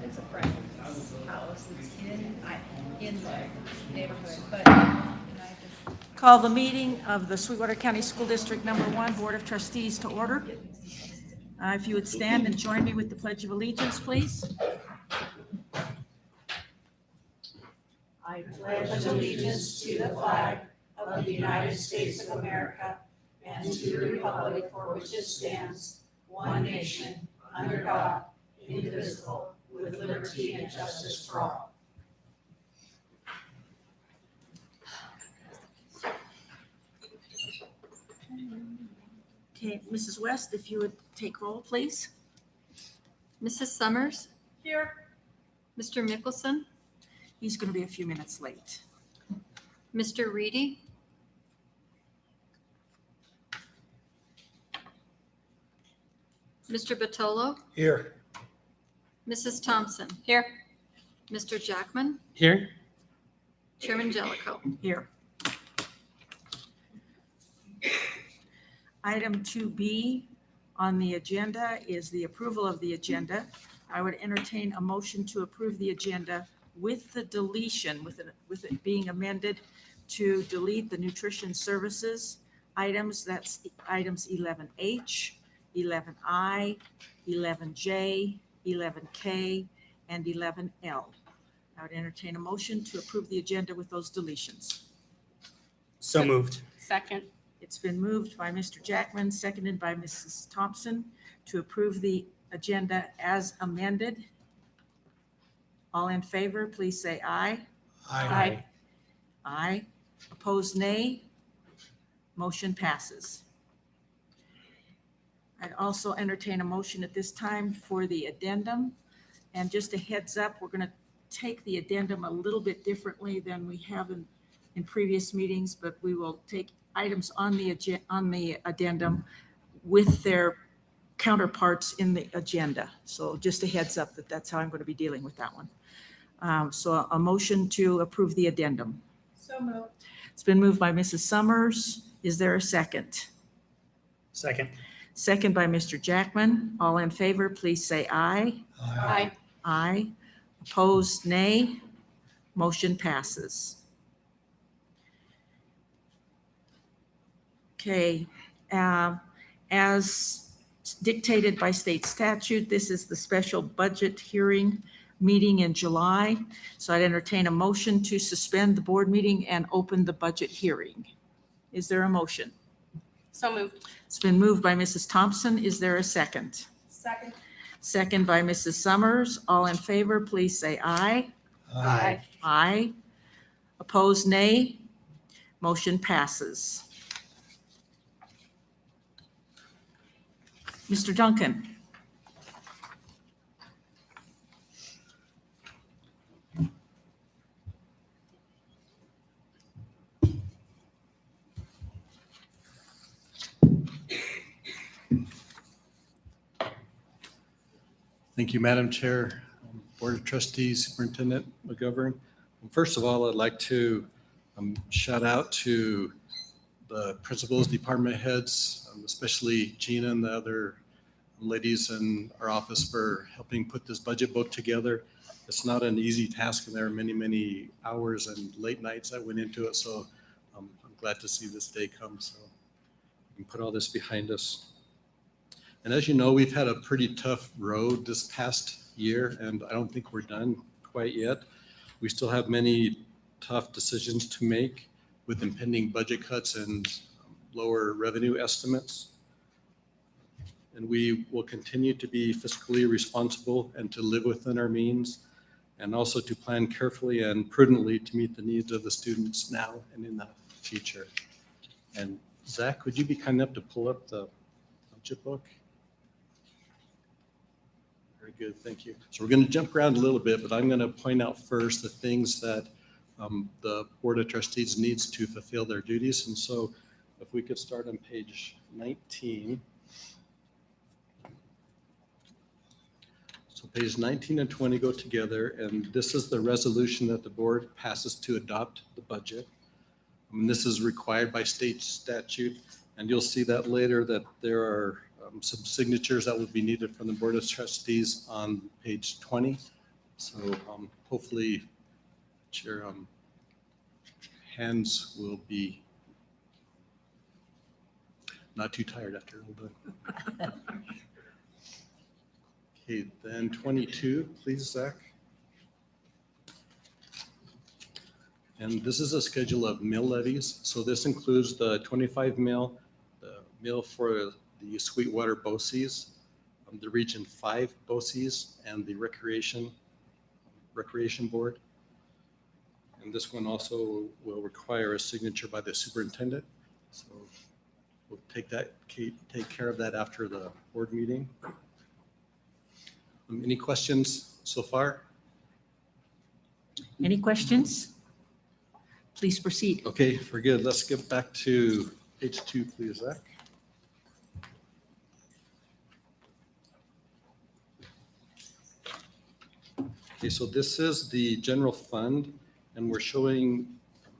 It's a friend's house. It's in the neighborhood, but I just. Call the meeting of the Sweetwater County School District Number 1 Board of Trustees to order. If you would stand and join me with the Pledge of Allegiance, please. I pledge allegiance to the flag of the United States of America and to the republic for which it stands, one nation, under God, indivisible, with liberty and justice for all. Okay, Mrs. West, if you would take roll, please. Mrs. Summers, Here. Mr. Mickelson, He's going to be a few minutes late. Mr. Reedy, Mr. Batolo, Here. Mrs. Thompson. Here. Mr. Jackman, Here. Chairman Jellicoe. Here. Item 2B on the agenda is the approval of the agenda. I would entertain a motion to approve the agenda with the deletion, with it being amended to delete the nutrition services items. That's items 11H, 11I, 11J, 11K, and 11L. I would entertain a motion to approve the agenda with those deletions. So moved. Second. It's been moved by Mr. Jackman, seconded by Mrs. Thompson to approve the agenda as amended. All in favor, please say aye. Aye. Aye. Opposed, nay. Motion passes. I'd also entertain a motion at this time for the addendum. And just a heads up, we're going to take the addendum a little bit differently than we have in previous meetings, but we will take items on the addendum with their counterparts in the agenda. So just a heads up that that's how I'm going to be dealing with that one. So a motion to approve the addendum. So moved. It's been moved by Mrs. Summers. Is there a second? Second. Second by Mr. Jackman. All in favor, please say aye. Aye. Aye. Opposed, nay. Motion passes. Okay, as dictated by state statute, this is the special budget hearing meeting in July. So I'd entertain a motion to suspend the board meeting and open the budget hearing. Is there a motion? So moved. It's been moved by Mrs. Thompson. Is there a second? Second. Second by Mrs. Summers. All in favor, please say aye. Aye. Aye. Opposed, nay. Motion passes. Mr. Duncan. Thank you, Madam Chair, Board of Trustees, Superintendent McGovern. First of all, I'd like to shout out to the principals, department heads, especially Gina and the other ladies in our office for helping put this budget book together. It's not an easy task, and there are many, many hours and late nights that went into it. So I'm glad to see this day come so we can put all this behind us. And as you know, we've had a pretty tough road this past year, and I don't think we're done quite yet. We still have many tough decisions to make with impending budget cuts and lower revenue estimates. And we will continue to be fiscally responsible and to live within our means, and also to plan carefully and prudently to meet the needs of the students now and in the future. And Zach, would you be kind enough to pull up the budget book? Very good, thank you. So we're going to jump around a little bit, but I'm going to point out first the things that the Board of Trustees needs to fulfill their duties. And so if we could start on page 19. So page 19 and 20 go together, and this is the resolution that the board passes to adopt the budget. And this is required by state statute, and you'll see that later that there are some signatures that would be needed from the Board of Trustees on page 20 So hopefully, Chair, hands will be not too tired after all done. Okay, then 22, please, Zach. And this is a schedule of mill levies. So this includes the 25 mill, the mill for the Sweetwater BOCES, the Region 5 BOCES, and the Recreation Board. And this one also will require a signature by the superintendent. So we'll take care of that after the board meeting. Any questions so far? Any questions? Please proceed. Okay, we're good. Let's get back to page 2, please, Zach. Okay, so this is the general fund, and we're showing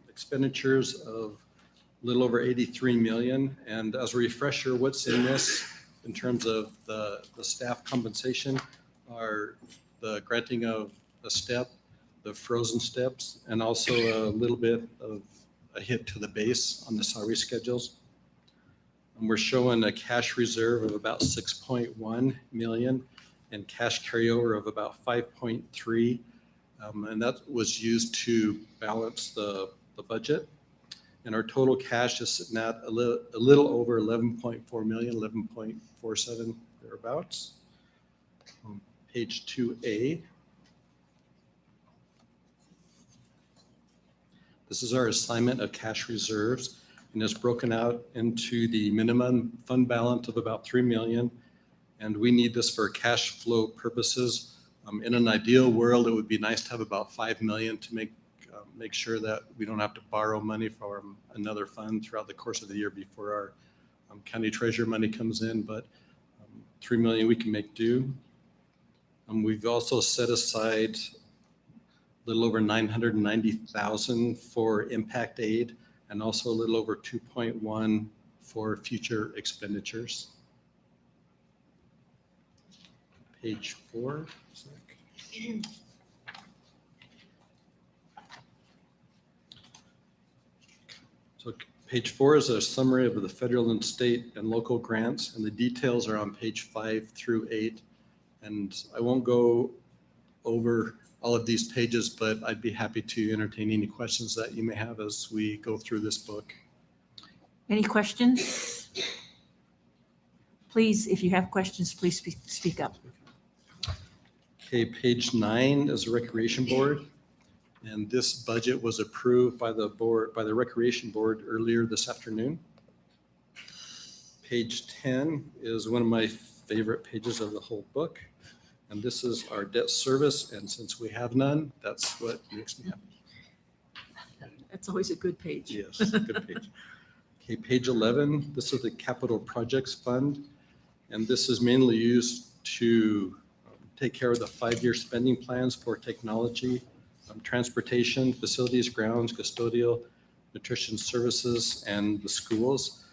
expenditures of a little over 83 million. And as a refresher, what's in this in terms of the staff compensation are the granting of a step, the frozen steps, and also a little bit of a hit to the base on the salary schedules. And we're showing a cash reserve of about 6.1 million and cash carryover of about 5.3. And that was used to balance the budget. And our total cash is sitting at a little over 11.4 million, 11.47 thereabouts. Page 2A. This is our assignment of cash reserves, and it's broken out into the minimum fund balance of about 3 million. And we need this for cash flow purposes. In an ideal world, it would be nice to have about 5 million to make sure that we don't have to borrow money from another fund throughout the course of the year before our county treasurer money comes in. But 3 million we can make do. We've also set aside a little over 990,000 for impact aid, and also a little over 2.1 for future expenditures. Page 4. So page 4 is a summary of the federal and state and local grants, and the details are on page 5 through 8. And I won't go over all of these pages, but I'd be happy to entertain any questions that you may have as we go through this book. Any questions? Please, if you have questions, please speak up. Okay, page 9 is the Recreation Board. And this budget was approved by the Recreation Board earlier this afternoon. Page 10 is one of my favorite pages of the whole book. And this is our debt service. And since we have none, that's what makes me happy. That's always a good page. Yes, good page. Okay, page 11, this is the Capital Projects Fund. And this is mainly used to take care of the 5-year spending plans for technology, transportation, facilities, grounds, custodial, nutrition services, and the schools.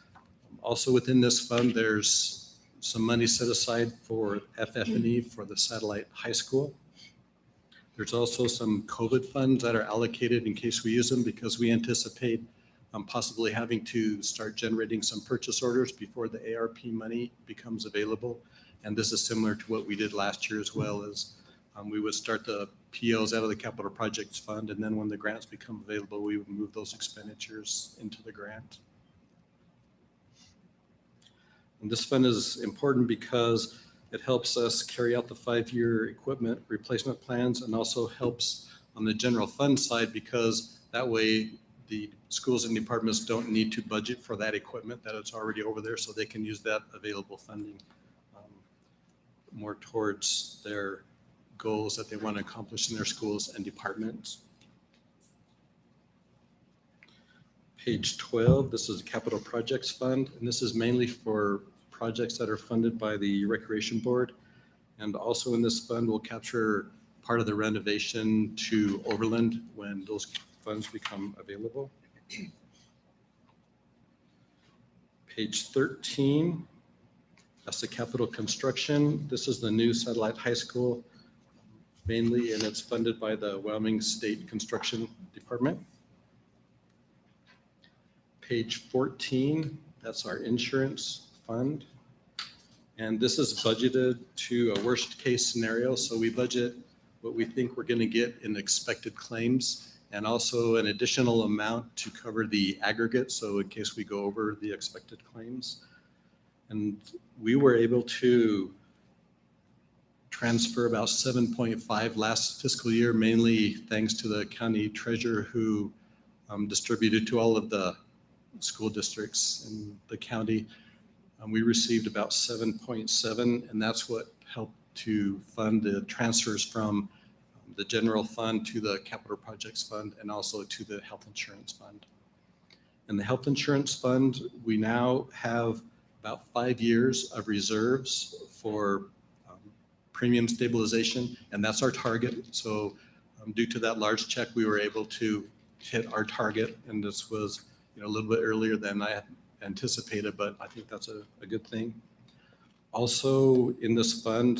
Also within this fund, there's some money set aside for FF&E for the satellite high school. There's also some COVID funds that are allocated in case we use them, because we anticipate possibly having to start generating some purchase orders before the ARP money becomes available. And this is similar to what we did last year as well, as we would start the POs out of the Capital Projects Fund, and then when the grants become available, we would move those expenditures into the grant. And this fund is important because it helps us carry out the 5-year equipment replacement plans, and also helps on the general fund side, because that way the schools and departments don't need to budget for that equipment, that it's already over there, so they can use that available funding more towards their goals that they want to accomplish in their schools and departments. Page 12, this is the Capital Projects Fund, and this is mainly for projects that are funded by the Recreation Board. And also in this fund, we'll capture part of the renovation to Overland when those funds become available. Page 13, that's the capital construction. This is the new satellite high school. mainly, and it's funded by the Wyoming State Construction Department. Page 14, that's our insurance fund. And this is budgeted to a worst case scenario. So we budget what we think we're going to get in expected claims and also an additional amount to cover the aggregate. So in case we go over the expected claims. And we were able to transfer about 7.5 last fiscal year, mainly thanks to the county treasurer who distributed to all of the school districts in the county. We received about 7.7, and that's what helped to fund the transfers from the general fund to the capital projects fund and also to the health insurance fund. In the health insurance fund, we now have about 5 years of reserves for premium stabilization, and that's our target. So due to that large check, we were able to hit our target, and this was a little bit earlier than I had anticipated, but I think that's a good thing. Also in this fund,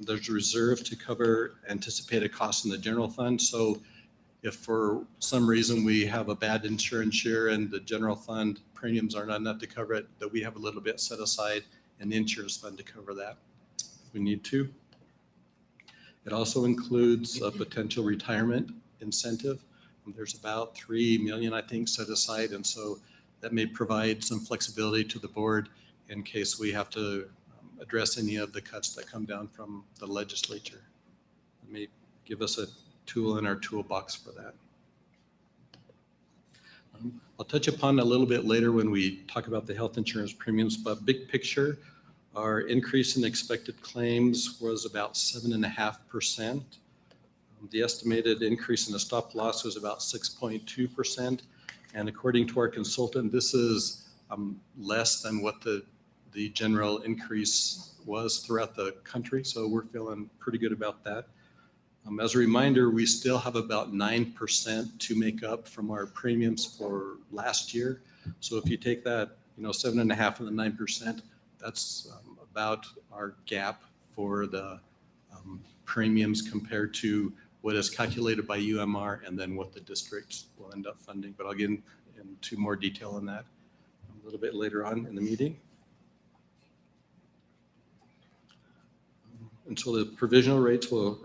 there's a reserve to cover anticipated costs in the general fund. So if for some reason we have a bad insurance year and the general fund premiums are not enough to cover it, that we have a little bit set aside in the insurance fund to cover that if we need to. It also includes a potential retirement incentive. There's about 3 million, I think, set aside. And so that may provide some flexibility to the board in case we have to address any of the cuts that come down from the legislature. It may give us a tool in our toolbox for that. I'll touch upon a little bit later when we talk about the health insurance premiums, but big picture, our increase in expected claims was about 7.5%. The estimated increase in the stop loss was about 6.2%. And according to our consultant, this is less than what the general increase was throughout the country. So we're feeling pretty good about that. As a reminder, we still have about 9% to make up from our premiums for last year. So if you take that, 7.5 and the 9%, that's about our gap for the premiums compared to what is calculated by UMR and then what the district will end up funding. But I'll get into more detail on that a little bit later on in the meeting. And so the provisional rates will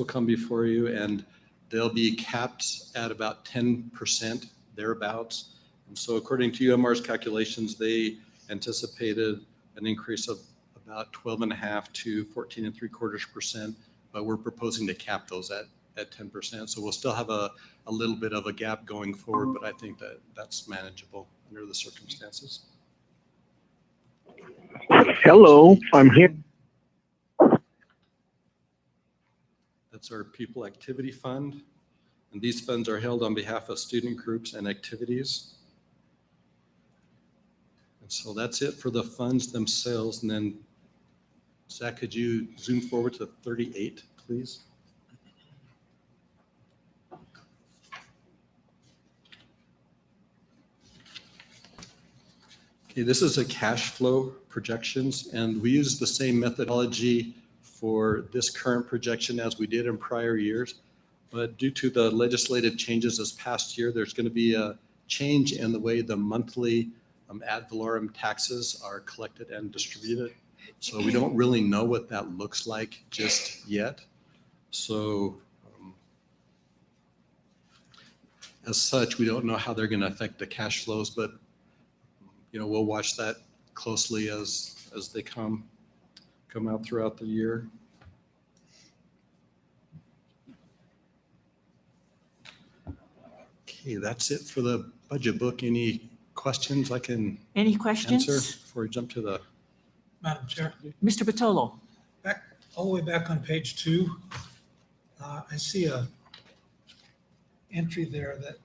come before you, and they'll be capped at about 10% thereabouts. And so according to UMR's calculations, they anticipated an increase of about 12.5 to 14.75%, but we're proposing to cap those at 10%. So we'll still have a little bit of a gap going forward, but I think that's manageable under the circumstances. Hello, I'm here. That's our People Activity Fund. And these funds are held on behalf of student groups and activities. And so that's it for the funds themselves. And then, Zach, could you zoom forward to 38, please? Okay, this is a cash flow projections, and we use the same methodology for this current projection as we did in prior years. But due to the legislative changes this past year, there's going to be a change in the way the monthly ad valorem taxes are collected and distributed. So we don't really know what that looks like just yet. So as such, we don't know how they're going to affect the cash flows, but we'll watch that closely as they come out throughout the year. Okay, that's it for the budget book. Any questions I can Any answer questions? before we jump to the? Madam Chair, Mr. Patolo? all the way back on page 2, I see a entry there that,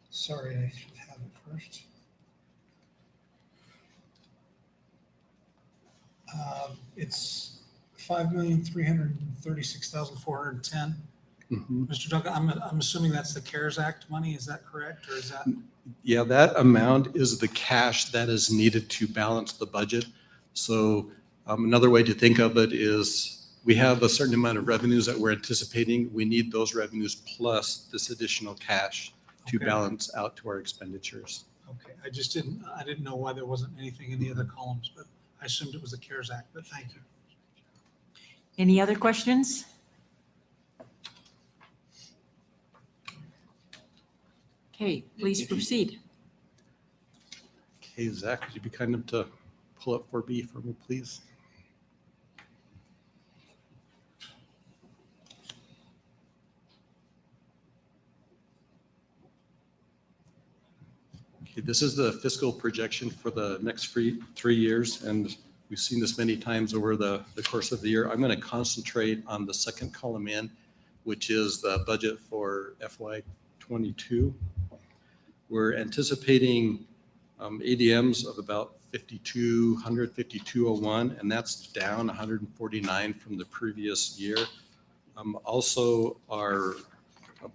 sorry, I should have it first. It's 5,336,410. Mr. Duncan, I'm assuming that's the CARES Act money. Is that correct, or is that? Yeah, that amount is the cash that is needed to balance the budget. So another way to think of it is we have a certain amount of revenues that we're anticipating. We need those revenues plus this additional cash to Okay. balance out to our expenditures. Okay, I didn't know why there wasn't anything in the other columns, but I assumed it was the CARES Act, but thank you. Any other questions? Okay, please proceed. Okay, Zach, could you be kind enough to pull up 4B for me, please? Okay, this is the fiscal projection for the next 3 years, and we've seen this many times over the course of the year. I'm going to concentrate on the second column in, which is the budget for FY '22. We're anticipating ADMs of about 5,200, 5,201, and that's down 149 from the previous year. Also, our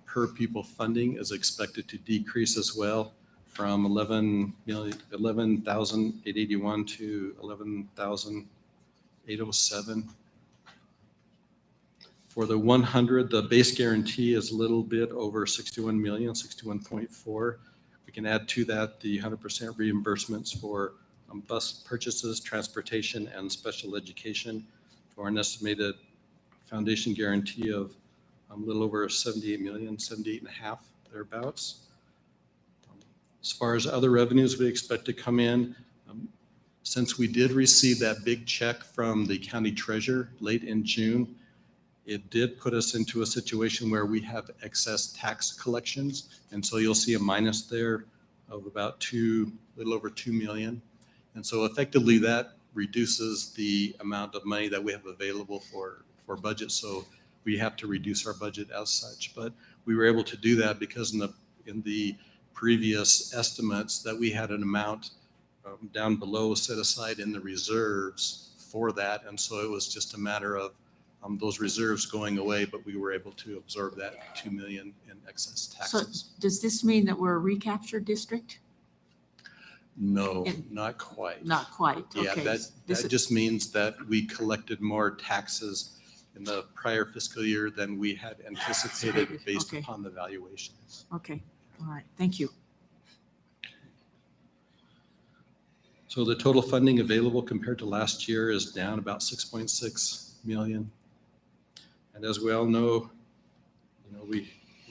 per pupil funding is expected to decrease as well from 11,881 to 11,807. For the 100, the base guarantee is a little bit over 61 million, 61.4. We can add to that the 100% reimbursements for bus purchases, transportation, and special education for an estimated foundation guarantee of a little over 78 million, 78 and a half, thereabouts. As far as other revenues we expect to come in, since we did receive that big check from the county treasurer late in June, it did put us into a situation where we have excess tax collections. And so you'll see a minus there of about little over 2 million. And so effectively that reduces the amount of money that we have available for budget. So we have to reduce our budget as such. But we were able to do that because in the previous estimates that we had an amount down below set aside in the reserves for that. And so it was just a matter of those reserves going away, but we were able to absorb that 2 million in excess So taxes. does this mean that we're a recaptured district? No, And- not quite. Not quite, Yeah, okay. that This is- just means that we collected more taxes in the prior fiscal year than we had anticipated Anticipated, based okay. upon the valuations. Okay, all right, thank you. So the total funding available compared to last year is down about 6.6 million. And as we all know, we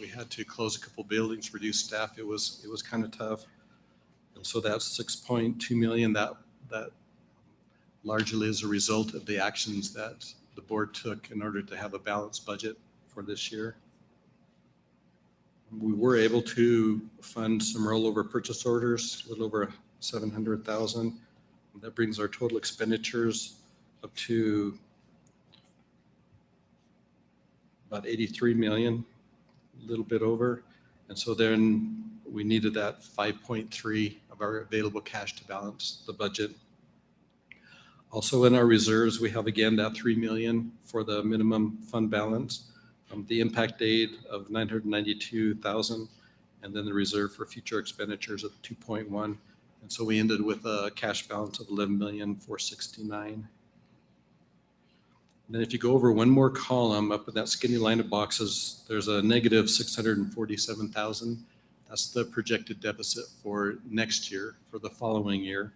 had to close a couple buildings, reduce staff. It was kind of tough. And so that's 6.2 million. That largely is a result of the actions that the board took in order to have a balanced budget for this year. We were able to fund some rollover purchase orders, a little over 700,000. That brings our total expenditures up to about 83 million, a little bit over. And so then we needed that 5.3 of our available cash to balance the budget. Also in our reserves, we have again that 3 million for the minimum fund balance, the impact aid of 992,000, and then the reserve for future expenditures of 2.1. And so we ended with a cash balance of 11,469,000. Then if you go over one more column up in that skinny line of boxes, there's a negative 647,000. That's the projected deficit for next year, for the following year.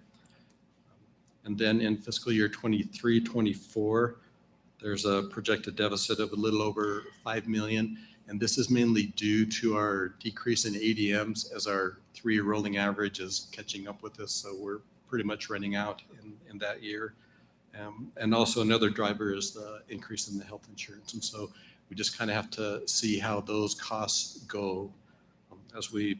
And then in fiscal year 23-24, there's a projected deficit of a little over 5 million. And this is mainly due to our decrease in ADMs as our 3-year rolling average is catching up with us. So we're pretty much running out in that year. And also another driver is the increase in the health insurance. And so we just kind of have to see how those costs go as we,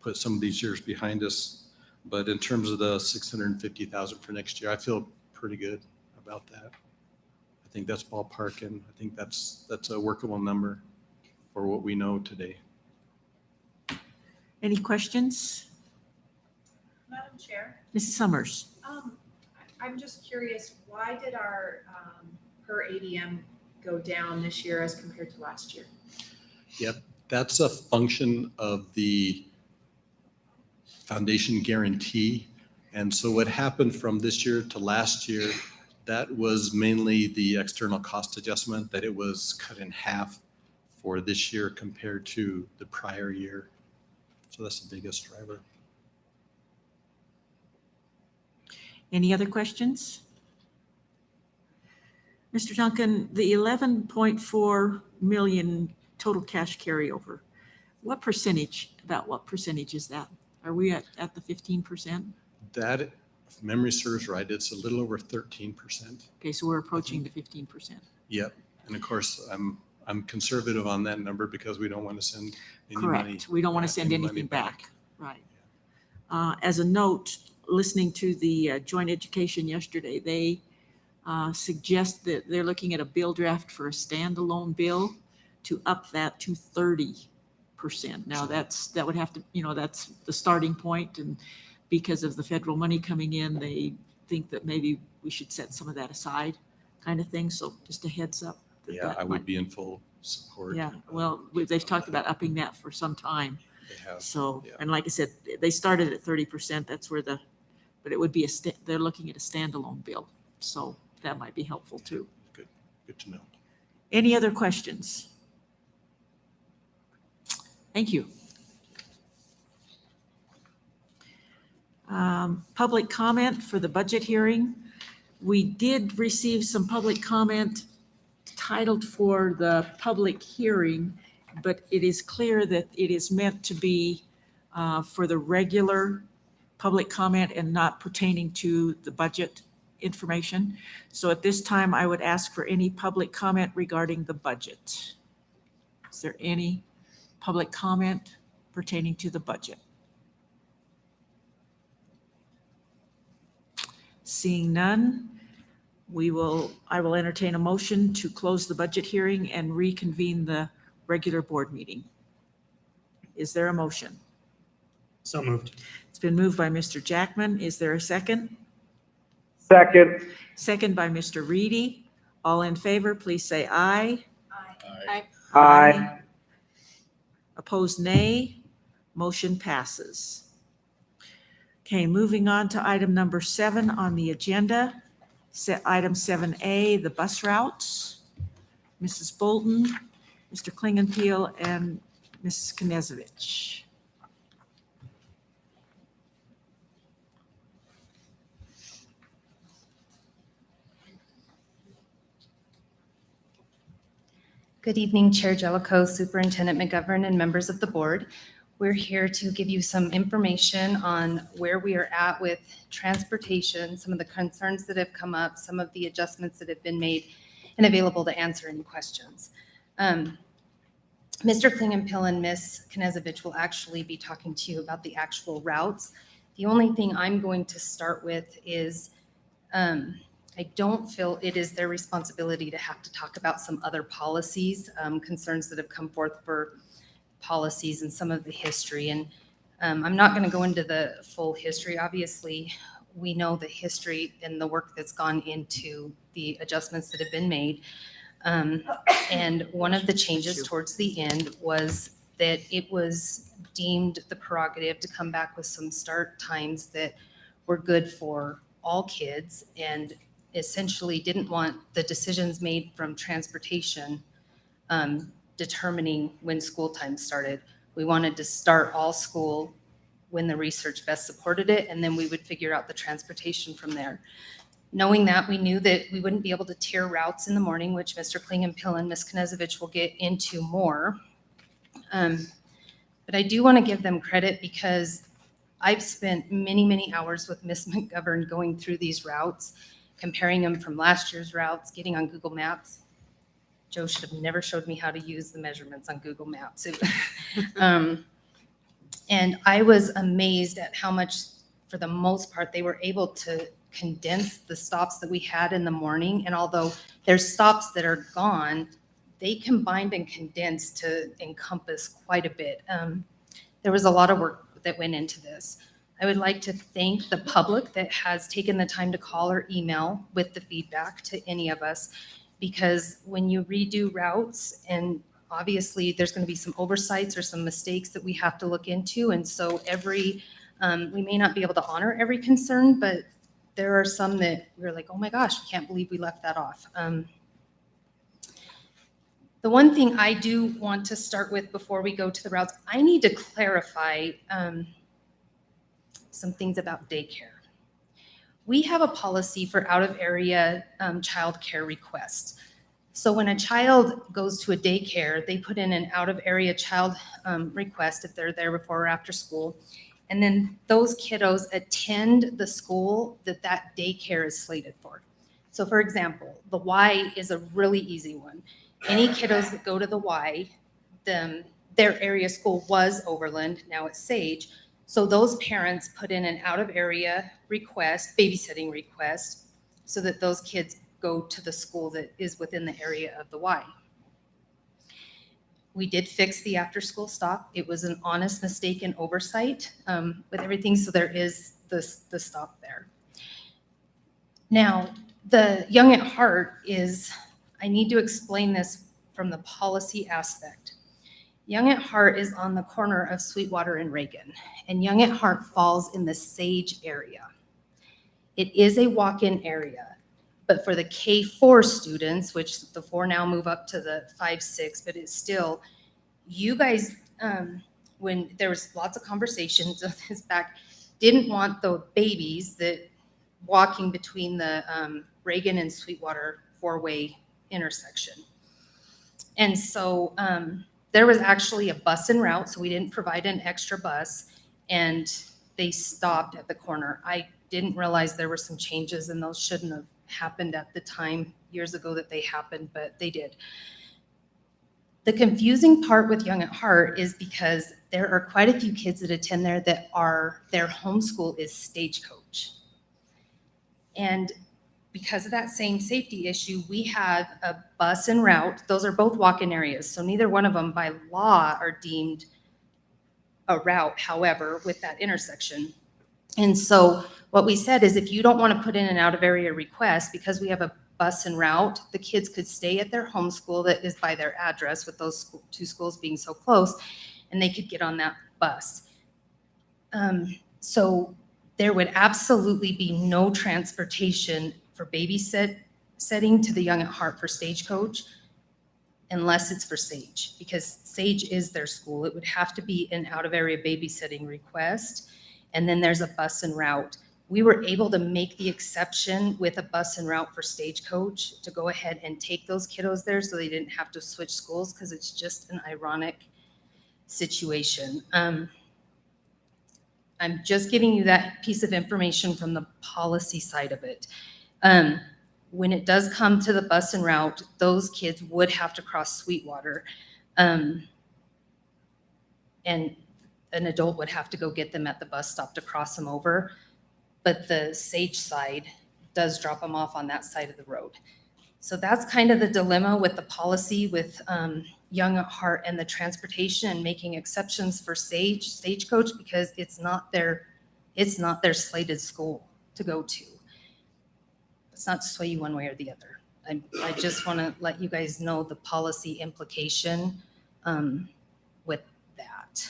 put some of these years behind us. But in terms of the 650,000 for next year, I feel pretty good about that. I think that's ballpark, and I think that's a workable number for what we know today. Any questions? Madam Chair, Mrs. Summers? I'm just curious, why did our per ADM go down this year as compared to last year? Yep, that's a function of the foundation guarantee. And so what happened from this year to last year, That was mainly the external cost adjustment, that it was cut in half for this year compared to the prior year. So that's the biggest driver. Any other questions? Mr. Duncan, the 11.4 million total cash carryover, about what percentage is that? Are we at the 15%? That, if memory serves right, it's a little over 13%. Okay, so we're approaching the 15%. Yep. And of course, I'm conservative on that number because we don't want to send any money. Correct. We don't want to send any money anything back. Right. As a note, listening to the joint education yesterday, they suggest that they're looking at a bill draft for a standalone bill to up that to 30%. Now that would have to, that's the starting point, and because of the federal money coming in, they think that maybe we should set some of that aside, kind of thing. So just a heads up. Yeah, I would be in full support. Yeah, well, they've talked about upping that for some time. They have. So, yeah. and like I said, they started at 30%. That's where but it would be they're looking at a standalone bill. So that might be helpful too. Good to know. Any other questions? Thank you. Public comment for the budget hearing. We did receive some public comment titled for the public hearing, but it is clear that it is meant to be for the regular public comment and not pertaining to the budget information. So at this time, I would ask for any public comment regarding the budget. Is there any public comment pertaining to the budget? Seeing none, I will entertain a motion to close the budget hearing and reconvene the regular board meeting. Is there a motion? So moved. It's been moved by Mr. Jackman. Is there a second? Second. Second by Mr. Reedy. All in favor, please say aye. Aye. Aye. Opposed, nay. Motion passes. Okay, moving on to item number 7 on the agenda. Item 7A, the bus routes. Mrs. Bolton, Mr. Klingenpeel, and Mrs. Knezovich. Good evening, Chair Jellicoe, Superintendent McGovern, and members of the board. We're here to give you some information on where we are at with transportation, some of the concerns that have come up, some of the adjustments that have been made, and available to answer any questions. Mr. Klingenpeel and Ms. Knezovich will actually be talking to you about the actual routes. The only thing I'm going to start with is I don't feel it is their responsibility to have to talk about some other policies, concerns that have come forth for policies and some of the history. And I'm not going to go into the full history. Obviously, we know the history and the work that's gone into the adjustments that have been made. And one of the changes towards the end was that it was deemed the prerogative to come back with some start times that were good for all kids, and essentially didn't want the decisions made from transportation determining when school time started. We wanted to start all school when the research best supported it, and then we would figure out the transportation from there. Knowing that, we knew that we wouldn't be able to tier routes in the morning, which Mr. Klingenpeel and Ms. Knezovich will get into more. But I do want to give them credit because I've spent many, many hours with Ms. McGovern going through these routes, comparing them from last year's routes, getting on Google Maps. Joe should have never showed me how to use the measurements on Google Maps. And I was amazed at how much, for the most part, they were able to condense the stops that we had in the morning. And although there's stops that are gone, they combined and condensed to encompass quite a bit. There was a lot of work that went into this. I would like to thank the public that has taken the time to call or email with the feedback to any of us, because when you redo routes, and obviously there's going to be some oversights or some mistakes that we have to look into, and so we may not be able to honor every concern, but there are some that we're like, oh my gosh, we can't believe we left that off. The one thing I do want to start with before we go to the routes, I need to clarify some things about daycare. We have a policy for out-of-area childcare requests. So when a child goes to a daycare, they put in an out-of-area child request if they're there before or after school. And then those kiddos attend the school that that daycare is slated for. So for example, the Y is a really easy one. Any kiddos that go to the Y, their area school was Overland, now it's Sage. So those parents put in an out-of-area request, babysitting request, so that those kids go to the school that is within the area of the Y. We did fix the after-school stop. It was an honest mistake and oversight with everything, so there is the stop there. Now, the Young at Heart is, I need to explain this from the policy aspect. Young at Heart is on the corner of Sweetwater and Reagan, and Young at Heart falls in the Sage area. It is a walk-in area, but for the K4 students, which the 4 now move up to the 5, 6, but it's still, you guys, when there was lots of conversations of this back, didn't want the babies that walking between the Reagan and Sweetwater 4-way intersection. And so there was actually a bus en route, so we didn't provide an extra bus, and they stopped at the corner. I didn't realize there were some changes, and those shouldn't have happened at the time years ago that they happened, but they did. The confusing part with Young at Heart is because there are quite a few kids that attend there that their homeschool is Stagecoach. And because of that same safety issue, we have a bus en route. Those are both walk-in areas, so neither one of them by law are deemed a route, however, with that intersection. And so what we said is if you don't want to put in an out-of-area request, because we have a bus en route, the kids could stay at their homeschool that is by their address with those 2 schools being so close, and they could get on that bus. So there would absolutely be no transportation for babysitting to the Young at Heart for Stagecoach unless it's for Sage, because Sage is their school. It would have to be an out-of-area babysitting request, and then there's a bus en route. We were able to make the exception with a bus en route for Stagecoach to go ahead and take those kiddos there so they didn't have to switch schools, because it's just an ironic situation. I'm just giving you that piece of information from the policy side of it. When it does come to the bus en route, those kids would have to cross Sweetwater. And an adult would have to go get them at the bus stop to cross them over. But the Sage side does drop them off on that side of the road. So that's kind of the dilemma with the policy with Young at Heart and the transportation and making exceptions for Stagecoach, because it's not their slated school to go to. It's not to sway you one way or the other. I just want to let you guys know the policy implication with that.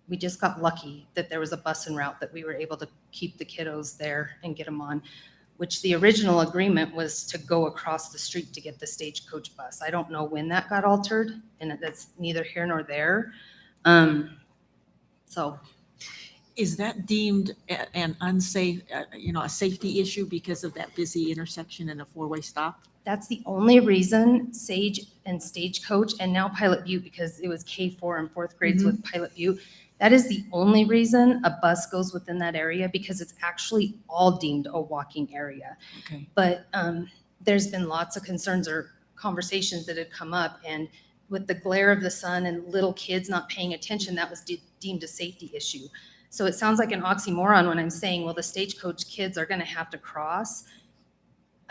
We just got lucky that there was a bus en route that we were able to keep the kiddos there and get them on, which the original agreement was to go across the street to get the Stagecoach bus. I don't know when that got altered, and that's neither here nor there. So Is that deemed an unsafe, a safety issue because of that busy intersection and a 4-way stop? that's the only reason Sage and Stagecoach, and now Pilot Butte, because it was K4 and 4th grades with Pilot Butte, that is the only reason a bus goes within that area, because it's actually all deemed a walking area. Okay. But there's been lots of concerns or conversations that had come up, and with the glare of the sun and little kids not paying attention, that was deemed a safety issue. So it sounds like an oxymoron when I'm saying, well, the Stagecoach kids are going to have to cross.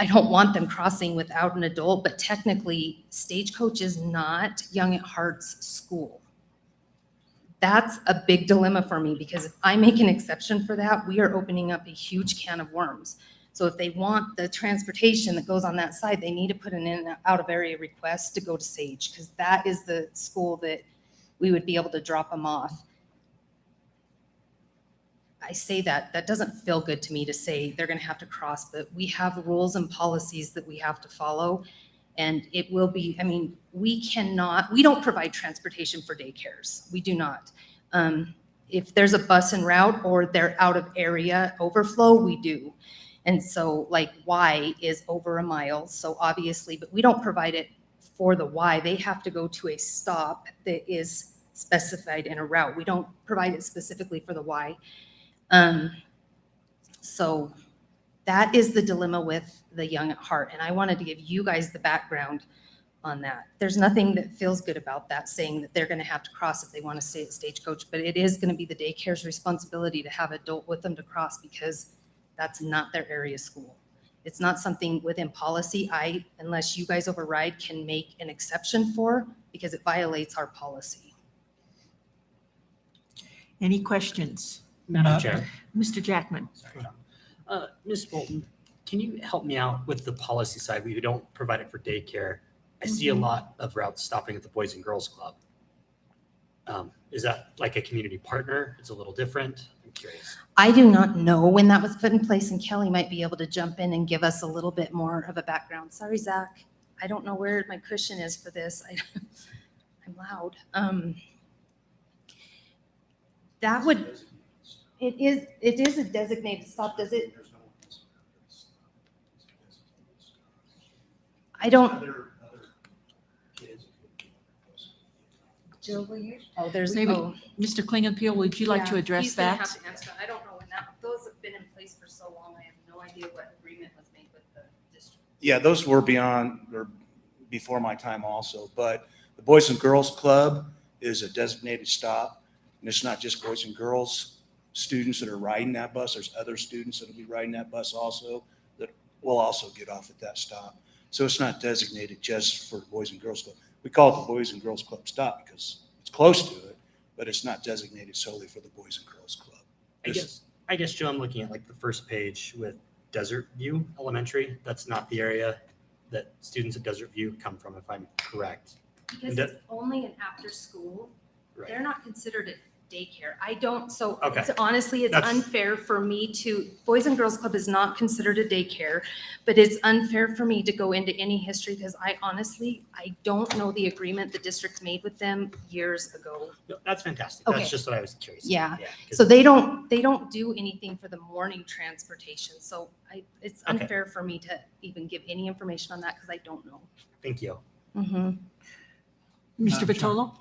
I don't want them crossing without an adult, but technically Stagecoach is not Young at Heart's school. That's a big dilemma for me, because if I make an exception for that, we are opening up a huge can of worms. So if they want the transportation that goes on that side, they need to put an in and out of area request to go to Sage, because that is the school that we would be able to drop them off. I say that doesn't feel good to me to say they're going to have to cross, but we have rules and policies that we have to follow. And it will be, I mean, we don't provide transportation for daycares. We do not. If there's a bus en route or they're out of area overflow, we do. And so like Y is over a mile, so obviously, but we don't provide it for the Y. They have to go to a stop that is specified in a route. We don't provide it specifically for the Y. So that is the dilemma with the Young at Heart. And I wanted to give you guys the background on that. There's nothing that feels good about that, saying that they're going to have to cross if they want to stay at Stagecoach, but it is going to be the daycare's responsibility to have an adult with them to cross because that's not their area school. It's not something within policy unless you guys override, can make an exception for because it violates our policy. Any questions? Madam Chair. Mr. Jackman? Sorry. Ms. Bolton, can you help me out with the policy side? We don't provide it for daycare. I see a lot of routes stopping at the Boys and Girls Club. Is that like a community partner? It's a little different? I'm curious. I do not know when that was put in place, and Kelly might be able to jump in and give us a little bit more of a background. Sorry, Zach. I don't know where my cushion is for this. I'm loud. It is a designated stop, does it? I don't. Jill, will you? Oh, there's, Maybe- oh. Mr. Klingenpeel, would you like to Yeah, address he's gonna that? have to answer that. I don't know when those have been in place for so long. I have no idea what agreement was made with the district. Yeah, those were before my time also, but the Boys and Girls Club is a designated stop. And it's not just boys and girls students that are riding that bus. There's other students that'll be riding that bus also that will also get off at that stop. So it's not designated just for Boys and Girls Club. We call it the Boys and Girls Club stop because it's close to it, but it's not designated solely for the Boys and Girls Club. I guess, Joe, I'm looking at like the first page with Desert View Elementary. That's not the area that students at Desert View come from, if I'm correct. Because it's only an after school, they're Right. not considered a daycare. I don't, so Okay. honestly, it's That's- unfair for me Boys and Girls Club is not considered a daycare, but it's unfair for me to go into any history because I don't know the agreement the district made with them years ago. No, that's fantastic. Okay. That's just what I was curious. Yeah. 'Cause- So they don't do anything for the morning transportation. So it's Okay. unfair for me to even give any information on that because I don't know. Thank you. Mhm. Mr. Madam Chair. Vitolo?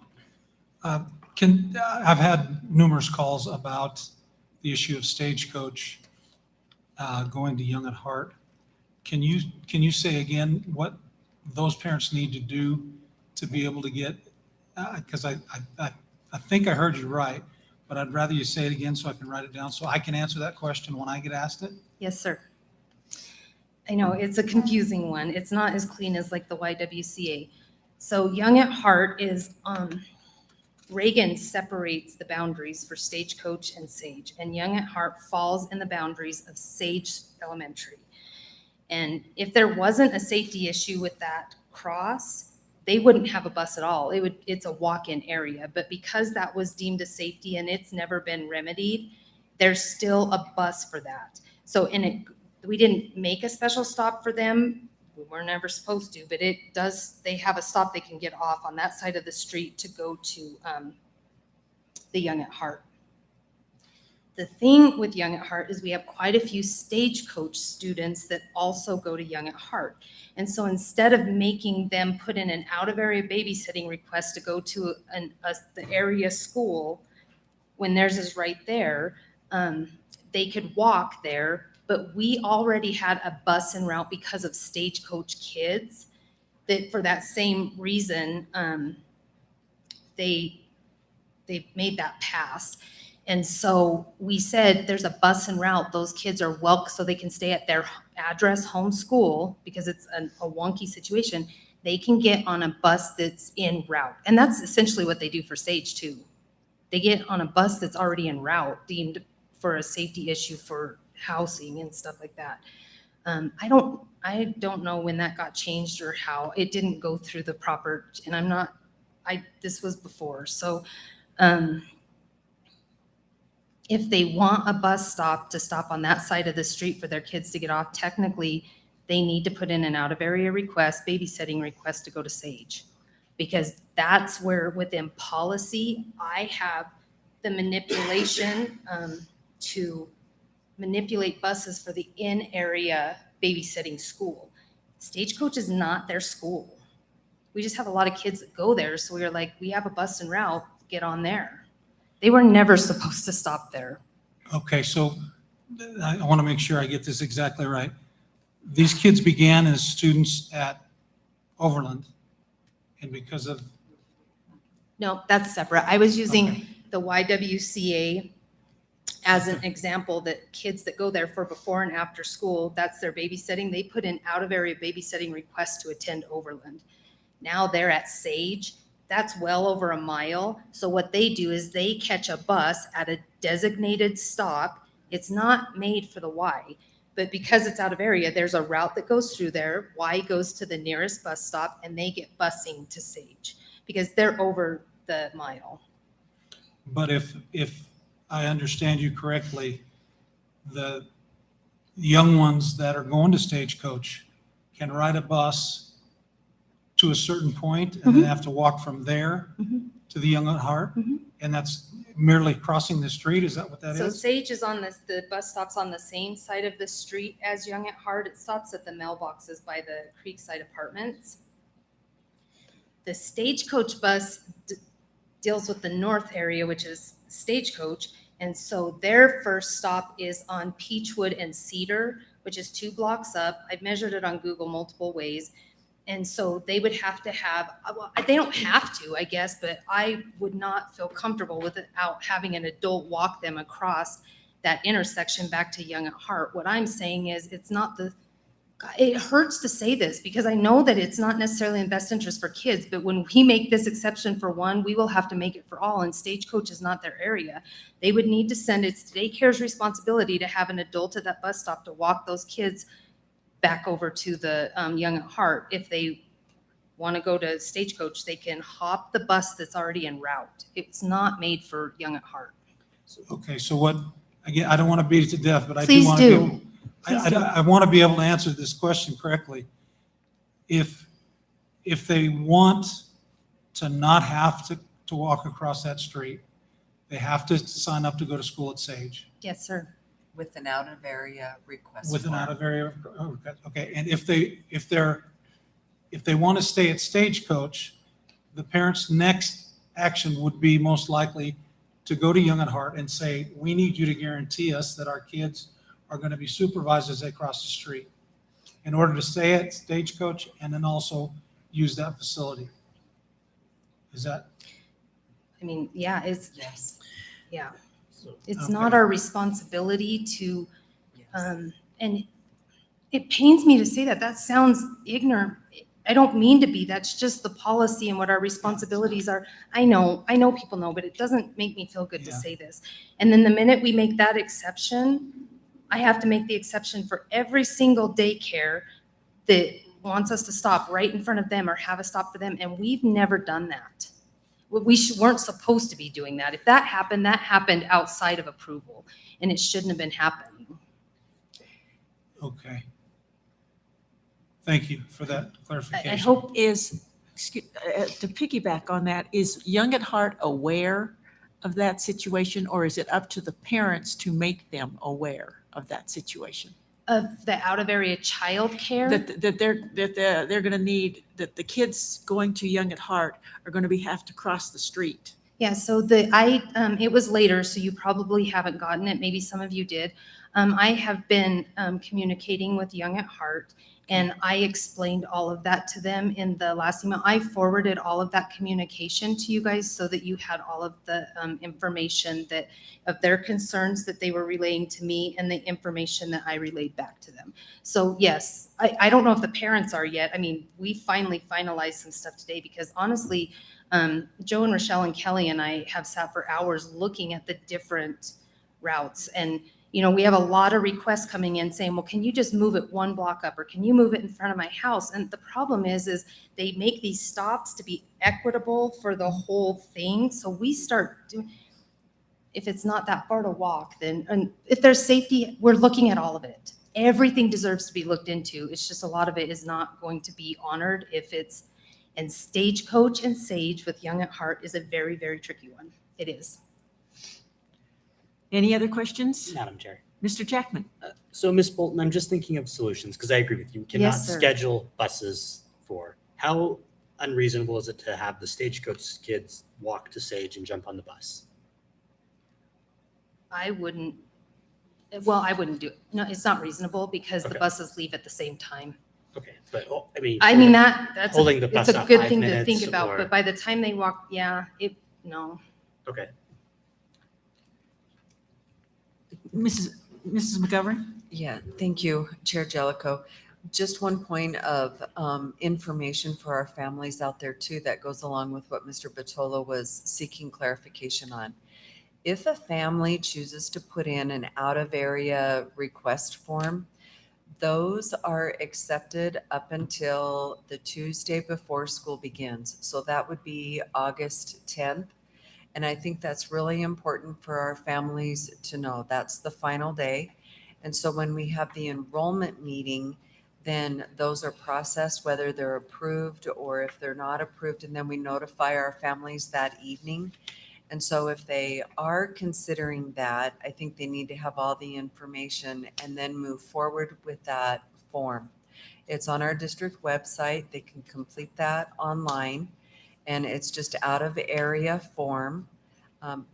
I've had numerous calls about the issue of Stagecoach going to Young at Heart. Can you say again what those parents need to do to be able to get, because I think I heard you right, but I'd rather you say it again so I can write it down so I can answer that question when I get asked it. Yes, sir. I know, it's a confusing one. It's not as clean as like the YWCA. So Young at Heart is, Reagan separates the boundaries for Stagecoach and Sage, and Young at Heart falls in the boundaries of Sage Elementary. And if there wasn't a safety issue with that cross, they wouldn't have a bus at all. It's a walk-in area, but because that was deemed a safety and it's never been remedied, there's still a bus for that. So we didn't make a special stop for them. We were never supposed to, but they have a stop they can get off on that side of the street to go to the Young at Heart. The thing with Young at Heart is we have quite a few Stagecoach students that also go to Young at Heart. And so instead of making them put in an out-of-area babysitting request to go to the area school, when theirs is right there, they could walk there. But we already had a bus en route because of Stagecoach kids that for that same reason, they made that pass. And so we said, there's a bus en route. Those kids are welcome, so they can stay at their address home school because it's a wonky situation. They can get on a bus that's en route. And that's essentially what they do for Sage too. They get on a bus that's already en route, deemed for a safety issue for housing and stuff like that. I don't know when that got changed or how. It didn't go through the proper, and this was before. So if they want a bus stop to stop on that side of the street for their kids to get off, technically, they need to put in an out-of-area request, babysitting request to go to Sage. Because that's where within policy, I have the manipulation to manipulate buses for the in-area babysitting school. Stagecoach is not their school. We just have a lot of kids that go there, so we were like, we have a bus en route, get on there. They were never supposed to stop there. Okay, so I want to make sure I get this exactly right. These kids began as students at Overland, and because of, No, that's separate. I was using Okay. the YWCA as an example that kids that go there for before and after school, that's their babysitting. They put in out-of-area babysitting requests to attend Overland. Now they're at Sage. That's well over a mile. So what they do is they catch a bus at a designated stop. It's not made for the Y, but because it's out of area, there's a route that goes through there. Y goes to the nearest bus stop and they get busing to Sage because they're over the mile. but if I understand you correctly, the young ones that are going to Stagecoach can ride a bus to a certain point and then have to walk from there Mhm. to the Young at Heart? Mhm. And that's merely crossing the street? Is that what that So is? Sage is on this, the bus stops on the same side of the street as Young at Heart. It stops at the mailboxes by the Creekside Apartments. The Stagecoach bus deals with the north area, which is Stagecoach. And so their first stop is on Peachwood and Cedar, which is 2 blocks up. I've measured it on Google multiple ways. And so they would have to have, well, they don't have to, I guess, but I would not feel comfortable without having an adult walk them across that intersection back to Young at Heart. What I'm saying is it's not it hurts to say this because I know that it's not necessarily in best interest for kids, but when we make this exception for one, we will have to make it for all, and Stagecoach is not their area. They would need to send, it's daycare's responsibility to have an adult at that bus stop to walk those kids back over to the Young at Heart. If they want to go to Stagecoach, they can hop the bus that's already en route. It's not made for Young at Heart. Okay, so what, again, I don't want to beat it to death, but I do Please want to be do. able, Please do. I want to be able to answer this question correctly. If they want to not have to walk across that street, they have to sign up to go to school at Sage Yes, sir. With an out-of-area request with an form. out-of-area, okay, and if they want to stay at Stagecoach, the parents' next action would be most likely to go to Young at Heart and say, we need you to guarantee us that our kids are going to be supervised as they cross the street in order to stay at Stagecoach and then also use that facility. Is that, I mean, yeah, Yes. yeah. It's Okay. not our responsibility to, Yes. and it pains me to say that. That sounds ignorant. I don't mean to be. That's just the policy and what our responsibilities are. I know people know, but it doesn't make me feel good to Yeah. say this. And then the minute we make that exception, I have to make the exception for every single daycare that wants us to stop right in front of them or have a stop for them. And we've never done that. We weren't supposed to be doing that. If that happened outside of approval, and it shouldn't have been happening. okay. Thank you for that I clarification. hope, To piggyback on that, is Young at Heart aware of that situation, or is it up to the parents to make them aware of that situation? of the out-of-area childcare, That they're going to need, that the kids going to Young at Heart are going to have to cross the street. yeah, so it was later, so you probably haven't gotten it, maybe some of you did. I have been communicating with Young at Heart, and I explained all of that to them in the last email. I forwarded all of that communication to you guys so that you had all of the information of their concerns that they were relaying to me and the information that I relayed back to them. So yes, I don't know if the parents are yet. I mean, we finally finalized some stuff today because honestly, Joe and Rochelle and Kelly and I have sat for hours looking at the different routes. And, you know, we have a lot of requests coming in saying, well, can you just move it 1 block up or can you move it in front of my house? And the problem is they make these stops to be equitable for the whole thing. So we start doing, if it's not that far to walk, then, and if there's safety, we're looking at all of it. Everything deserves to be looked into. It's just a lot of it is not going to be honored if it's, and Stagecoach and Sage with Young at Heart is a very, very tricky one. It is. Any other questions? Madam Chair. Mr. Jackman? So Ms. Bolton, I'm just thinking of solutions because I agree with you. We cannot Yes, sir. schedule buses for. How unreasonable is it to have the Stagecoach kids walk to Sage and jump on the bus? I wouldn't do it. No, it's not reasonable because the Okay. buses leave at the same time. Okay, but I mean. I mean, that's, Holding the it's bus a up good 5 thing to minutes think about, or- but by the time they walk, no. Okay. Mrs. McGovern? Yeah, thank you, Chair Jellicoe. Just one point of information for our families out there too, that goes along with what Mr. Batola was seeking clarification on. If a family chooses to put in an out-of-area request form, those are accepted up until the Tuesday before school begins. So that would be August 10th. And I think that's really important for our families to know. That's the final day. And so when we have the enrollment meeting, then those are processed, whether they're approved or if they're not approved, and then we notify our families that evening. And so if they are considering that, I think they need to have all the information and then move forward with that form. It's on our district website. They can complete that online, and it's just out of area form.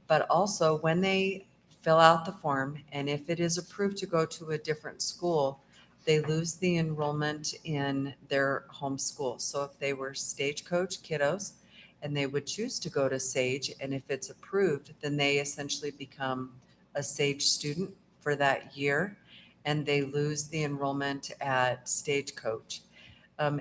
But also when they fill out the form, and if it is approved to go to a different school, they lose the enrollment in their home school. So if they were Stagecoach kiddos and they would choose to go to Sage, and if it's approved, then they essentially become a Sage student for that year, and they lose the enrollment at Stagecoach.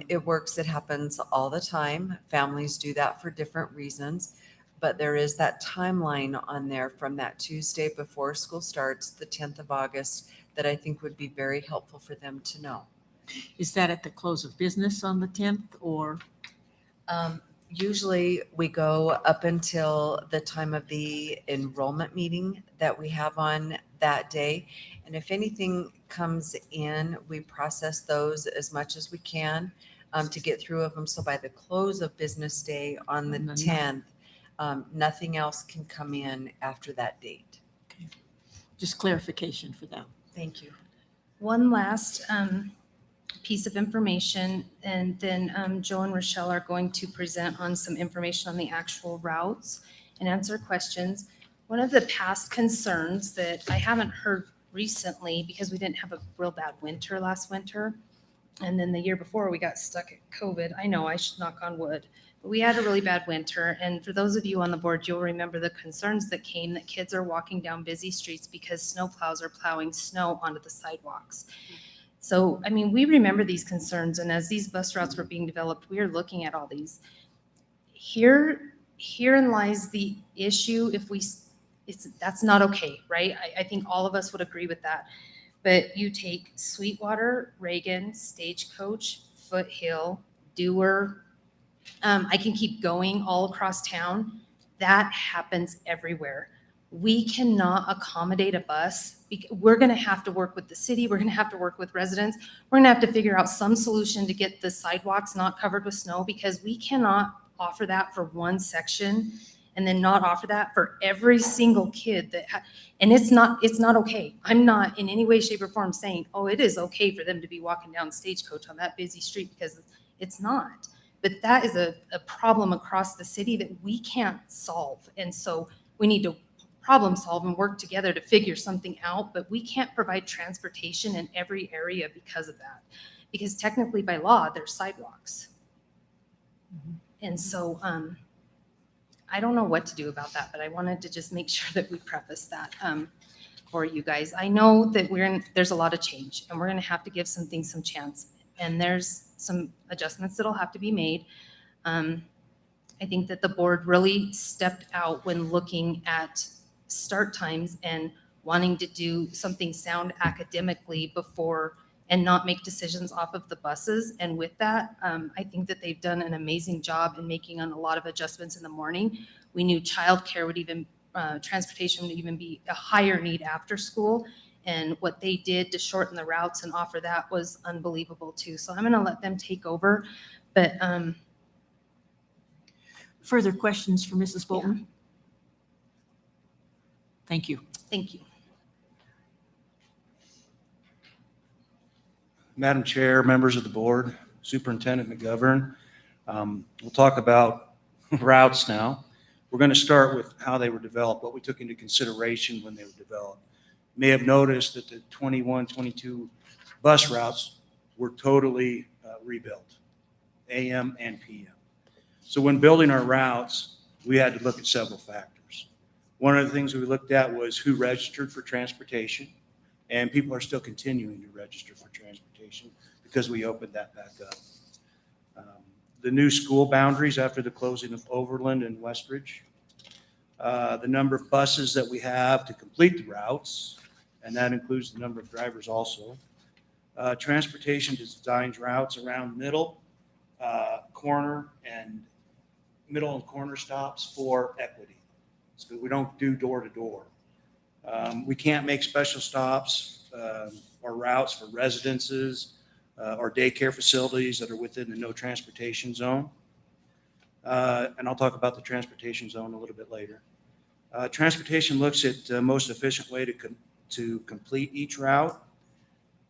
It works, it happens all the time. Families do that for different reasons, but there is that timeline on there from that Tuesday before school starts, the 10th of August, that I think would be very helpful for them to know. Is that at the close of business on the 10th or? Usually we go up until the time of the enrollment meeting that we have on that day. And if anything comes in, we process those as much as we can to get through of them. So by the close of business day on the 10th, nothing else can come in after that date. Just clarification for that. Thank you. One last piece of information, and then Joe and Rochelle are going to present on some information on the actual routes and answer questions. One of the past concerns that I haven't heard recently, because we didn't have a real bad winter last winter, and then the year before we got stuck at COVID. I know I should knock on wood, but we had a really bad winter. And for those of you on the board, you'll remember the concerns that came, that kids are walking down busy streets because snowplows are plowing snow onto the sidewalks. So, I mean, we remember these concerns, and as these bus routes were being developed, we are looking at all these. Herein lies the issue. That's not okay, right? I think all of us would agree with that. But you take Sweetwater, Reagan, Stagecoach, Foothill, Dewar, I can keep going all across town. That happens everywhere. We cannot accommodate a bus. We're going to have to work with the city. We're going to have to work with residents. We're going to have to figure out some solution to get the sidewalks not covered with snow, because we cannot offer that for one section and then not offer that for every single kid and it's not okay. I'm not in any way, shape, or form saying, oh, it is okay for them to be walking down Stagecoach on that busy street, because it's not. But that is a problem across the city that we can't solve. And so we need to problem solve and work together to figure something out, but we can't provide transportation in every area because of that. Because technically by law, there's sidewalks. And so I don't know what to do about that, but I wanted to just make sure that we preface that for you guys. I know that there's a lot of change, and we're gonna have to give some things some chance. And there's some adjustments that'll have to be made. I think that the board really stepped out when looking at start times and wanting to do something sound academically before and not make decisions off of the buses. And with that, I think that they've done an amazing job in making a lot of adjustments in the morning. We knew childcare would even transportation would even be a higher need after school. And what they did to shorten the routes and offer that was unbelievable too. So I'm going to let them take over. But Further questions for Mrs. Bolton? Thank you. thank you. Madam Chair, members of the board, Superintendent McGovern, we'll talk about routes now. We're going to start with how they were developed, what we took into consideration when they were developed. You may have noticed that the 21, 22 bus routes were totally rebuilt, AM and PM. So when building our routes, we had to look at several factors. One of the things we looked at was who registered for transportation, and people are still continuing to register for transportation because we opened that back up. The new school boundaries after the closing of Overland and Westridge, the number of buses that we have to complete the routes, and that includes the number of drivers also. Transportation designs routes around middle, corner, and middle and corner stops for equity. So we don't do door to door. We can't make special stops or routes for residences or daycare facilities that are within the no transportation zone. And I'll talk about the transportation zone a little bit later. Transportation looks at the most efficient way to complete each route.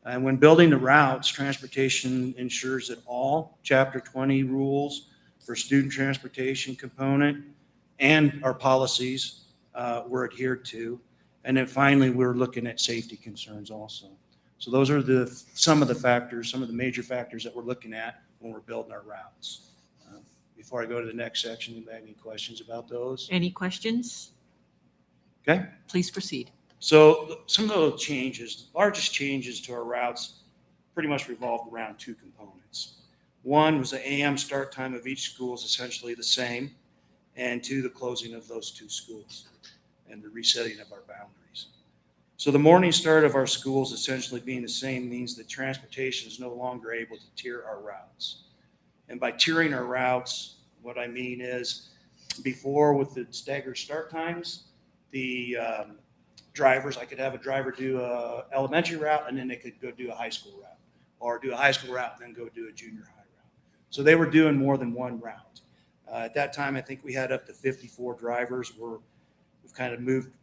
And when building the routes, transportation ensures that all Chapter 20 rules for student transportation component and our policies were adhered to. And then finally, we're looking at safety concerns also. So those are some of the major factors that we're looking at when we're building our routes. Before I go to the next section, do you have any questions about those? Any questions? Okay. Please proceed. So some of the changes, the largest changes to our routes pretty much revolved around two components. One was the AM start time of each school is essentially the same, and two, the closing of those two schools and the resetting of our boundaries. So the morning start of our schools essentially being the same means that transportation is no longer able to tier our routes. And by tiering our routes, what I mean is before with the staggered start times, the drivers, I could have a driver do a elementary route and then they could go do a high school route, or do a high school route and then go do a junior high route. So they were doing more than one route. At that time, I think we had up to 54 drivers. We've kind of moved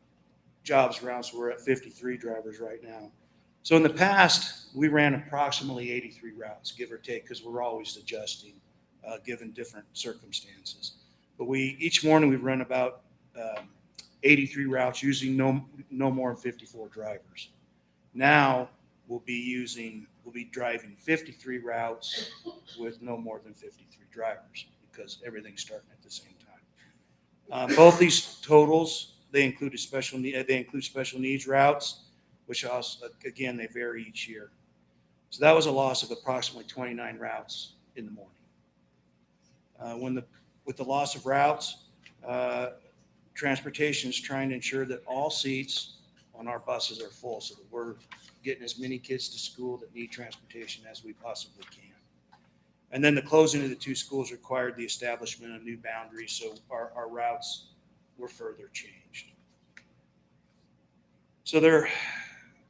jobs around, so we're at 53 drivers right now. So in the past, we ran approximately 83 routes, give or take, because we're always adjusting given different circumstances. But each morning we run about 83 routes using no more than 54 drivers. Now we'll be driving 53 routes with no more than 53 drivers because everything's starting at the same time. Both these totals, they include special needs routes, which also, again, they vary each year. So that was a loss of approximately 29 routes in the morning. With the loss of routes, transportation is trying to ensure that all seats on our buses are full so that we're getting as many kids to school that need transportation as we possibly can. And then the closing of the two schools required the establishment of new boundaries, so our routes were further changed. So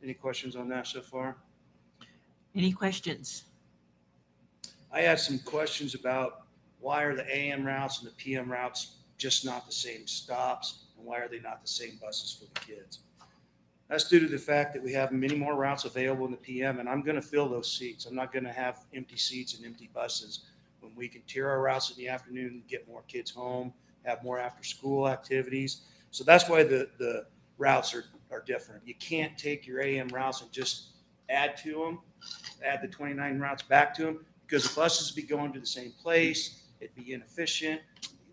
any questions on that so far? Any questions? I had some questions about why are the AM routes and the PM routes just not the same stops, and why are they not the same buses for the kids? That's due to the fact that we have many more routes available in the PM, and I'm going to fill those seats. I'm not going to have empty seats and empty buses when we can tier our routes in the afternoon, get more kids home, have more after-school activities. So that's why the routes are different. You can't take your AM routes and just add the 29 routes back to them, because the buses would be going to the same place. It'd be inefficient.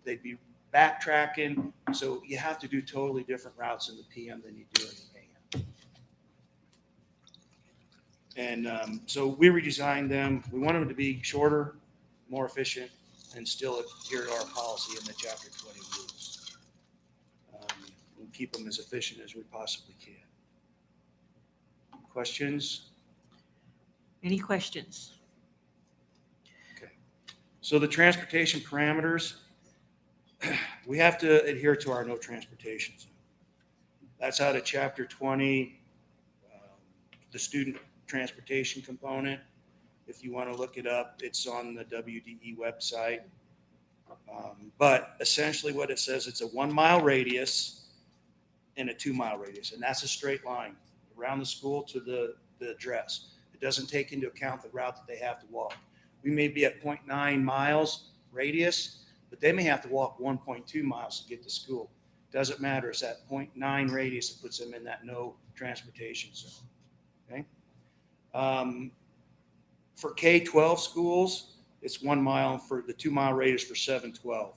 They'd be backtracking. So you have to do totally different routes in the PM than you do in the AM. And so we redesigned them. We wanted them to be shorter, more efficient, and still adhere to our policy in the Chapter 20 rules. And keep them as efficient as we possibly can. Questions? Any questions? So the transportation parameters, we have to adhere to our no transportation zone. That's out of chapter 20, the student transportation component. If you want to look it up, it's on the WDE website. But essentially what it says, it's a 1 mile radius and a 2 mile radius. And that's a straight line around the school to the address. It doesn't take into account the route that they have to walk. We may be at 0.9 miles radius, but they may have to walk 1.2 miles to get to school. Doesn't matter. It's that 0.9 radius that puts them in that no transportation zone. Okay. For K-12 schools, it's 1 mile for the 2 mile radius for 7-12.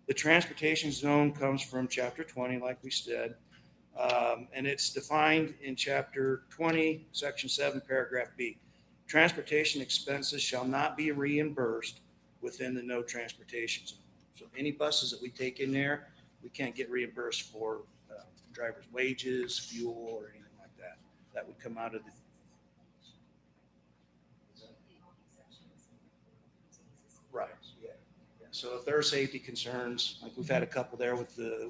The transportation zone comes from chapter 20, like we said, and it's defined in chapter 20, section 7, paragraph B. Transportation expenses shall not be reimbursed within the no transportation zone. So any buses that we take in there, we can't get reimbursed for drivers' wages, fuel, or anything like that. That would come out of the. Right, yeah. So if there are safety concerns, like we've had a couple there with the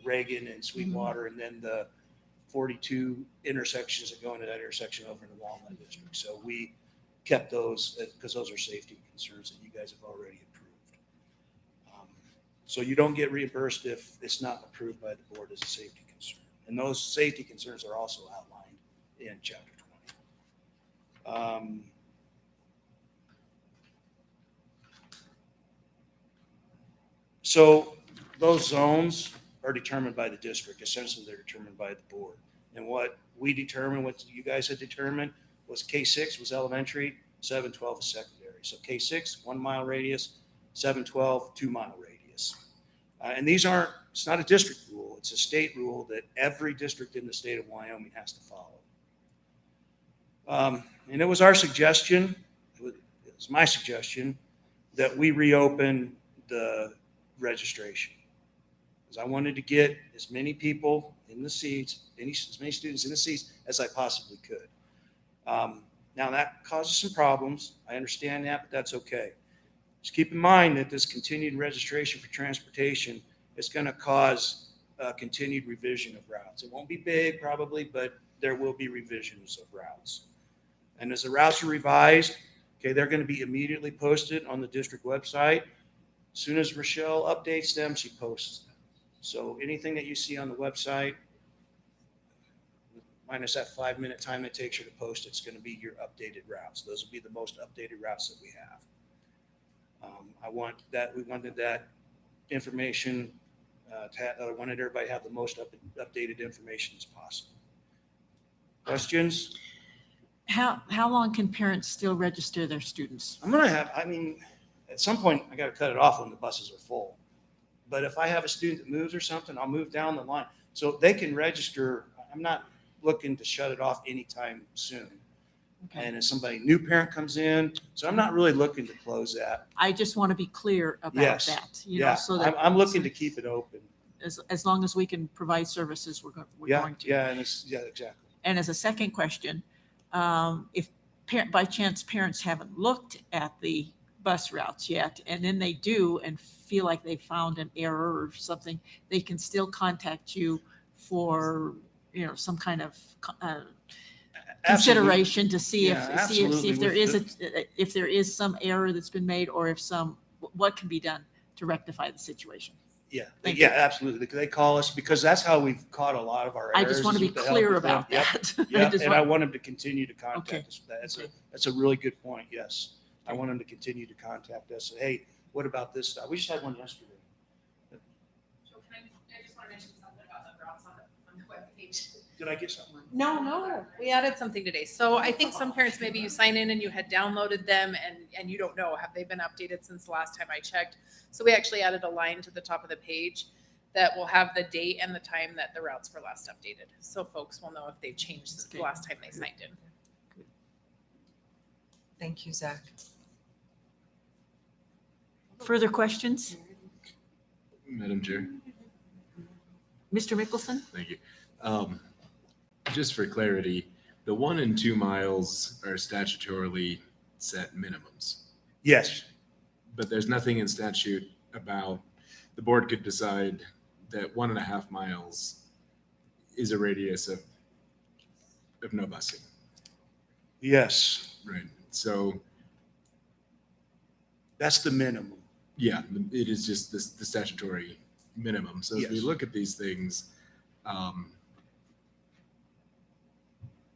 Reagan and Sweetwater, and then the 42 intersections that go into that intersection over in the Walnut District. So we kept those because those are safety concerns that you guys have already approved. So you don't get reimbursed if it's not approved by the board as a safety concern. And those safety concerns are also outlined in chapter 20. So those zones are determined by the district. Essentially, they're determined by the board. And what we determined, what you guys had determined, was K6 was elementary, 7-12 is secondary. So K6, 1 mile radius, 7-12, 2 mile radius. And these aren't, it's not a district rule. It's a state rule that every district in the state of Wyoming has to follow. And it was our suggestion, it was my suggestion, that we reopen the registration. Because I wanted to get as many people in the seats, as many students in the seats as I possibly could. Now that causes some problems. I understand that, but that's okay. Just keep in mind that this continued registration for transportation is going to cause continued revision of routes. It won't be big probably, but there will be revisions of routes. And as the routes are revised, okay, they're going to be immediately posted on the district website. As soon as Rochelle updates them, she posts them. So anything that you see on the website, minus that 5-minute time it takes you to post, it's going to be your updated routes. Those will be the most updated routes that we have. We wanted that information, I wanted everybody to have the most updated information as possible. Questions? How long can parents still register their students? At some point, I got to cut it off when the buses are full. But if I have a student that moves or something, I'll move down the line. So they can register. I'm not looking to shut it off anytime soon. Okay. And if somebody, new parent comes in, so I'm not really looking to close that. I just want to be clear about Yes. that. So I'm looking to keep it open. As long as we can provide services, we're Yeah, going to. yeah, and exactly. And as a second question, if by chance parents haven't looked at the bus routes yet, and then they do and feel like they found an error or something, they can still contact you for, some kind of consideration to see if there is some error that's been made, or what can be done to rectify the situation. Yeah, Thank yeah, absolutely. They call us because that's how we've caught a lot of our I errors. just want to is be with the help clear of them. about Yep, that. yep, and I want them to continue to contact Okay. us. That's Okay. that's a really good point. Yes, I want them to continue to contact us. Hey, what about this stuff? We just had one yesterday. I just want to mention something about the routes on the webpage. Did I get something? No, we added something today. So I think some parents, maybe you sign in and you had downloaded them and you don't know, have they been updated since the last time I checked? So we actually added a line to the top of the page that will have the date and the time that the routes were last updated. So folks will know if they've changed since the last time they signed in. Thank you, Zach. Further questions? Madam Chair, Mr. Mickelson? thank you. Just for clarity, the 1 and 2 miles are statutorily set minimums, Yes. but there's nothing in statute about the board could decide that 1.5 miles is a radius of no busing, Yes, right? So that's the minimum. yeah, it is just the statutory minimum. So as we Yes. look at these things,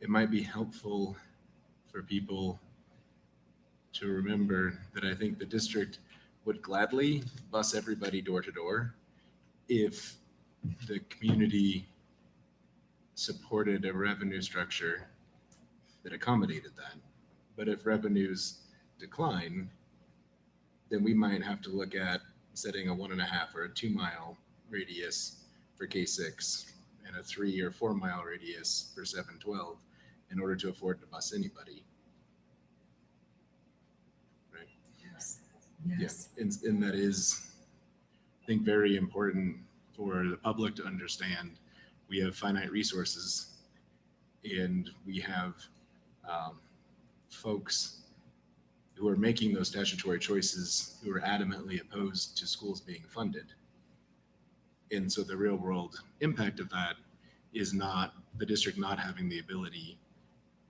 it might be helpful for people to remember that I think the district would gladly bus everybody door to door if the community supported a revenue structure that accommodated that. But if revenues decline, then we might have to look at setting a 1.5 or a 2 mile radius for K6 and a 3 or 4 mile radius for 712 in order to afford to bus anybody. Right? Yes. Yeah, and that is, I think, very important for the public to understand. We have finite resources, and we have folks who are making those statutory choices who are adamantly opposed to schools being funded. And so the real world impact of that is not the district not having the ability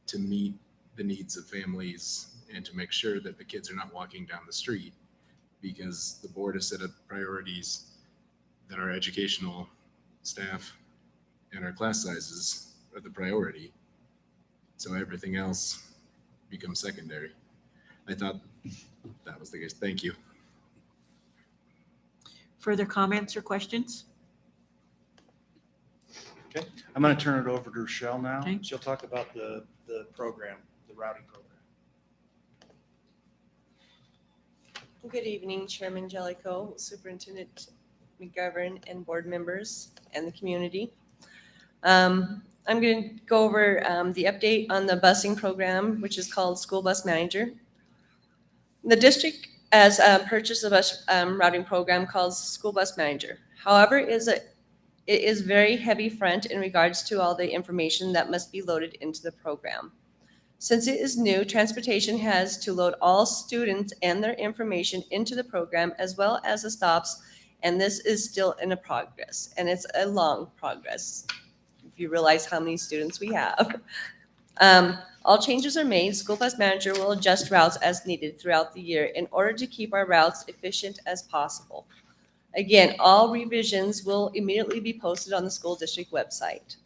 to meet the needs of families and to make sure that the kids are not walking down the street because the board has set up priorities that our educational staff and our class sizes are the priority. So everything else becomes secondary. I thought that was the case. Thank you. Further comments or questions? Okay, I'm going to turn it over to Rochelle now. Okay. She'll talk about the program, the routing program. Good evening, Chairman Jellicoe, Superintendent McGovern, and board members and the community. I'm going to go over the update on the busing program, which is called School Bus Manager. The district has purchased a bus routing program called School Bus Manager. However, it is very heavy front in regards to all the information that must be loaded into the program. Since it is new, transportation has to load all students and their information into the program as well as the stops, and this is still in a progress, and it's a long progress if you realize how many students we have. All changes are made. School Bus Manager will adjust routes as needed throughout the year in order to keep our routes efficient as possible. Again, all revisions will immediately be posted on the school district website.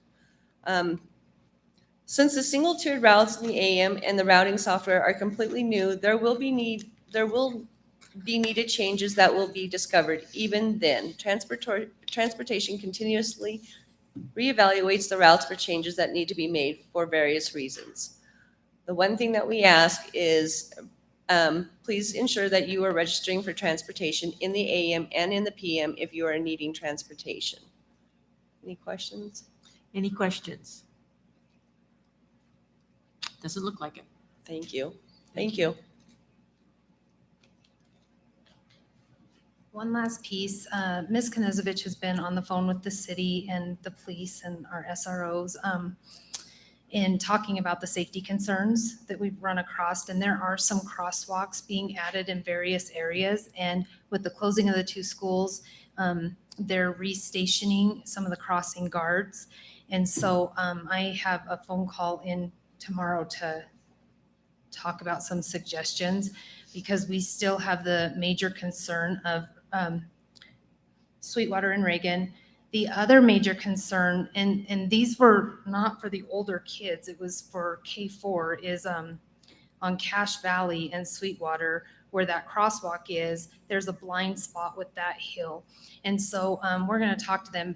Since the single-tiered routes in the AM and the routing software are completely new, there will be needed changes that will be discovered. Even then, transportation continuously reevaluates the routes for changes that need to be made for various reasons. The one thing that we ask is please ensure that you are registering for transportation in the AM and in the PM if you are needing transportation. Any questions? Any questions? Doesn't look like it. Thank you. Thank you. One last piece, Ms. Knezovich has been on the phone with the city and the police and our SROs in talking about the safety concerns that we've run across. And there are some crosswalks being added in various areas. And with the closing of the two schools, they're restationing some of the crossing guards. And so I have a phone call in tomorrow to talk about some suggestions because we still have the major concern of Sweetwater and Reagan. The other major concern, and these were not for the older kids, it was for K4, is on Cache Valley and Sweetwater, where that crosswalk is, there's a blind spot with that hill. And so we're going to talk to them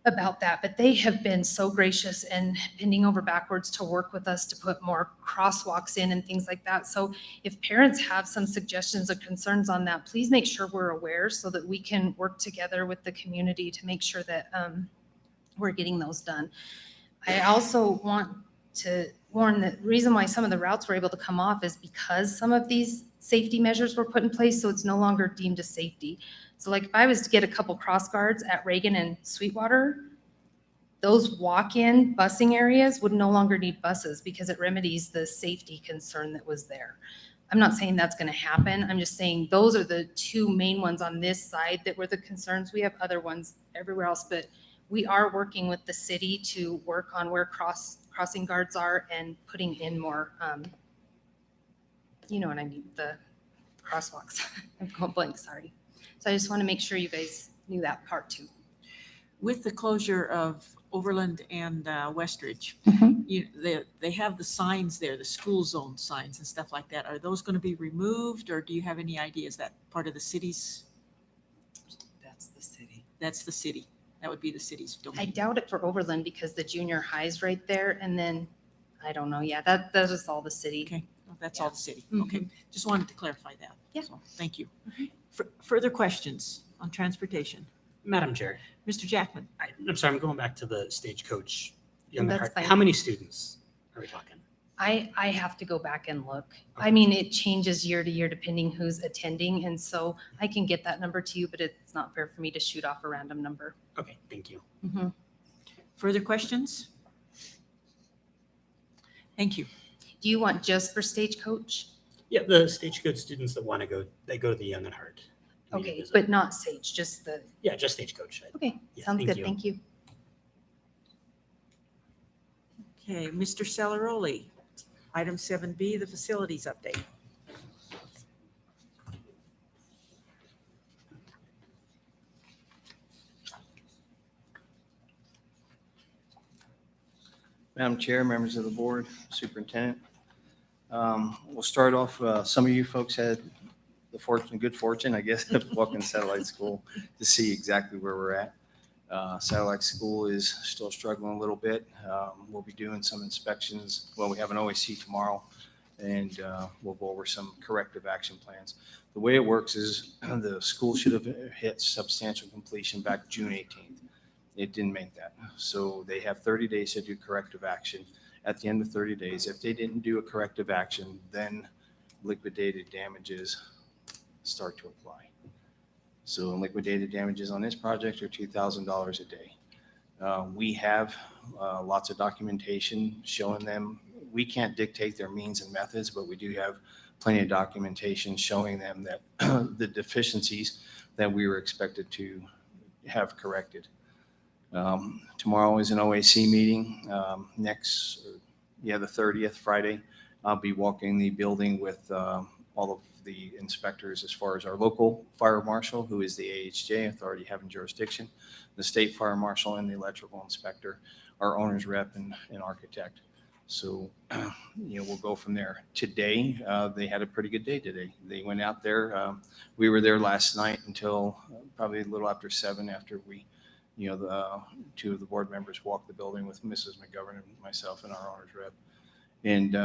about that, but they have been so gracious and bending over backwards to work with us to put more crosswalks in and things like that. So if parents have some suggestions or concerns on that, please make sure we're aware so that we can work together with the community to make sure that we're getting those done. I also want to warn that the reason why some of the routes were able to come off is because some of these safety measures were put in place, so it's no longer deemed a safety. So like if I was to get a couple cross guards at Reagan and Sweetwater, those walk-in busing areas would no longer need buses because it remedies the safety concern that was there. I'm not saying that's going to happen. I'm just saying those are the two main ones on this side that were the concerns. We have other ones everywhere else, but We are working with the city to work on where crossing guards are and putting in more, you know what I mean, the crosswalks. I'm going blank, sorry. So I just want to make sure you guys knew that part too. With the closure of Overland and Westridge, they have the signs there, the school zone signs and stuff like that. Are those going to be removed, or do you have any idea? Is that part of the city's? That's the city. That's the city. That would be the city's I domain. doubt it for Overland because the junior high's right there and then, I don't know, yeah, that is all the city. Okay, well, that's all the city. Mhm. Okay, just wanted to clarify that. Yeah. So, thank you. Further questions on transportation? Madam Chair, Mr. Jackman? I'm sorry, I'm going back to the Stagecoach Young at That's Heart. fine. How many students are we talking? I have to go back and look. I mean, it changes year to year depending who's attending, and so I can get that number to you, but it's not fair for me to shoot off a random number. Okay, thank you. Mhm. Further questions? Thank you. Do you want just for Stagecoach? Yeah, the Stagecoach students that want to go, they go to the Young at Heart. and need to Okay, visit. but not Sage, just the, Yeah, just Stagecoach. okay, Yeah, sounds thank good, you. thank you. Okay, Mr. Celeroli, item 7B, the facilities update. Madam Chair, members of the board, superintendent. We'll start off, some of you folks had the good fortune, I guess, of walking Satellite School to see exactly where we're at. Satellite School is still struggling a little bit. We'll be doing some inspections. Well, we have an OAC tomorrow, and we'll go over some corrective action plans. The way it works is the school should have hit substantial completion back June 18th. It didn't make that. So they have 30 days to do corrective action. At the end of 30 days, if they didn't do a corrective action, then liquidated damages start to apply. So liquidated damages on this project are $2,000 a day. We have lots of documentation showing them. We can't dictate their means and methods, but we do have plenty of documentation showing them that the deficiencies that we were expected to have corrected. Tomorrow is an OAC meeting. The 30th, Friday, I'll be walking the building with all of the inspectors as far as our local fire marshal, who is the AHJ, authority having jurisdiction, the state fire marshal, and the electrical inspector, our owner's rep and architect. So, we'll go from there. Today, they had a pretty good day today. They went out there. We were there last night until probably a little after 7 after we, the two of the board members walked the building with Mrs. McGovern and myself and our owner's rep. And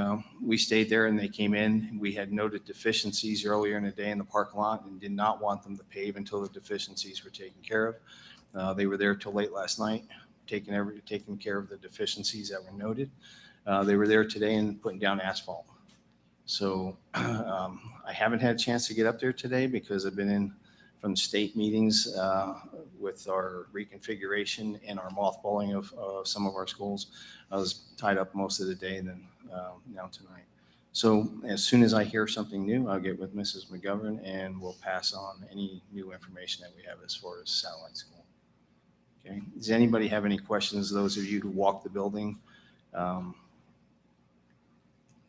we stayed there and they came in. We had noted deficiencies earlier in the day in the parking lot and did not want them to pave until the deficiencies were taken care of. They were there till late last night, taking care of the deficiencies that were noted. They were there today and putting down asphalt. So I haven't had a chance to get up there today because I've been in from state meetings with our reconfiguration and our mothballing of some of our schools. I was tied up most of the day and then now tonight. So as soon as I hear something new, I'll get with Mrs. McGovern and we'll pass on any new information that we have as far as Satellite School. Okay. Does anybody have any questions? Those of you who walk the building?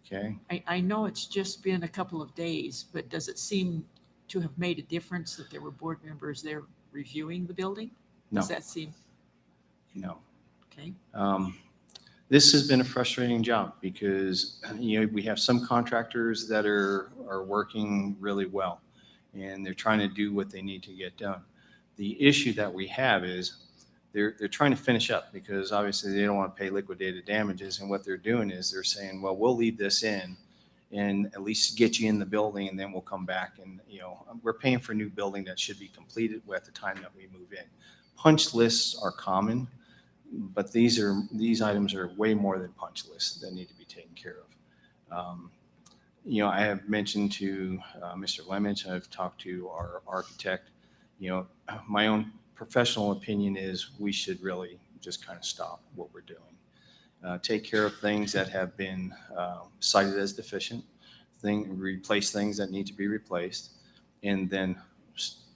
Okay. I know it's just been a couple of days, but does it seem to have made a difference that there were board members there reviewing the building? No. Does that seem, No. okay? This has been a frustrating job because, we have some contractors that are working really well and they're trying to do what they need to get done. The issue that we have is they're trying to finish up because obviously they don't want to pay liquidated damages. And what they're doing is they're saying, well, we'll leave this in and at least get you in the building and then we'll come back and, we're paying for a new building that should be completed at the time that we move in. Punch lists are common, but these items are way more than punch lists that need to be taken care of. I have mentioned to Mr. Lemich, I've talked to our architect, my own professional opinion is we should really just kind of stop what we're doing. Take care of things that have been cited as deficient, replace things that need to be replaced, and then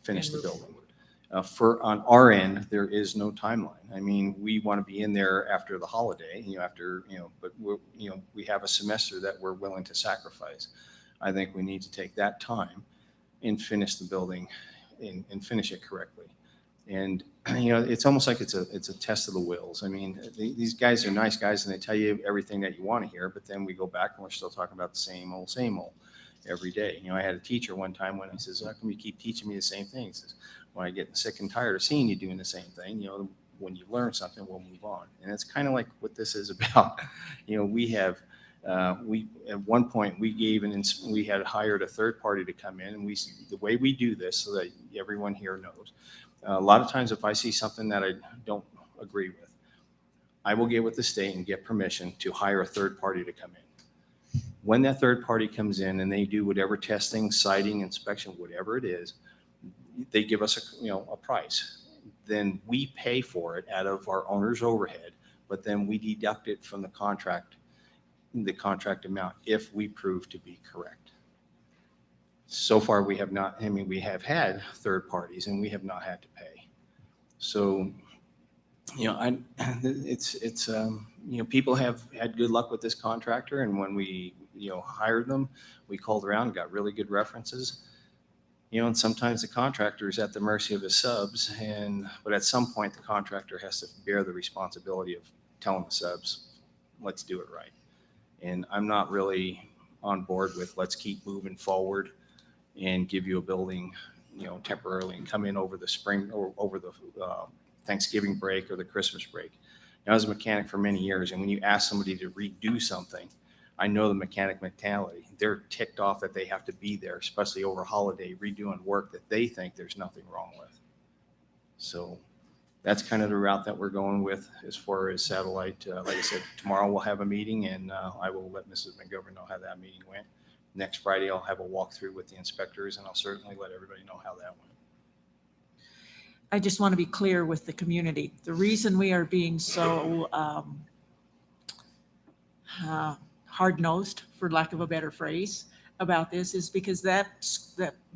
finish the building. On our end, there is no timeline. I mean, we want to be in there after the holiday, but we have a semester that we're willing to sacrifice. I think we need to take that time and finish the building and finish it correctly. And, it's almost like it's a test of the wills. I mean, these guys are nice guys and they tell you everything that you want to hear, but then we go back and we're still talking about the same old every day. I had a teacher one time when he says, how come you keep teaching me the same thing? He says, when I get sick and tired of seeing you doing the same thing, when you learn something, we'll move on. And it's kind of like what this is about. We at one point we had hired a third party to come in, and the way we do this, so that everyone here knows, a lot of times if I see something that I don't agree with, I will get with the state and get permission to hire a third party to come in. When that third party comes in and they do whatever testing, siting, inspection, whatever it is, they give us a price. Then we pay for it out of our owner's overhead, but then we deduct it from the contract amount if we prove to be correct. So far, we have not. I mean, we have had third parties, and we have not had to pay. So, people have had good luck with this contractor, and when we hired them, we called around and got really good references. And sometimes the contractor is at the mercy of his subs, but at some point the contractor has to bear the responsibility of telling the subs, let's do it right. And I'm not really on board with let's keep moving forward and give you a building, temporarily and come in over the spring or over the Thanksgiving break or the Christmas break. I was a mechanic for many years, and when you ask somebody to redo something, I know the mechanic mentality. They're ticked off that they have to be there, especially over holiday, redoing work that they think there's nothing wrong with. So that's kind of the route that we're going with as far as satellite. Like I said, tomorrow we'll have a meeting, and I will let Mrs. McGovern know how that meeting went. Next Friday, I'll have a walkthrough with the inspectors, and I'll certainly let everybody know how that went. I just want to be clear with the community. The reason we are being so hard-nosed, for lack of a better phrase, about this is because that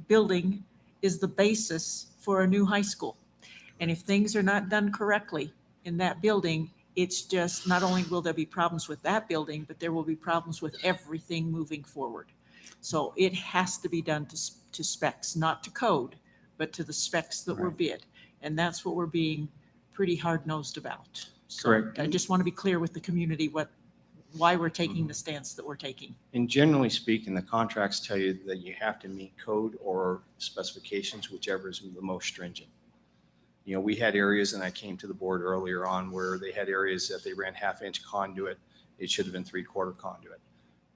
building is the basis for a new high school. And if things are not done correctly in that building, it's just, not only will there be problems with that building, but there will be problems with everything moving forward. So it has to be done to specs, not to code, but to the specs that were bid. And that's what we're being pretty hard-nosed about. So Correct. I just want to be clear with the community why we're taking the stance that we're taking. And generally speaking, the contracts tell you that you have to meet code or specifications, whichever is the most stringent. We had areas, and I came to the board earlier on, where they had areas that they ran 1/2-inch conduit. It should have been 3/4 conduit.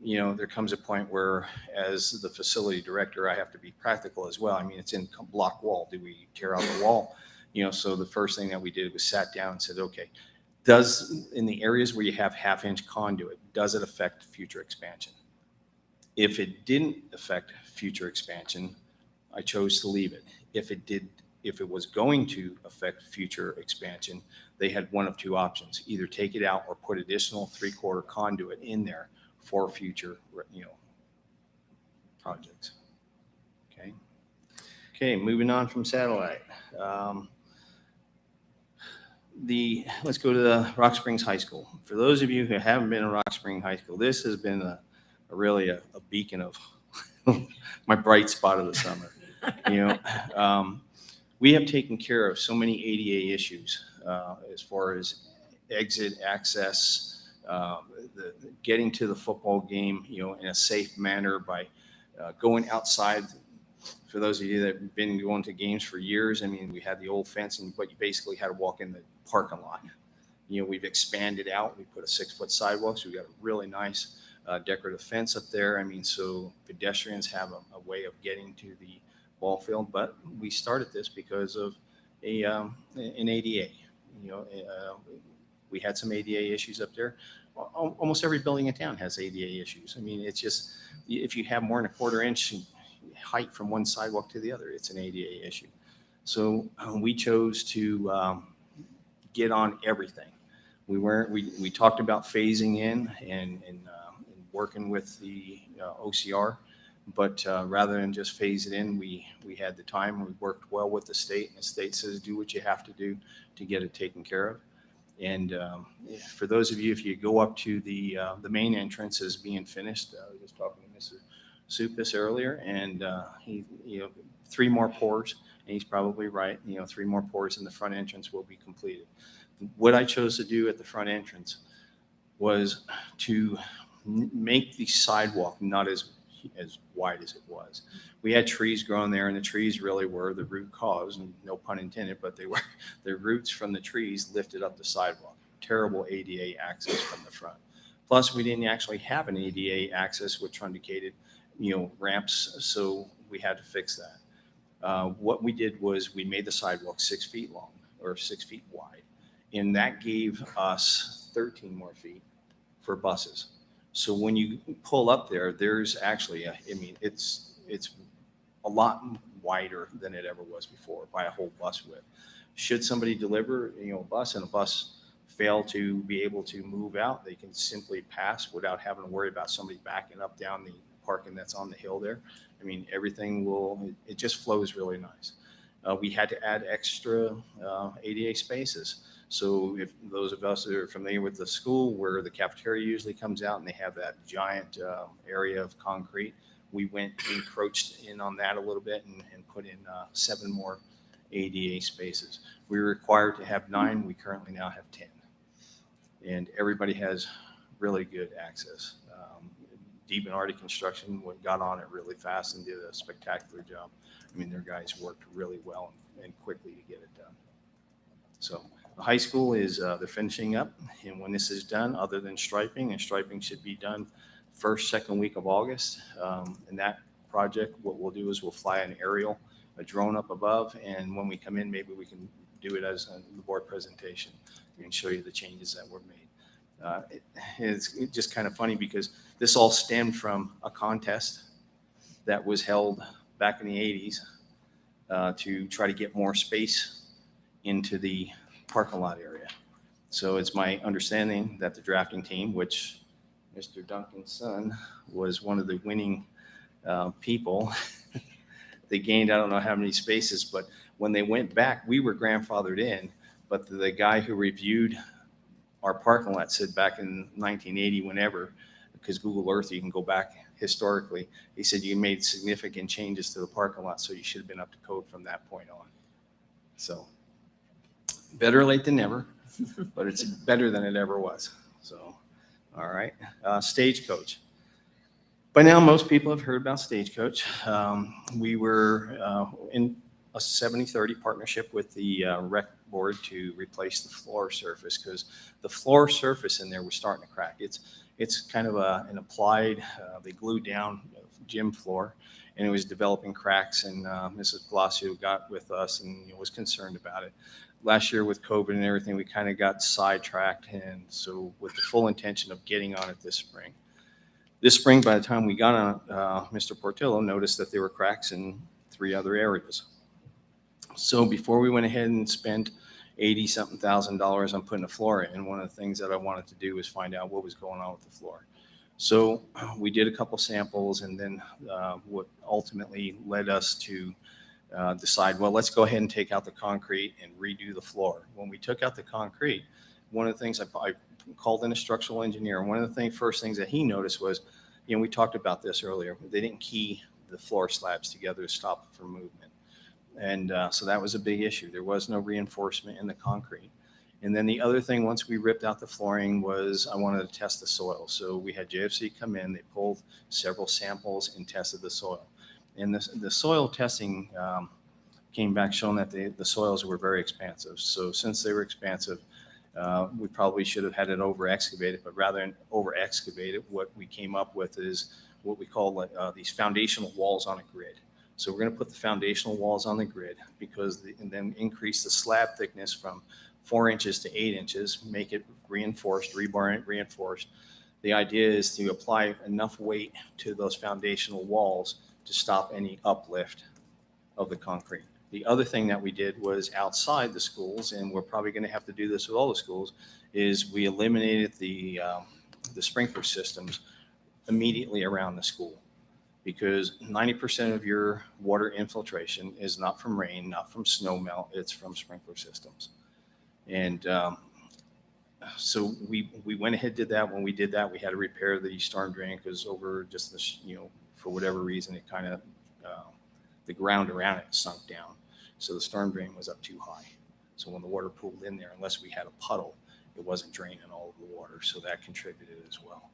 There comes a point where, as the facility director, I have to be practical as well. I mean, it's in block wall. Do we tear out the wall? So the first thing that we did was sat down and said, okay, in the areas where you have 1/2-inch conduit, does it affect future expansion? If it didn't affect future expansion, I chose to leave it. If it was going to affect future expansion, they had one of two options: either take it out or put additional 3/4 conduit in there for future, projects. Okay, moving on from satellite. Let's go to the Rock Springs High School. For those of you who haven't been in Rock Springs High School, this has been really a beacon of my bright spot of the summer. We have taken care of so many ADA issues as far as exit, access, getting to the football game, in a safe manner by going outside. For those of you that have been going to games for years, I mean, we had the old fence, but you basically had to walk in the parking lot. We've expanded out. We put a 6-foot sidewalk, so we got a really nice decorative fence up there. I mean, so pedestrians have a way of getting to the ball field. But we started this because of an ADA. We had some ADA issues up there. Almost every building in town has ADA issues. I mean, it's just, if you have more than 1/4 inch height from one sidewalk to the other, it's an ADA issue. So we chose to get on everything. We talked about phasing in and working with the OCR But rather than just phase it in, we had the time, we worked well with the state, and the state says, do what you have to do to get it taken care of. And for those of you, if you go up to the main entrance is being finished, I was just talking to Mr. Supis earlier, and he, 3 more pours, and he's probably right, 3 more pours in the front entrance will be completed. What I chose to do at the front entrance was to make the sidewalk not as wide as it was. We had trees growing there, and the trees really were the root cause, and no pun intended, but they were the roots from the trees lifted up the sidewalk. Terrible ADA access from the front. Plus, we didn't actually have an ADA access with truncated, ramps, so we had to fix that. What we did was we made the sidewalk 6 feet long or 6 feet wide, and that gave us 13 more feet for buses. So when you pull up there, there's actually, it's a lot wider than it ever was before by a whole bus width. Should somebody deliver, a bus and a bus fail to be able to move out, they can simply pass without having to worry about somebody backing up down the parking that's on the hill there. Everything it just flows really nice. We had to add extra ADA spaces. So if those of us that are familiar with the school where the cafeteria usually comes out and they have that giant area of concrete, we went encroached in on that a little bit and put in 7 more ADA spaces. We were required to have 9. We currently now have 10. And everybody has really good access. Deep and Arty Construction got on it really fast and did a spectacular job. Their guys worked really well and quickly to get it done. So the high school is, they're finishing up. And when this is done, other than striping, and striping should be done first, second week of August. And that project, what we'll do is we'll fly an aerial, a drone up above. And when we come in, maybe we can do it as the board presentation. We can show you the changes that were made. It's just kind of funny because this all stemmed from a contest that was held back in the 80s to try to get more space into the parking lot area. So it's my understanding that the drafting team, which Mr. Duncan's son was one of the winning people, they gained, I don't know how many spaces, but when they went back, we were grandfathered in, but the guy who reviewed our parking lot said back in 1980, whenever, because Google Earth, you can go back historically, he said you made significant changes to the parking lot, so you should have been up to code from that point on. So better late than never, but it's better than it ever was. So, all right. Stagecoach. By now, most people have heard about Stagecoach. We were in a 70-30 partnership with the rec board to replace the floor surface because the floor surface in there was starting to crack. It's kind of an applied, they glued down gym floor, and it was developing cracks. And Mrs. Palacio got with us and was concerned about it. Last year with COVID and everything, we kind of got sidetracked, and so with the full intention of getting on it this spring. This spring, by the time we got on it, Mr. Portillo noticed that there were cracks in 3 other areas. So before we went ahead and spent $80-something thousand on putting the floor in, one of the things that I wanted to do was find out what was going on with the floor. So we did a couple samples, and then what ultimately led us to decide, well, let's go ahead and take out the concrete and redo the floor. When we took out the concrete, one of the things I called in a structural engineer, and one of the first things that he noticed was, we talked about this earlier, they didn't key the floor slabs together to stop it from movement. And so that was a big issue. There was no reinforcement in the concrete. And then the other thing, once we ripped out the flooring, was I wanted to test the soil. So we had JFC come in, they pulled several samples and tested the soil. And the soil testing came back showing that the soils were very expansive. So since they were expansive, we probably should have had it over excavated, but rather than over excavated, what we came up with is what we call these foundational walls on a grid. So we're going to put the foundational walls on the grid and then increase the slab thickness from 4 inches to 8 inches, make it reinforced, rebar reinforced. The idea is to apply enough weight to those foundational walls to stop any uplift of the concrete. The other thing that we did was outside the schools, and we're probably going to have to do this with all the schools, is we eliminated the sprinkler systems immediately around the school. because 90% of your water infiltration is not from rain, not from snow melt, it's from sprinkler systems. And so we went ahead, did that. When we did that, we had to repair the storm drain because over just this, for whatever reason, it kind of, the ground around it sunk down. So the storm drain was up too high. So when the water pooled in there, unless we had a puddle, it wasn't draining all of the water. So that contributed as well.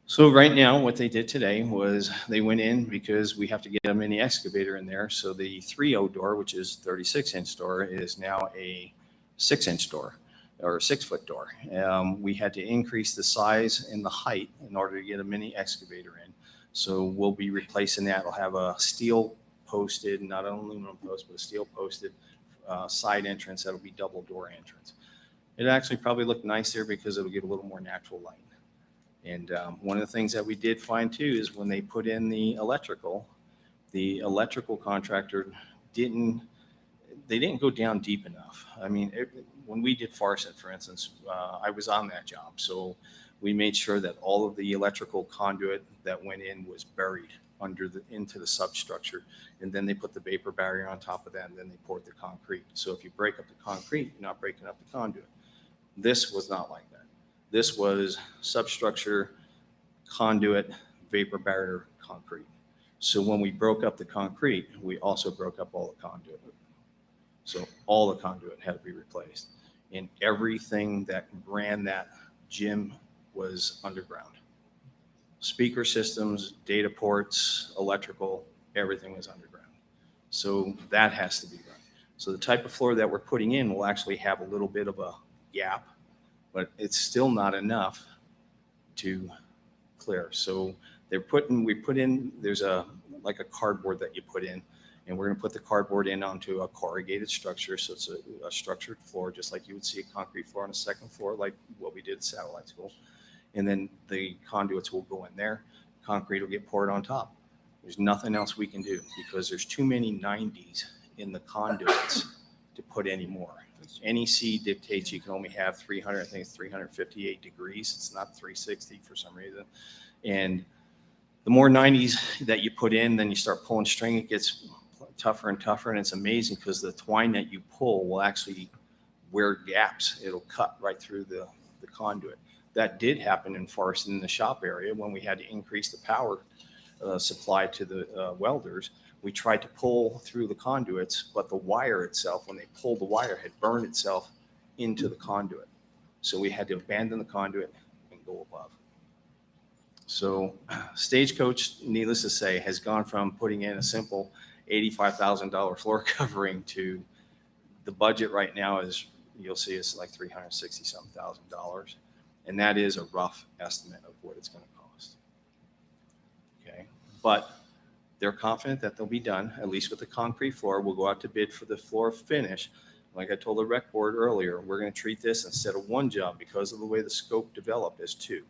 So right now, what they did today was they went in because we have to get a mini excavator in there. So the 3.0 door, which is 36-inch door, is now a 6-inch door or a 6-foot door. We had to increase the size and the height in order to get a mini excavator in. So we'll be replacing that. We'll have a steel posted, not an aluminum post, but a steel posted side entrance that'll be double door entrance. It actually probably look nicer because it'll get a little more natural light. And one of the things that we did find too is when they put in the electrical contractor didn't go down deep enough. I mean, when we did Farson, for instance, I was on that job. So we made sure that all of the electrical conduit that went in was buried into the substructure. And then they put the vapor barrier on top of that, and then they poured the concrete. So if you break up the concrete, you're not breaking up the conduit. This was not like that. This was substructure, conduit, vapor barrier, concrete. So when we broke up the concrete, we also broke up all the conduit. So all the conduit had to be replaced. And everything that ran that gym was underground. Speaker systems, data ports, electrical, everything was underground. So that has to be done. So the type of floor that we're putting in will actually have a little bit of a gap, but it's still not enough to clear. So we put in, there's like a cardboard that you put in, and we're going to put the cardboard in onto a corrugated structure. So it's a structured floor, just like you would see a concrete floor on a second floor, like what we did at Satellite School. And then the conduits will go in there. Concrete will get poured on top. There's nothing else we can do because there's too many 90s in the conduits to put any more. NEC dictates you can only have 300, I think it's 358 degrees. It's not 360 for some reason. And the more 90s that you put in, then you start pulling string, it gets tougher and tougher. And it's amazing because the twine that you pull will actually wear gaps. It'll cut right through the conduit. That did happen in Farson in the shop area when we had to increase the power supply to the welders. We tried to pull through the conduits, but the wire itself, when they pulled the wire, had burned itself into the conduit. So we had to abandon the conduit and go above. So Stagecoach, needless to say, has gone from putting in a simple $85,000 floor covering to the budget right now is, you'll see it's like $360,000. And that is a rough estimate of what it's going to cost. Okay. But they're confident that they'll be done, at least with the concrete floor. We'll go out to bid for the floor finish. Like I told the rec board earlier, we're going to treat this instead of one job because of the way the scope developed as two.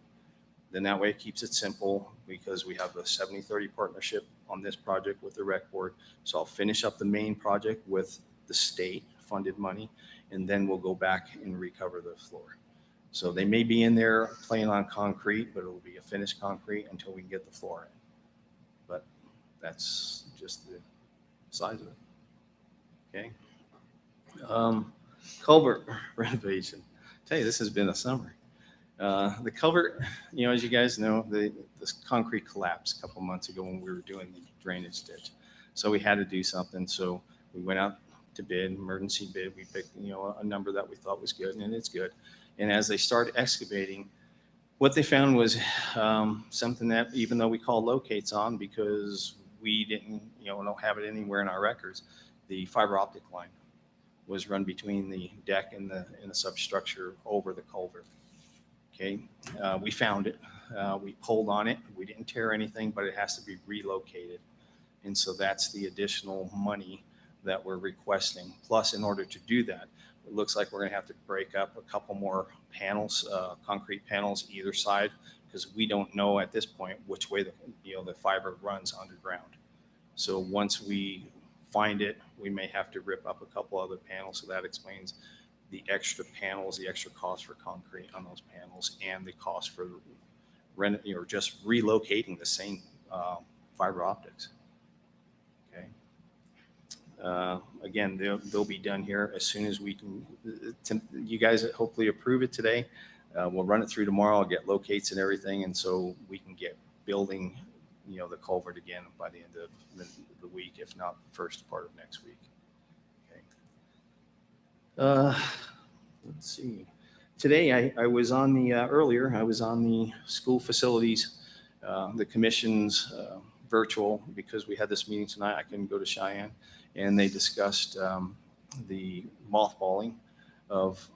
Then that way it keeps it simple because we have a 70-30 partnership on this project with the rec board. So I'll finish up the main project with the state funded money, and then we'll go back and recover the floor. So they may be in there playing on concrete, but it'll be a finished concrete until we can get the floor in. But that's just the size of it. Okay. Culvert renovation. Tell you, this has been a summer. The culvert, as you guys know, this concrete collapsed a couple months ago when we were doing the drainage ditch. So we had to do something. So we went out to bid, emergency bid. We picked, a number that we thought was good, and it's good. And as they started excavating, what they found was something that, even though we call locates on because we didn't, don't have it anywhere in our records, the fiber optic line was run between the deck and the substructure over the culvert. Okay, we found it. We pulled on it. We didn't tear anything, but it has to be relocated. And so that's the additional money that we're requesting. Plus, in order to do that, it looks like we're going to have to break up a couple more panels, concrete panels either side, because we don't know at this point which way the fiber runs underground. So once we find it, we may have to rip up a couple other panels. So that explains the extra panels, the extra cost for concrete on those panels, and the cost for rent or just relocating the same fiber optics. Okay. Again, they'll be done here as soon as we can. You guys hopefully approve it today. We'll run it through tomorrow. I'll get locates and everything, and so we can get building, the culvert again by the end of the week, if not the first part of next week. Okay. Let's see. Today, I was on the, earlier, I was on the school facilities, the commission's virtual, because we had this meeting tonight. I couldn't go to Cheyenne. And they discussed the mothballing of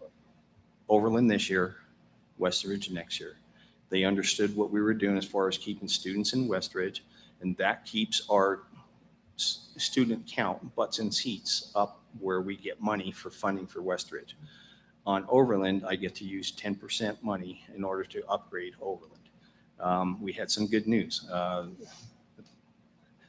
Overland this year, Westridge next year. They understood what we were doing as far as keeping students in Westridge, and that keeps our student count, butts and seats, up where we get money for funding for Westridge. On Overland, I get to use 10% money in order to upgrade Overland. We had some good news.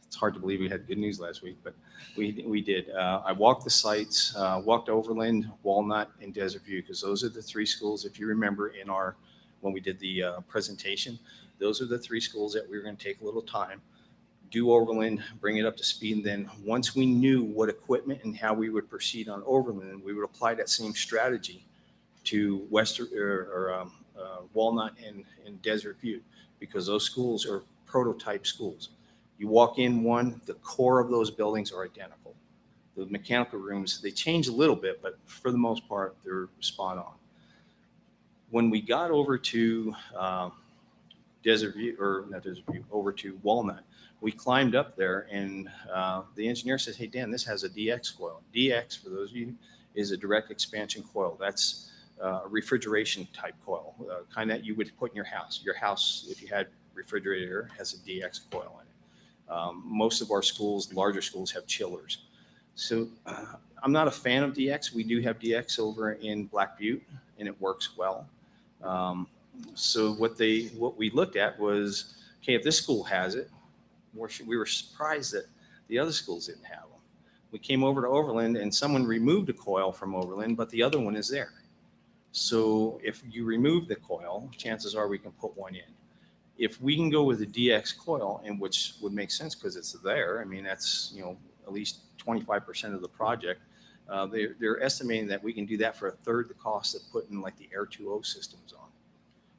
It's hard to believe we had good news last week, but we did. I walked the sites, walked Overland, Walnut, and Desert View, because those are the three schools, if you remember when we did the presentation, those are the three schools that we were going to take a little time, do Overland, bring it up to speed, and then once we knew what equipment and how we would proceed on Overland, we would apply that same strategy to Walnut and Desert View, because those schools are prototype schools. You walk in one, the core of those buildings are identical. The mechanical rooms, they change a little bit, but for the most part, they're spot on. When we got over to Desert View, or not Desert View, over to Walnut, we climbed up there, and the engineer says, "Hey, Dan, this has a DX coil." DX, for those of you, is a direct expansion coil. That's a refrigeration type coil, kind that you would put in your house. Your house, if you had refrigerator, has a DX coil in it. Most of our schools, larger schools, have chillers. So I'm not a fan of DX. We do have DX over in Black Butte, and it works well. So what we looked at was, okay, if this school has it, we were surprised that the other schools didn't have them. We came over to Overland, and someone removed a coil from Overland, but the other one is there. So if you remove the coil, chances are we can put one in. If we can go with a DX coil, and which would make sense because it's there, I mean, that's, at least 25% of the project. They're estimating that we can do that for a third the cost of putting like the Air 2.0 systems on.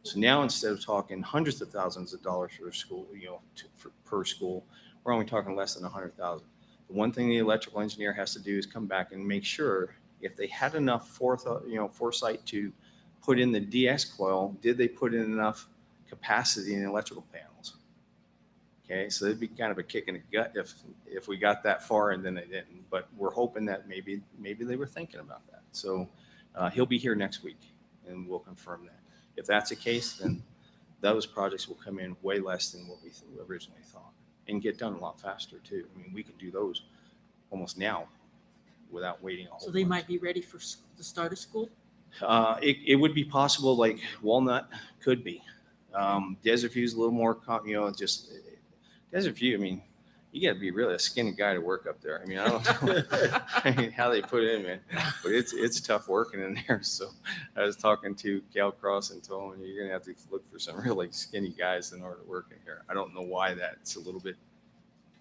So now, instead of talking hundreds of thousands of dollars for a school, per school, we're only talking less than 100,000. The one thing the electrical engineer has to do is come back and make sure if they had enough foresight to put in the DX coil, did they put in enough capacity in electrical panels? Okay, so it'd be kind of a kick in the gut if we got that far and then they didn't. But we're hoping that maybe they were thinking about that. So he'll be here next week, and we'll confirm that. If that's the case, then those projects will come in way less than what we originally thought, and get done a lot faster too. I mean, we could do those almost now without waiting a whole So they Oh, bunch. might be ready for the start of school? It would be possible, like Walnut could be. Desert View's a little more, just Desert View. I mean, you got to be really a skinny guy to work up there. I mean, I don't know how they put it in, man, but it's tough working in there. So I was talking to Cal Cross and told him, you're going to have to look for some really skinny guys in order to work in here. I don't know why that's a little bit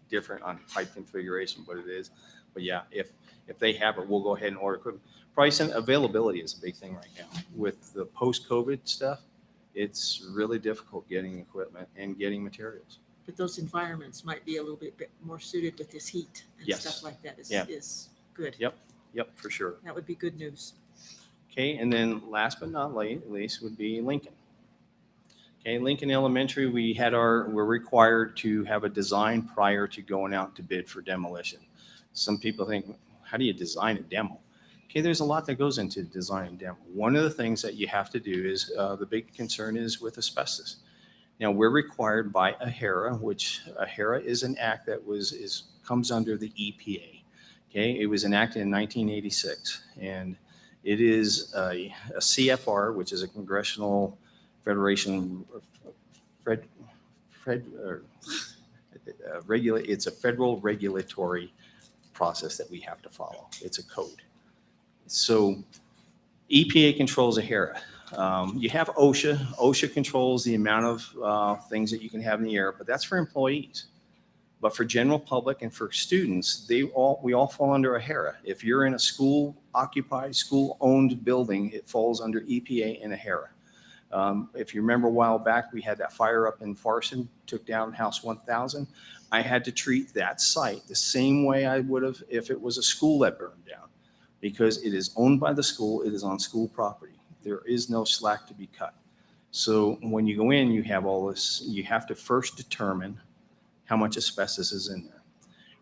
different on pipe configuration, but it is. But yeah, if they have it, we'll go ahead and order equipment. Price and availability is a big thing right now. With the post-COVID stuff, it's really difficult getting equipment and getting materials. But those environments might be a little bit more suited with this heat and Yes. stuff like that Yeah. is good. Yep, for sure. That would be good news. Okay, and then last but not least would be Lincoln. Okay, Lincoln Elementary, we're required to have a design prior to going out to bid for demolition. Some people think, how do you design a demo? Okay, there's a lot that goes into designing demo. One of the things that you have to do is, the big concern is with asbestos. Now, we're required by AHERA, which AHERA is an act that comes under the EPA. Okay, it was enacted in 1986, and it is a CFR, which is a Congressional Federation, it's a federal regulatory process that we have to follow. It's a code. So EPA controls AHERA. You have OSHA. OSHA controls the amount of things that you can have in the air, but that's for employees. But for general public and for students, we all fall under AHERA. If you're in a school occupied, school owned building, it falls under EPA and AHERA. If you remember a while back, we had that fire up in Farson, took down House 1000. I had to treat that site the same way I would have if it was a school that burned down, because it is owned by the school, it is on school property. There is no slack to be cut. So when you go in, you have all this, you have to first determine how much asbestos is in there.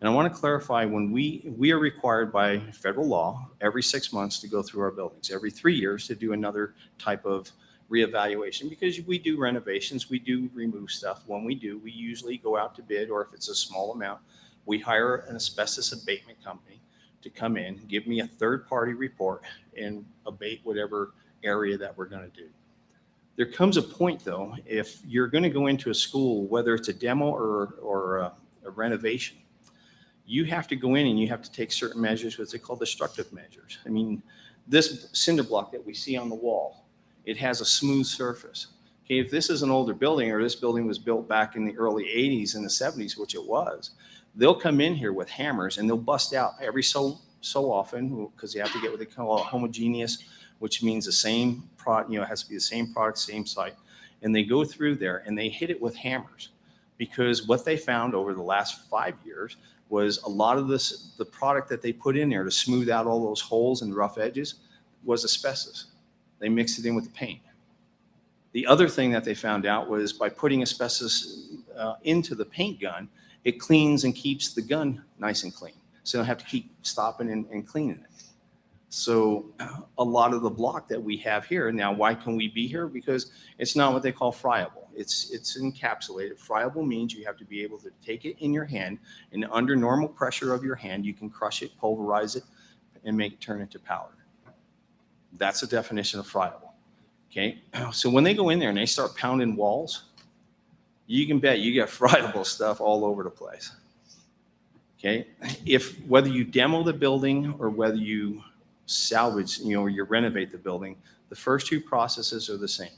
And I want to clarify, when we are required by federal law every 6 months to go through our buildings, every 3 years to do another type of reevaluation, because we do renovations, we do remove stuff. When we do, we usually go out to bid, or if it's a small amount, we hire an asbestos abatement company to come in, give me a third-party report, and abate whatever area that we're going to do. There comes a point, though, if you're going to go into a school, whether it's a demo or a renovation, you have to go in and you have to take certain measures, what they call destructive measures. I mean, this cinder block that we see on the wall, it has a smooth surface. Okay, if this is an older building, or this building was built back in the early 80s and the 70s, which it was, they'll come in here with hammers and they'll bust out every so often, because you have to get what they call a homogeneous, which means the same product, it has to be the same product, same site. And they go through there and they hit it with hammers, because what they found over the last 5 years was a lot of the product that they put in there to smooth out all those holes and rough edges was asbestos. They mixed it in with the paint. The other thing that they found out was by putting asbestos into the paint gun, it cleans and keeps the gun nice and clean. So you don't have to keep stopping and cleaning it. So a lot of the block that we have here, now why can we be here? Because it's not what they call friable. It's encapsulated. Friable means you have to be able to take it in your hand, and under normal pressure of your hand, you can crush it, pulverize it, and make it turn into powder. That's the definition of friable. Okay, so when they go in there and they start pounding walls, you can bet you get friable stuff all over the place. Okay, whether you demo the building or whether you salvage, or you renovate the building, the first two processes are the same.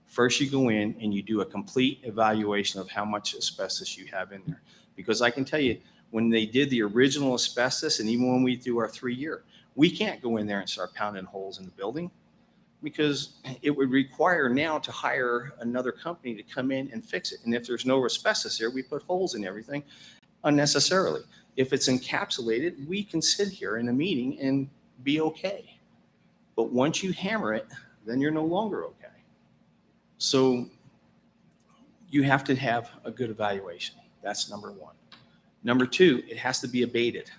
First, you go in and you do a complete evaluation of how much asbestos you have in there. Because I can tell you, when they did the original asbestos, and even when we do our 3-year, we can't go in there and start pounding holes in the building, because it would require now to hire another company to come in and fix it. And if there's no asbestos there, we put holes in everything unnecessarily. If it's encapsulated, we can sit here in a meeting and be okay. But once you hammer it, then you're no longer okay. So you have to have a good evaluation. That's number one. Number two, it has to be abated.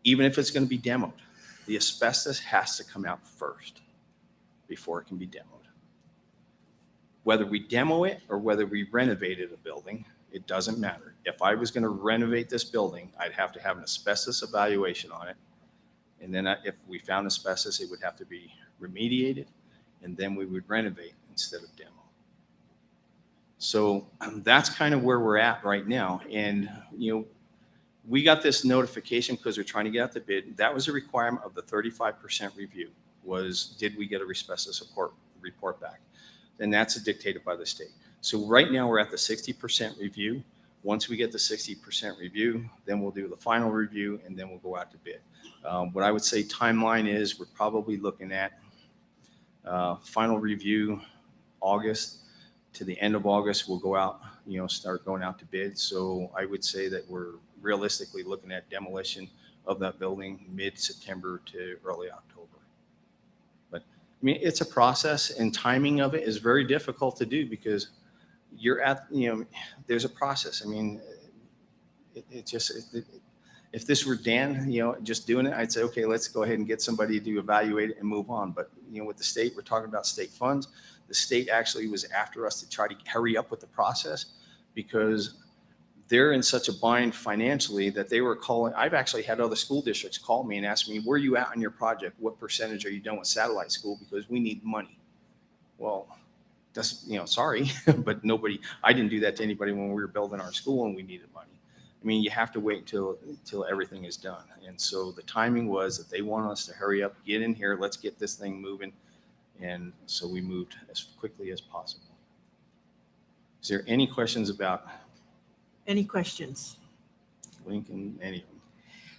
Even if it's going to be demoed, the asbestos has to come out first before it can be demoed. Whether we demo it or whether we renovated a building, it doesn't matter. If I was going to renovate this building, I'd have to have an asbestos evaluation on it. And then if we found asbestos, it would have to be remediated, and then we would renovate instead of demo. So that's kind of where we're at right now. And, we got this notification because we're trying to get out the bid. That was a requirement of the 35% review, was did we get a asbestos report back? And that's dictated by the state. So right now we're at the 60% review. Once we get the 60% review, then we'll do the final review, and then we'll go out to bid. What I would say timeline is we're probably looking at final review August to the end of August. We'll go out, start going out to bid. So I would say that we're realistically looking at demolition of that building mid-September to early October. But I mean, it's a process, and timing of it is very difficult to do because you're at, there's a process. I mean, if this were Dan, just doing it, I'd say, okay, let's go ahead and get somebody to evaluate it and move on. But, with the state, we're talking about state funds. The state actually was after us to try to hurry up with the process because they're in such a bind financially that they were calling. I've actually had other school districts call me and ask me, where are you at on your project? What percentage are you done with satellite school? Because we need money. Well, that's, sorry, but I didn't do that to anybody when we were building our school and we needed money. I mean, you have to wait until everything is done. And so the timing was that they want us to hurry up, get in here, let's get this thing moving. And so we moved as quickly as possible. Is there any questions about? Any questions? Lincoln, any of them.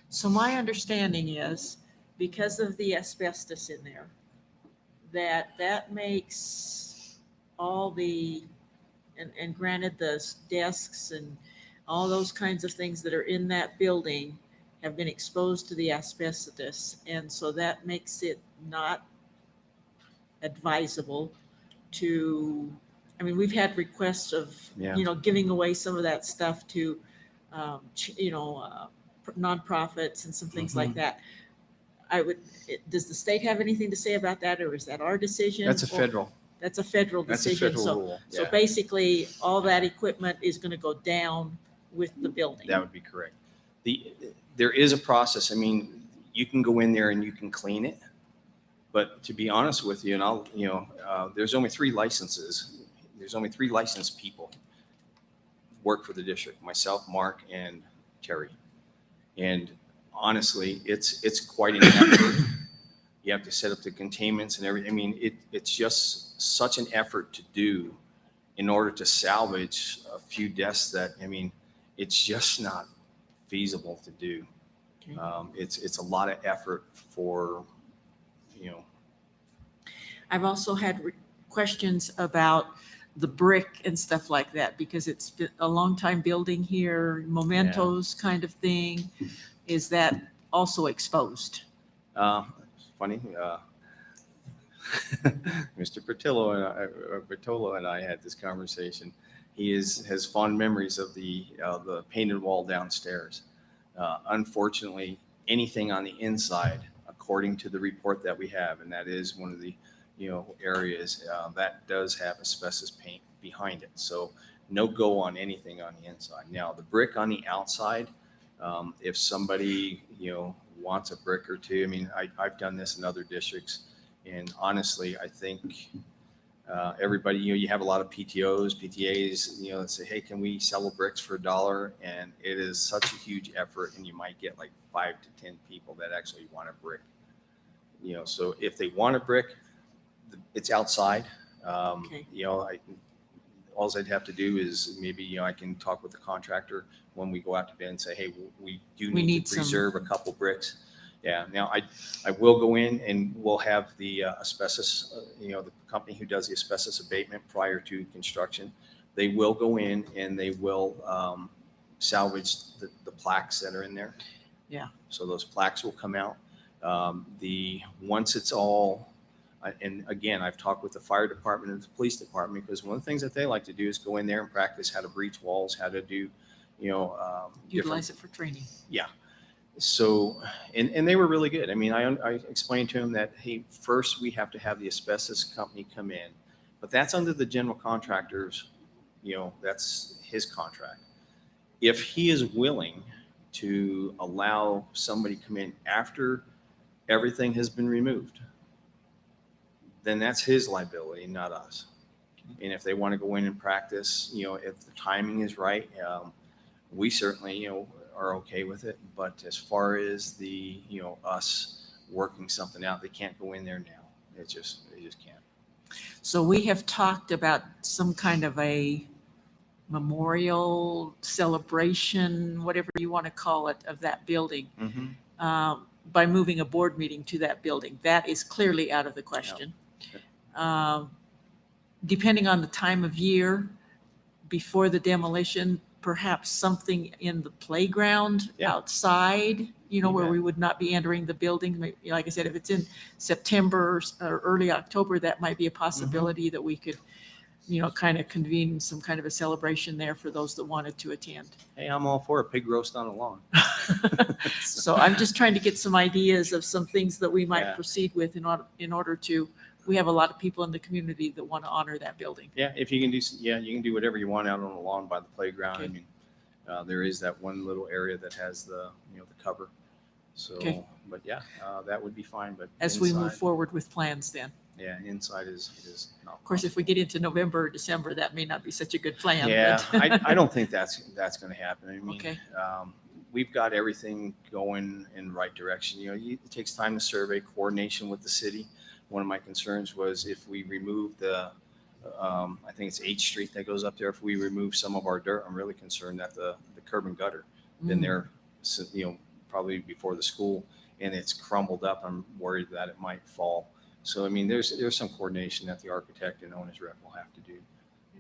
So my understanding is, because of the asbestos in there, that makes all the, and granted, the desks and all those kinds of things that are in that building have been exposed to the asbestos, and so that makes it not advisable to, I mean, we've had requests of, Yeah. giving away some of that stuff to, nonprofits and some things like that. Does the state have anything to say about that, or is that our decision? That's a Or- federal, That's a federal that's a decision. federal So, rule. so Yeah, basically, all that equipment is going to go down with the building. that would be correct. There is a process. I mean, you can go in there and you can clean it. But to be honest with you, and there's only 3 licenses. There's only 3 licensed people work for the district, myself, Mark, and Terry. And honestly, it's quite an effort. You have to set up the containments and everything. I mean, it's just such an effort to do in order to salvage a few desks that, I mean, it's just not feasible to do. Okay. It's a lot of effort for, I've also had questions about the brick and stuff like that, because it's been a long time building here, mementos kind of thing. Is that also exposed? funny. Mr. Bertolo and I had this conversation. He has fond memories of the painted wall downstairs. Unfortunately, anything on the inside, according to the report that we have, and that is one of the areas that does have asbestos paint behind it. So no go on anything on the inside. Now the brick on the outside, if somebody wants a brick or two, I mean, I've done this in other districts, and honestly, I think everybody, you have a lot of PTAs, that say, hey, can we sell the bricks for $1? And it is such a huge effort, and you might get like 5 to 10 people that actually want a brick. So if they want a brick, it's outside. Okay. All I'd have to do is maybe, I can talk with the contractor when we go out to bid and say, hey, we do We need need to some- preserve a couple bricks. Yeah. Now I will go in and we'll have the asbestos, the company who does the asbestos abatement prior to construction. They will go in and they will salvage the plaques that are in there. Yeah. So those plaques will come out. Once it's all, and again, I've talked with the fire department and the police department, because one of the things that they like to do is go in there and practice how to breach walls, how to do, Utilize it for training. yeah. So, and they were really good. I mean, I explained to him that, hey, first we have to have the asbestos company come in, but that's under the general contractor's, that's his contract. If he is willing to allow somebody come in after everything has been removed, then that's his liability, not us. And if they want to go in and practice, if the timing is right, we certainly, are okay with it. But as far as the, us working something out, they can't go in there now. They just can't. So we have talked about some kind of a memorial celebration, whatever you want to call it, of that building, by moving a board meeting to that building. That is clearly out of the question. Depending on the time of year before the demolition, perhaps something in the playground Yeah. outside, where bet. we would not be entering the building. Like I said, if it's in September or early October, that might be a possibility that we could, kind of convene some kind of a celebration there for those that wanted to attend. Hey, I'm all for a pig roast on the lawn. So I'm just trying to get some ideas of some things that we might Yeah. proceed with in order to, we have a lot of people in the community that want to honor that building. Yeah, if you can do, you can do whatever you want out on the lawn by the playground. I Okay. mean, there is that one little area that has the, the cover. So, Okay. but yeah, that would be fine, but. As we move inside- forward with plans then. Yeah, inside is not. Of course, if we get into November or December, that may not be such a good plan. Yeah, but- I don't think that's going to happen. I mean, Okay. we've got everything going in the right direction. It takes time to survey, coordination with the city. One of my concerns was if we remove the, I think it's 8th Street that goes up there, if we remove some of our dirt, I'm really concerned that the curb and gutter been there, probably before the school, and it's crumbled up. I'm worried that it might fall. So, I mean, there's some coordination that the architect and owner's rep will have to do.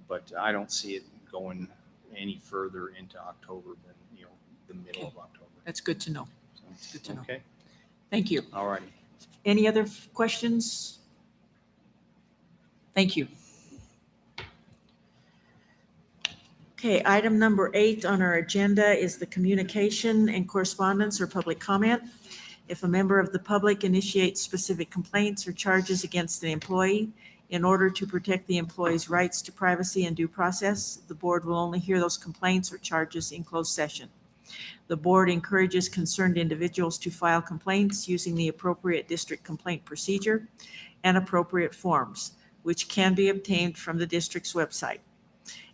But I don't see it going any further into October than, the middle of October. That's good to know. So, It's good to know. Okay, Thank you. all righty. Any other questions? Thank you. Okay, item number 8 on our agenda is the communication and correspondence or public comment. If a member of the public initiates specific complaints or charges against an employee, in order to protect the employee's rights to privacy and due process, the board will only hear those complaints or charges in closed session. The board encourages concerned individuals to file complaints using the appropriate district complaint procedure and appropriate forms, which can be obtained from the district's website.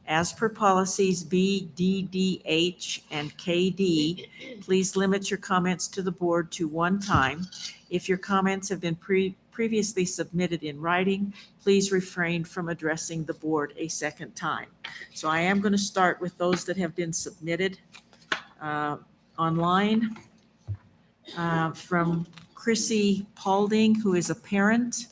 As per policies B, D, D, H, and KD, please limit your comments to the board to one time. If your comments have been previously submitted in writing, please refrain from addressing the board a second time. So I am going to start with those that have been submitted online. From Chrissy Paulding, who is a parent.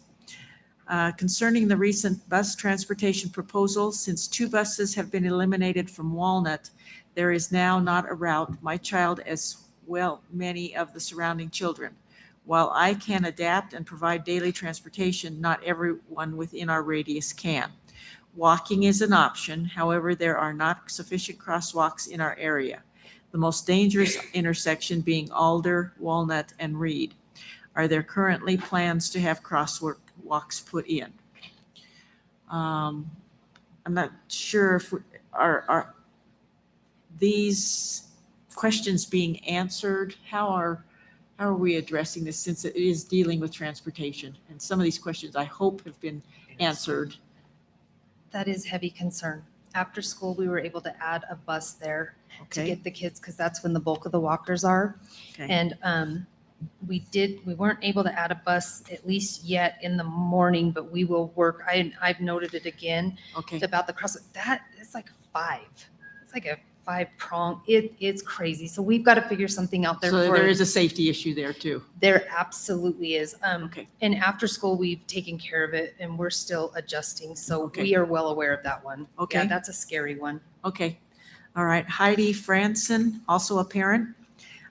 Concerning the recent bus transportation proposal, since 2 buses have been eliminated from Walnut, there is now not a route. My child, as well, many of the surrounding children. While I can adapt and provide daily transportation, not everyone within our radius can. Walking is an option. However, there are not sufficient crosswalks in our area. The most dangerous intersection being Alder, Walnut, and Reed. Are there currently plans to have crosswalks put in? I'm not sure if are these questions being answered. How are we addressing this, since it is dealing with transportation? And some of these questions I hope have been answered. That is heavy concern. After school, we were able to add a bus there to Okay. get the kids, because that's when the bulk of the walkers are. Okay. And we weren't able to add a bus at least yet in the morning, but we will work. I've noted it again Okay. about the cross. That is like 5. It's like a 5-prong. It's crazy. So we've got to figure something out there. So for there is a safety issue there too. There absolutely is. Okay. And after school, we've taken care of it and we're still adjusting. So Okay. we are well aware of that one. Okay. Yeah, that's a scary one. Okay. All right. Heidi Franson, also a parent.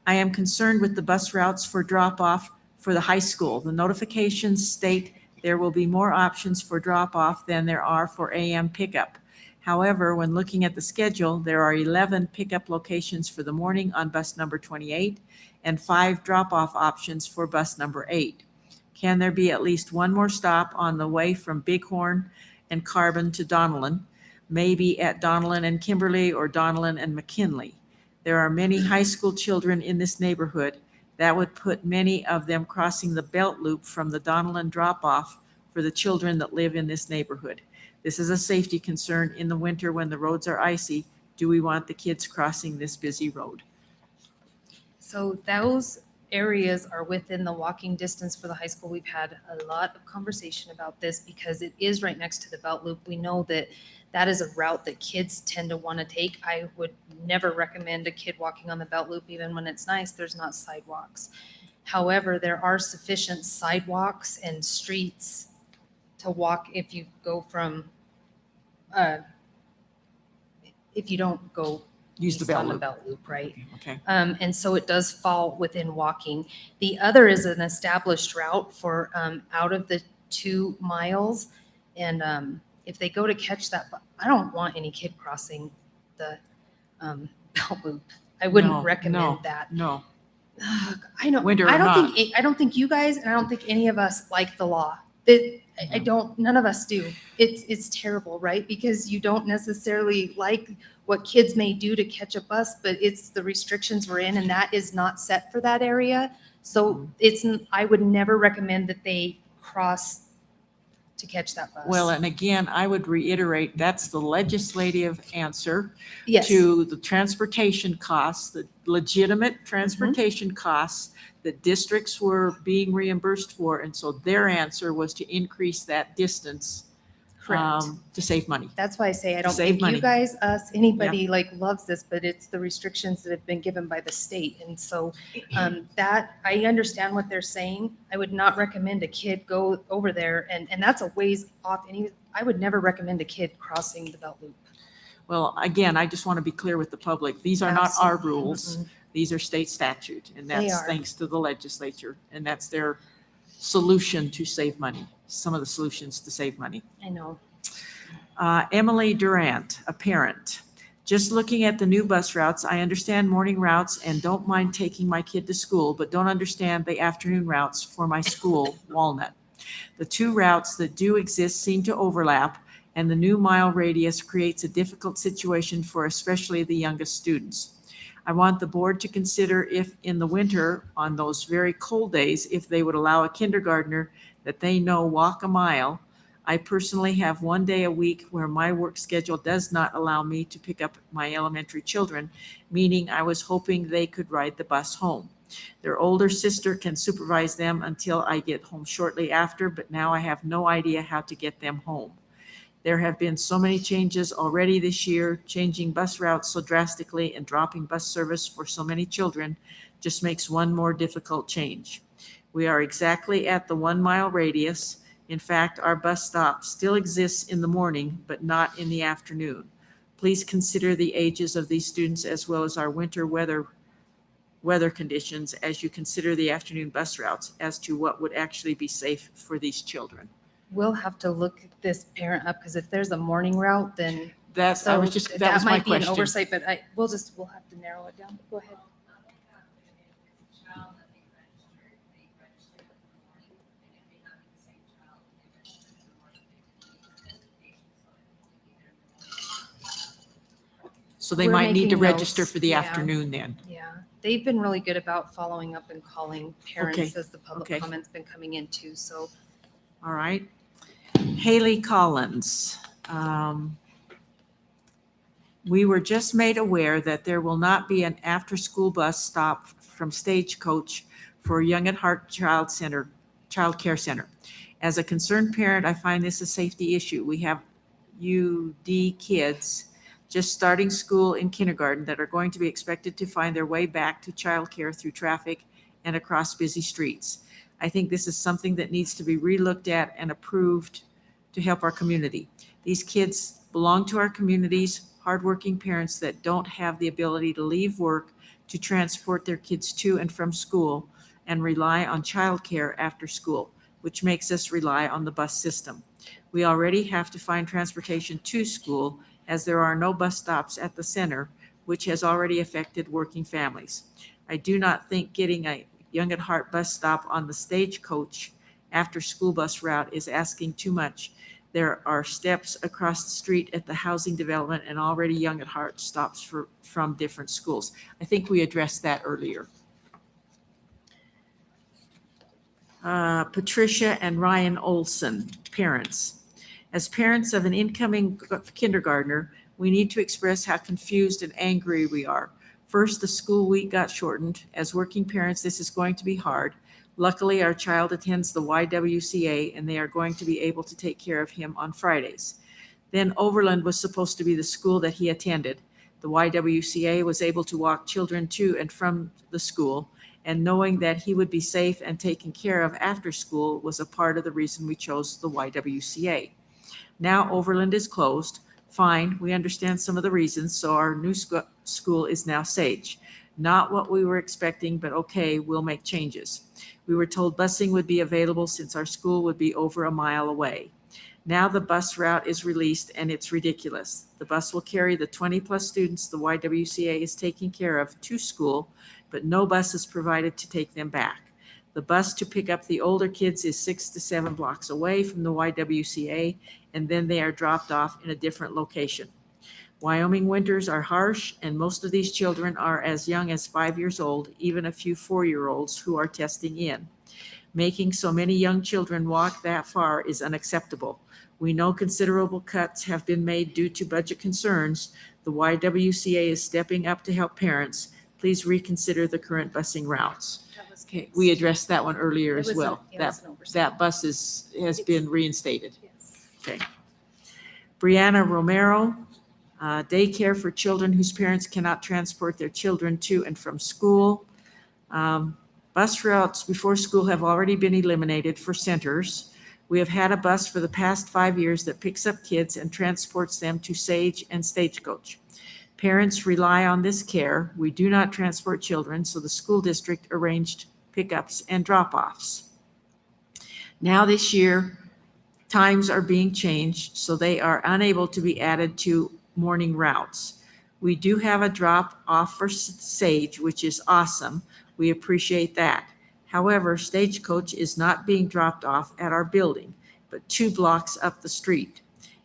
I am concerned with the bus routes for drop-off for the high school. The notifications state there will be more options for drop-off than there are for AM pickup. However, when looking at the schedule, there are 11 pickup locations for the morning on bus number 28 and 5 drop-off options for bus number 8. Can there be at least one more stop on the way from Bighorn and Carbon to Donellan? Maybe at Donellan and Kimberly or Donellan and McKinley. There are many high school children in this neighborhood. That would put many of them crossing the belt loop from the Donellan drop-off for the children that live in this neighborhood. This is a safety concern in the winter when the roads are icy. Do we want the kids crossing this busy road? So those areas are within the walking distance for the high school. We've had a lot of conversation about this because it is right next to the belt loop. We know that that is a route that kids tend to want to take. I would never recommend a kid walking on the belt loop, even when it's nice. There's not sidewalks. However, there are sufficient sidewalks and streets to walk if you go from, if you don't go Use the east belt on the loop. belt loop, right? Okay. And so it does fall within walking. The other is an established route for out of the 2 miles. And if they go to catch that, I don't want any kid crossing the belt loop. I No, wouldn't recommend no. that. No. I know. Winter or I not. don't think you guys, and I don't think any of us like the law. I don't. None of us do. It's terrible, right? Because you don't necessarily like what kids may do to catch a bus, but it's the restrictions we're in, and that is not set for that area. So I would never recommend that they cross to catch that bus. Well, and again, I would reiterate, that's the legislative answer Yes. to the transportation costs, the legitimate transportation costs that districts were being reimbursed for. And so their answer was to increase that distance Correct. to save money. That's why I say I don't Save think money. you guys, us, anybody like loves this, but it's the restrictions that have been given by the state. And so that, I understand what they're saying. I would not recommend a kid go over there and that's a ways off. And I would never recommend a kid crossing the belt loop. Well, again, I just want to be clear with the public. These are not our Absolutely. rules. These are state statute, and They that's are. thanks to the legislature, and that's their solution to save money, some of the solutions to save money. I know. Emily Durant, a parent. Just looking at the new bus routes, I understand morning routes and don't mind taking my kid to school, but don't understand the afternoon routes for my school, Walnut. The two routes that do exist seem to overlap, and the new mile radius creates a difficult situation for especially the youngest students. I want the board to consider if in the winter, on those very cold days, if they would allow a kindergartner that they know walk a mile. I personally have one day a week where my work schedule does not allow me to pick up my elementary children, meaning I was hoping they could ride the bus home. Their older sister can supervise them until I get home shortly after, but now I have no idea how to get them home. There have been so many changes already this year, changing bus routes so drastically and dropping bus service for so many children just makes one more difficult change. We are exactly at the 1 mile radius. In fact, our bus stop still exists in the morning, but not in the afternoon. Please consider the ages of these students as well as our winter weather conditions as you consider the afternoon bus routes as to what would actually be safe for these children. We'll have to look this parent up because if there's a morning route, then That was my that might be an question. oversight, but we'll have to narrow it down. Go ahead. So they We're might need to making register notes, for the yeah. afternoon then. Yeah, they've been really good about following up and calling parents Okay, as the public okay. comment's been coming in too. So All right. Haley Collins. We were just made aware that there will not be an after-school bus stop from Stagecoach for Young at Heart Child Care Center. As a concerned parent, I find this a safety issue. We have UD kids just starting school in kindergarten that are going to be expected to find their way back to childcare through traffic and across busy streets. I think this is something that needs to be relooked at and approved to help our community. These kids belong to our communities, hardworking parents that don't have the ability to leave work to transport their kids to and from school and rely on childcare after school, which makes us rely on the bus system. We already have to find transportation to school as there are no bus stops at the center, which has already affected working families. I do not think getting a Young at Heart bus stop on the Stagecoach after school bus route is asking too much. There are steps across the street at the housing development and already Young at Heart stops from different schools. I think we addressed that earlier. Patricia and Ryan Olson, parents. As parents of an incoming kindergartner, we need to express how confused and angry we are. First, the school week got shortened. As working parents, this is going to be hard. Luckily, our child attends the YWCA and they are going to be able to take care of him on Fridays. Then Overland was supposed to be the school that he attended. The YWCA was able to walk children to and from the school, and knowing that he would be safe and taken care of after school was a part of the reason we chose the YWCA. Now Overland is closed. Fine, we understand some of the reasons, so our new school is now Sage. Not what we were expecting, but okay, we'll make changes. We were told busing would be available since our school would be over a mile away. Now the bus route is released and it's ridiculous. The bus will carry the 20+ students the YWCA is taking care of to school, but no bus is provided to take them back. The bus to pick up the older kids is 6 to 7 blocks away from the YWCA, and then they are dropped off in a different location. Wyoming winters are harsh, and most of these children are as young as 5 years old, even a few 4-year-olds who are testing in. Making so many young children walk that far is unacceptable. We know considerable cuts have been made due to budget concerns. The YWCA is stepping up to help parents. Please reconsider the current busing routes. Okay, we addressed that one earlier as well. That bus has been reinstated. Yes. Okay. Brianna Romero, daycare for children whose parents cannot transport their children to and from school. Bus routes before school have already been eliminated for centers. We have had a bus for the past 5 years that picks up kids and transports them to Sage and Stagecoach. Parents rely on this care. We do not transport children, so the school district arranged pickups and drop-offs. Now this year, times are being changed, so they are unable to be added to morning routes. We do have a drop-off for Sage, which is awesome. We appreciate that. However, Stagecoach is not being dropped off at our building, but 2 blocks up the street.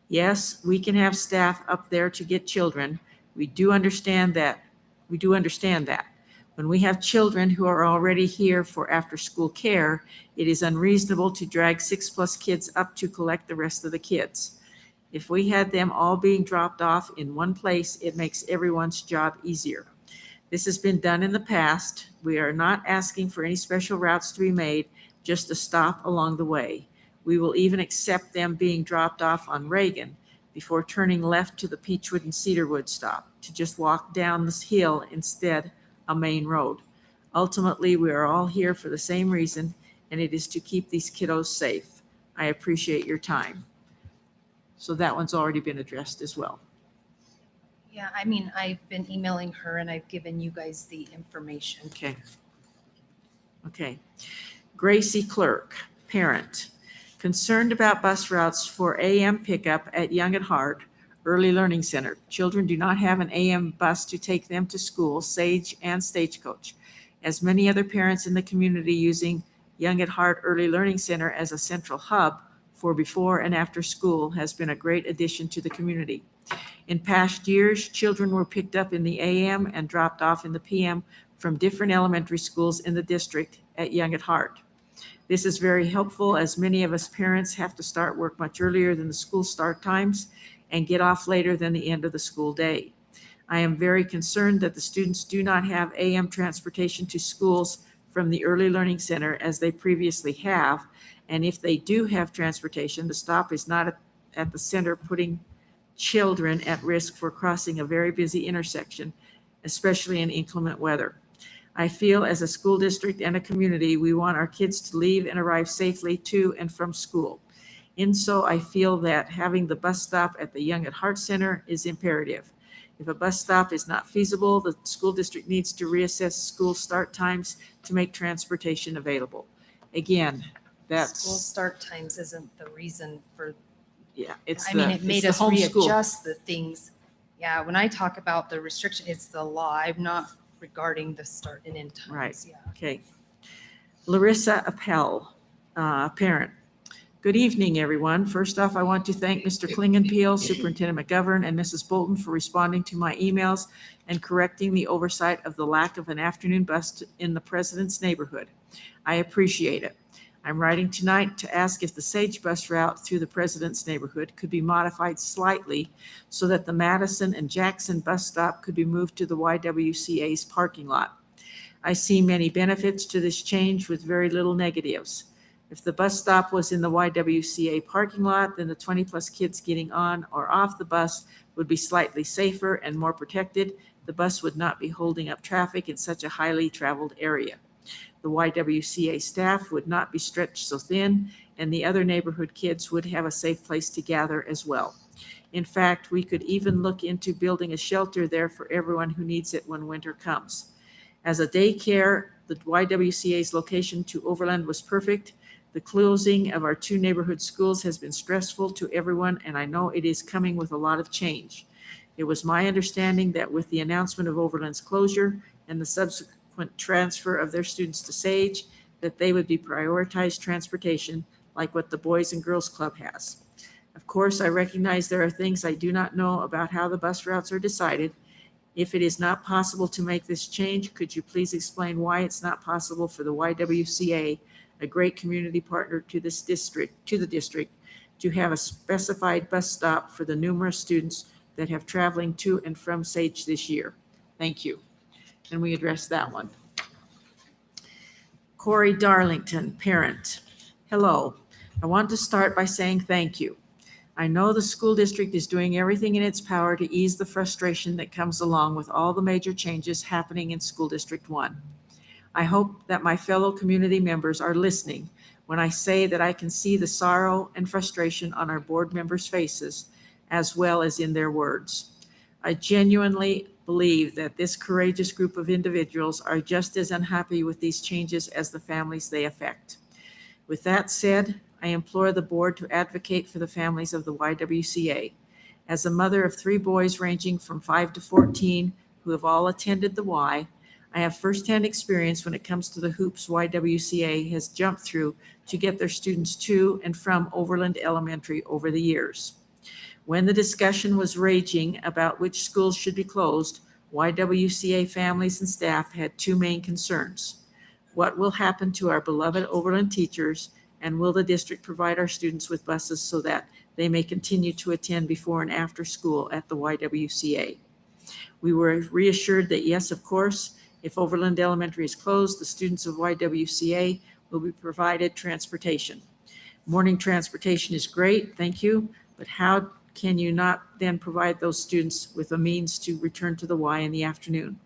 Yes, we can have staff up there to get children. We do understand that. When we have children who are already here for after-school care, it is unreasonable to drag 6+ kids up to collect the rest of the kids. If we had them all being dropped off in one place, it makes everyone's job easier. This has been done in the past. We are not asking for any special routes to be made, just a stop along the way. We will even accept them being dropped off on Reagan before turning left to the Peachwood and Cedarwood stop, to just walk down this hill instead a main road. Ultimately, we are all here for the same reason, and it is to keep these kiddos safe. I appreciate your time. So that one's already been addressed as well. Yeah, I mean, I've been emailing her and I've given you guys the information. Okay. Gracie Clerk, parent, concerned about bus routes for AM pickup at Young at Heart Early Learning Center. Children do not have an AM bus to take them to school, Sage and Stagecoach. As many other parents in the community using Young at Heart Early Learning Center as a central hub for before and after school has been a great addition to the community. In past years, children were picked up in the AM and dropped off in the PM from different elementary schools in the district at Young at Heart. This is very helpful as many of us parents have to start work much earlier than the school start times and get off later than the end of the school day. I am very concerned that the students do not have AM transportation to schools from the Early Learning Center as they previously have. And if they do have transportation, the stop is not at the center, putting children at risk for crossing a very busy intersection, especially in inclement weather. I feel as a school district and a community, we want our kids to leave and arrive safely to and from school. And so I feel that having the bus stop at the Young at Heart Center is imperative. If a bus stop is not feasible, the school district needs to reassess school start times to make transportation available. Again, that's. School start times isn't the reason for, Yeah, it's I mean, it made us homeschool. readjust the things. Yeah, when I talk about the restriction, it's the law. I'm not regarding the start and end times. Right. Yeah. Okay. Larissa Appel, parent. Good evening, everyone. First off, I want to thank Mr. Klingenpeel, Superintendent McGovern, and Mrs. Bolton for responding to my emails and correcting the oversight of the lack of an afternoon bus in the President's neighborhood. I appreciate it. I'm writing tonight to ask if the Sage bus route through the President's neighborhood could be modified slightly so that the Madison and Jackson bus stop could be moved to the YWCA's parking lot. I see many benefits to this change with very little negatives. If the bus stop was in the YWCA parking lot, then the 20+ kids getting on or off the bus would be slightly safer and more protected. The bus would not be holding up traffic in such a highly traveled area. The YWCA staff would not be stretched so thin, and the other neighborhood kids would have a safe place to gather as well. In fact, we could even look into building a shelter there for everyone who needs it when winter comes. As a daycare, the YWCA's location to Overland was perfect. The closing of our 2 neighborhood schools has been stressful to everyone, and I know it is coming with a lot of change. It was my understanding that with the announcement of Overland's closure and the subsequent transfer of their students to Sage, that they would be prioritized transportation like what the Boys and Girls Club has. Of course, I recognize there are things I do not know about how the bus routes are decided. If it is not possible to make this change, could you please explain why it's not possible for the YWCA, a great community partner to the district, to have a specified bus stop for the numerous students that have traveling to and from Sage this year? Thank you. And we addressed that one. Corey Darlington, parent. Hello. I want to start by saying thank you. I know the school district is doing everything in its power to ease the frustration that comes along with all the major changes happening in School District 1. I hope that my fellow community members are listening when I say that I can see the sorrow and frustration on our board members' faces as well as in their words. I genuinely believe that this courageous group of individuals are just as unhappy with these changes as the families they affect. With that said, I implore the board to advocate for the families of the YWCA. As a mother of 3 boys ranging from 5 to 14 who have all attended the Y, I have firsthand experience when it comes to the hoops YWCA has jumped through to get their students to and from Overland Elementary over the years. When the discussion was raging about which schools should be closed, YWCA families and staff had 2 main concerns. What will happen to our beloved Overland teachers, and will the district provide our students with buses so that they may continue to attend before and after school at the YWCA? We were reassured that yes, of course, if Overland Elementary is closed, the students of YWCA will be provided transportation. Morning transportation is great, thank you, but how can you not then provide those students with a means to return to the Y in the afternoon?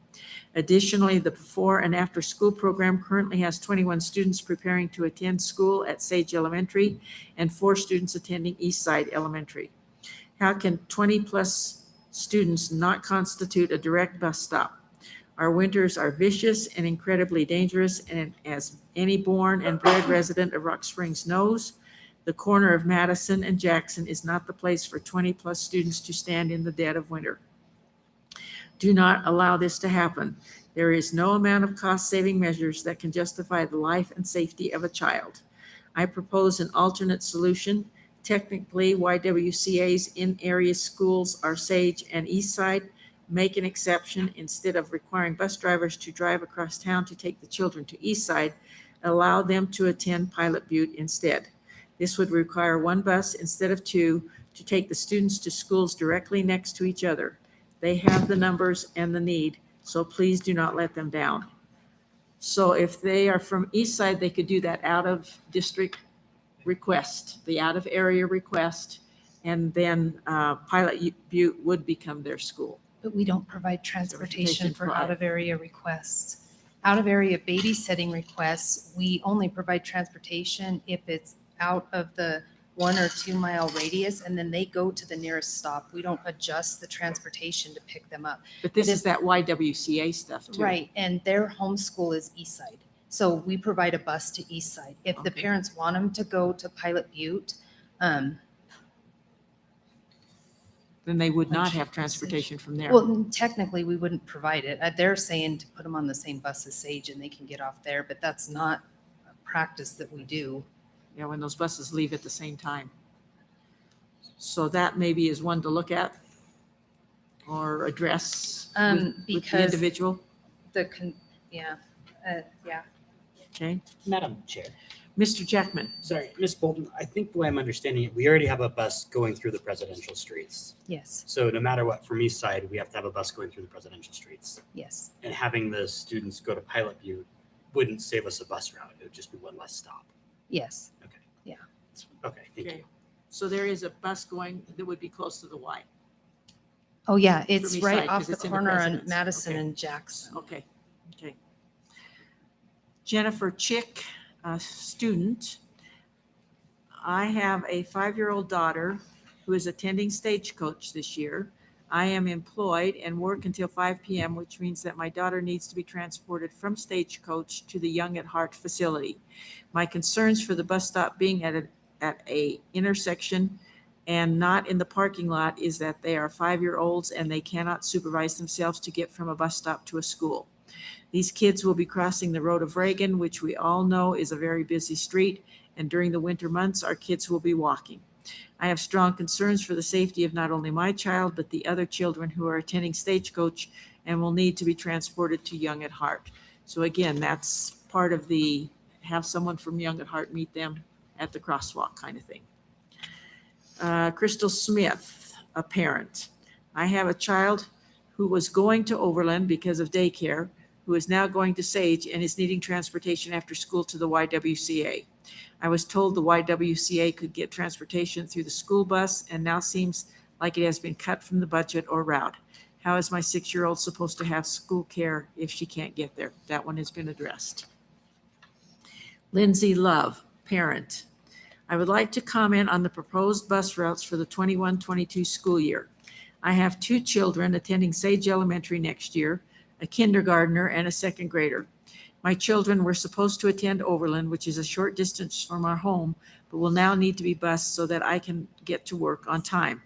Additionally, the before and after school program currently has 21 students preparing to attend school at Sage Elementary and 4 students attending Eastside Elementary. How can 20-plus students not constitute a direct bus stop? Our winters are vicious and incredibly dangerous, and as any born and bred resident of Rock Springs knows, the corner of Madison and Jackson is not the place for 20-plus students to stand in the dead of winter. Do not allow this to happen. There is no amount of cost-saving measures that can justify the life and safety of a child. I propose an alternate solution. Technically, YWCA's in-area schools are Sage and Eastside. Make an exception. Instead of requiring bus drivers to drive across town to take the children to Eastside, allow them to attend Pilot Butte instead. This would require 1 bus instead of 2 to take the students to schools directly next to each other. They have the numbers and the need, so please do not let them down. So if they are from Eastside, they could do that out of district request, the out of area request, and then Pilot Butte would become their school. But we don't provide transportation for Transportation, out-of-area requests. Out-of-area babysitting requests, we only provide transportation if it's out of the 1 or 2 mile radius, and then they go to the nearest stop. We don't adjust the transportation to pick them up. But this is that YWCA stuff too. Right, and their home school is Eastside. So we provide a bus to Eastside. If the Okay. parents want them to go to Pilot Butte, Then they would not have transportation from there. well, technically, we wouldn't provide it. They're saying to put them on the same bus as Sage and they can get off there, but that's not a practice that we do. Yeah, when those buses leave at the same time. So that maybe is one to look at or address with the Because individual, yeah. okay? Madam Chair, Mr. Jackman, sorry, Ms. Bolton, I think the way I'm understanding it, we already have a bus going through the presidential streets. Yes, So no matter what, from East Side, we have to have a bus going through the presidential streets. yes. And having the students go to Pilot Butte wouldn't save us a bus route. It would just be 1 less stop. Yes. Okay, thank okay. you. So there is a bus going that would be close to the Y. Oh, yeah, it's East right Side, off 'cause the it's in the corner on President's. Madison Okay. and Jackson. Okay, okay. Jennifer Chick, a student. I have a 5-year-old daughter who is attending Stagecoach this year. I am employed and work until 5 p.m., which means that my daughter needs to be transported from Stagecoach to the Young at Heart facility. My concerns for the bus stop being at a intersection and not in the parking lot is that they are 5-year-olds and they cannot supervise themselves to get from a bus stop to a school. These kids will be crossing the Road of Reagan, which we all know is a very busy street, and during the winter months, our kids will be walking. I have strong concerns for the safety of not only my child, but the other children who are attending Stagecoach and will need to be transported to Young at Heart. So again, that's part of the, have someone from Young at Heart meet them at the crosswalk kind of thing. Crystal Smith, a parent. I have a child who was going to Overland because of daycare, who is now going to Sage and is needing transportation after school to the YWCA. I was told the YWCA could get transportation through the school bus and now seems like it has been cut from the budget or route. How is my 6-year-old supposed to have school care if she can't get there? That one has been addressed. Lindsay Love, parent. I would like to comment on the proposed bus routes for the 21-22 school year. I have 2 children attending Sage Elementary next year, a kindergartner and a 2nd grader. My children were supposed to attend Overland, which is a short distance from our home, but will now need to be bused so that I can get to work on time.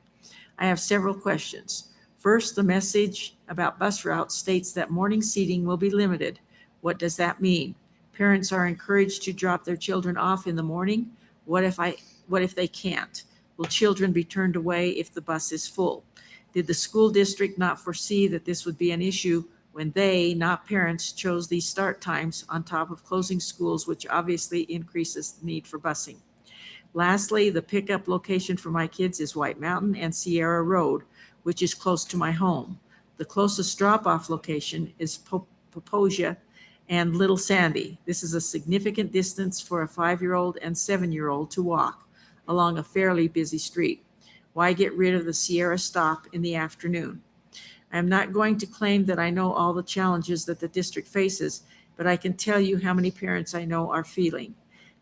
I have several questions. First, the message about bus routes states that morning seating will be limited. What does that mean? Parents are encouraged to drop their children off in the morning. What if they can't? Will children be turned away if the bus is full? Did the school district not foresee that this would be an issue when they, not parents, chose these start times on top of closing schools, which obviously increases the need for busing? Lastly, the pickup location for my kids is White Mountain and Sierra Road, which is close to my home. The closest drop-off location is Poposia and Little Sandy. This is a significant distance for a 5-year-old and 7-year-old to walk along a fairly busy street. Why get rid of the Sierra stop in the afternoon? I am not going to claim that I know all the challenges that the district faces, but I can tell you how many parents I know are feeling.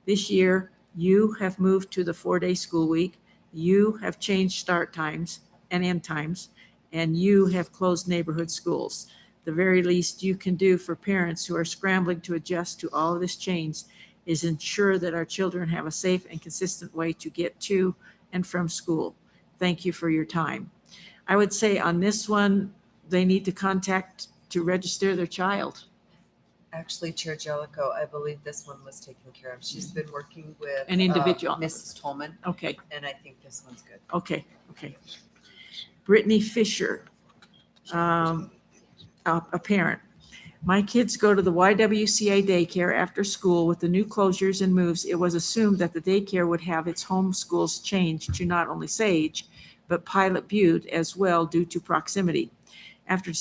This year, you have moved to the 4-day school week, you have changed start times and end times, and you have closed neighborhood schools. The very least you can do for parents who are scrambling to adjust to all of this change is ensure that our children have a safe and consistent way to get to and from school. Thank you for your time. I would say on this one, they need to contact to register their child. Actually, Chair Jellicoe, I believe this one was taken care of. She's been working with An individual. Mrs. Tolman, Okay, and I think this one's good. okay. Brittany Fisher, a parent. My kids go to the YWCA daycare after school. With the new closures and moves, it was assumed that the daycare would have its home schools changed to not only Sage, but Pilot Butte as well due to proximity. After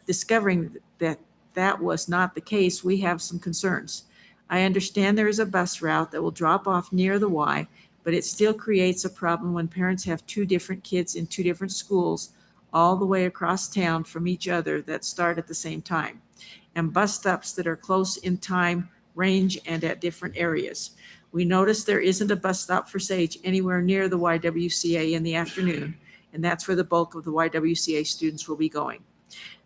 discovering that that was not the case, we have some concerns. I understand there is a bus route that will drop off near the Y, but it still creates a problem when parents have 2 different kids in 2 different schools all the way across town from each other that start at the same time, and bus stops that are close in time range and at different areas. We noticed there isn't a bus stop for Sage anywhere near the YWCA in the afternoon, and that's where the bulk of the YWCA students will be going.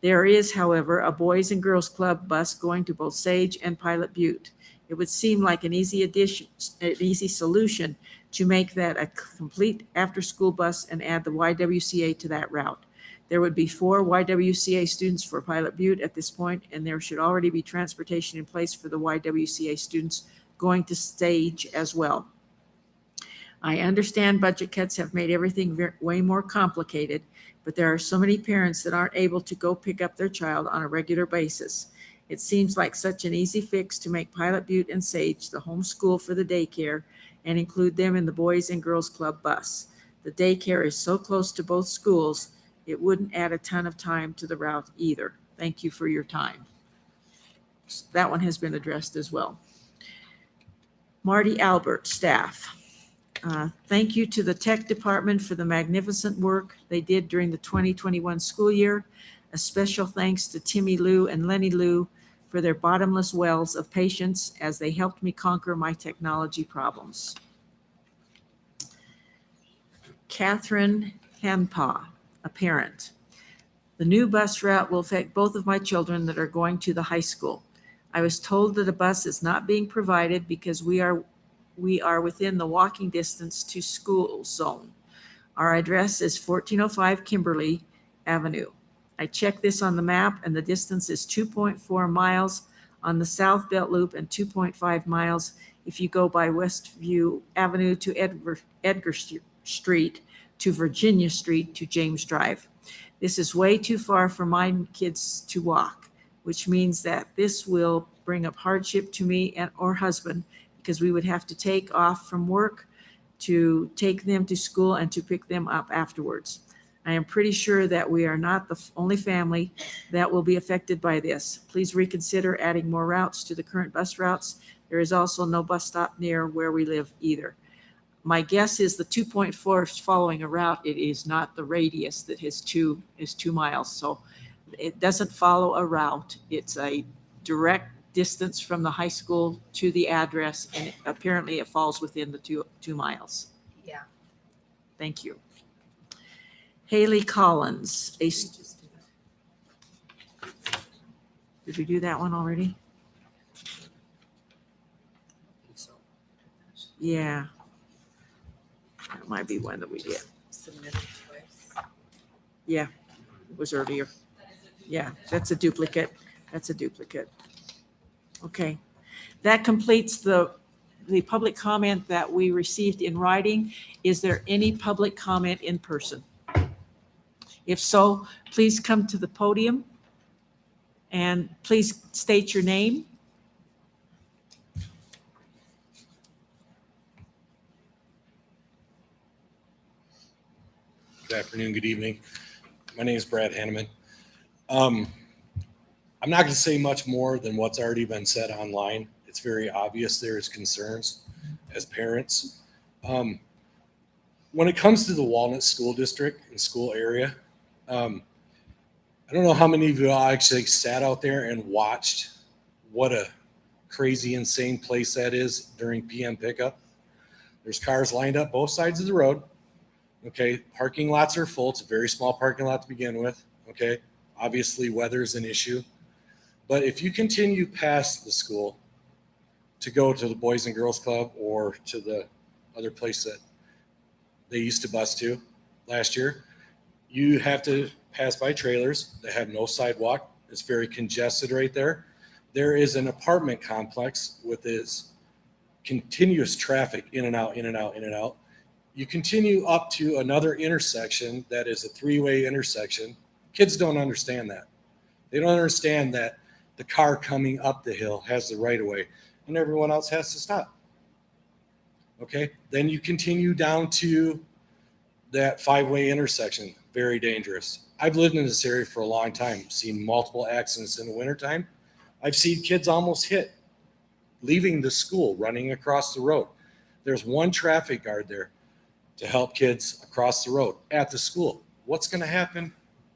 There is, however, a Boys and Girls Club bus going to both Sage and Pilot Butte. It would seem like an easy solution to make that a complete after-school bus and add the YWCA to that route. There would be 4 YWCA students for Pilot Butte at this point, and there should already be transportation in place for the YWCA students going to Sage as well. I understand budget cuts have made everything way more complicated, but there are so many parents that aren't able to go pick up their child on a regular basis. It seems like such an easy fix to make Pilot Butte and Sage the home school for the daycare and include them in the Boys and Girls Club bus. The daycare is so close to both schools, it wouldn't add a ton of time to the route either. Thank you for your time. That one has been addressed as well. Marty Albert, staff. Thank you to the tech department for the magnificent work they did during the 2021 school year. A special thanks to Timmy Lou and Lenny Lou for their bottomless wells of patience as they helped me conquer my technology problems. Catherine Hanpaw, a parent. The new bus route will affect both of my children that are going to the high school. I was told that a bus is not being provided because we are within the walking distance to school zone. Our address is 1405 Kimberly Avenue. I checked this on the map and the distance is 2.4 miles on the South Belt Loop and 2.5 miles if you go by Westview Avenue to Edgar Street to Virginia Street to James Drive. This is way too far for my kids to walk, which means that this will bring up hardship to me and or husband because we would have to take off from work to take them to school and to pick them up afterwards. I am pretty sure that we are not the only family that will be affected by this. Please reconsider adding more routes to the current bus routes There is also no bus stop near where we live either. My guess is the 2.4 is following a route. It is not the radius that is 2 miles. So it doesn't follow a route. It's a direct distance from the high school to the address, and apparently it falls within the 2 miles. Yeah. Thank you. Haley Collins, did we do that one already? Yeah. That might be one that we did. Submitted twice. Yeah, it was earlier. Yeah, that's a duplicate. That's a duplicate. Okay. That completes the public comment that we received in writing. Is there any public comment in person? If so, please come to the podium and please state your name. Good afternoon, good evening. My name is Brad Hanneman. I'm not going to say much more than what's already been said online. It's very obvious there is concerns as parents. When it comes to the Walnut School District and school area, I don't know how many of you actually sat out there and watched what a crazy, insane place that is during PM pickup. There's cars lined up both sides of the road. Okay, parking lots are full. It's a very small parking lot to begin with. Okay, obviously weather is an issue. But if you continue past the school to go to the Boys and Girls Club or to the other place that they used to bus to last year, you have to pass by trailers that have no sidewalk. It's very congested right there. There is an apartment complex with its continuous traffic in and out, in and out, in and out. You continue up to another intersection that is a three-way intersection. Kids don't understand that. They don't understand that the car coming up the hill has the right of way and everyone else has to stop. Okay, then you continue down to that five-way intersection, very dangerous. I've lived in this area for a long time, seen multiple accidents in the wintertime. I've seen kids almost hit leaving the school, running across the road. There's one traffic guard there to help kids across the road at the school. What's going to happen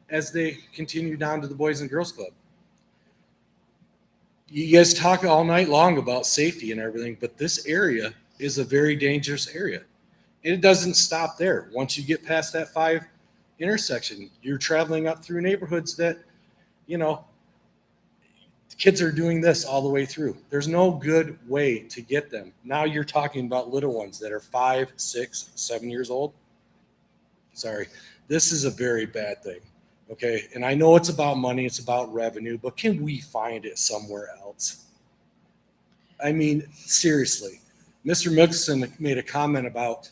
as they continue down to the Boys and Girls Club? You guys talk all night long about safety and everything, but this area is a very dangerous area. And it doesn't stop there. Once you get past that 5 intersection, you're traveling up through neighborhoods that, you know, kids are doing this all the way through. There's no good way to get them. Now you're talking about little ones that are 5, 6, 7 years old. Sorry, this is a very bad thing. Okay, and I know it's about money, it's about revenue, but can we find it somewhere else? I mean, seriously, Mr. Mixon made a comment about,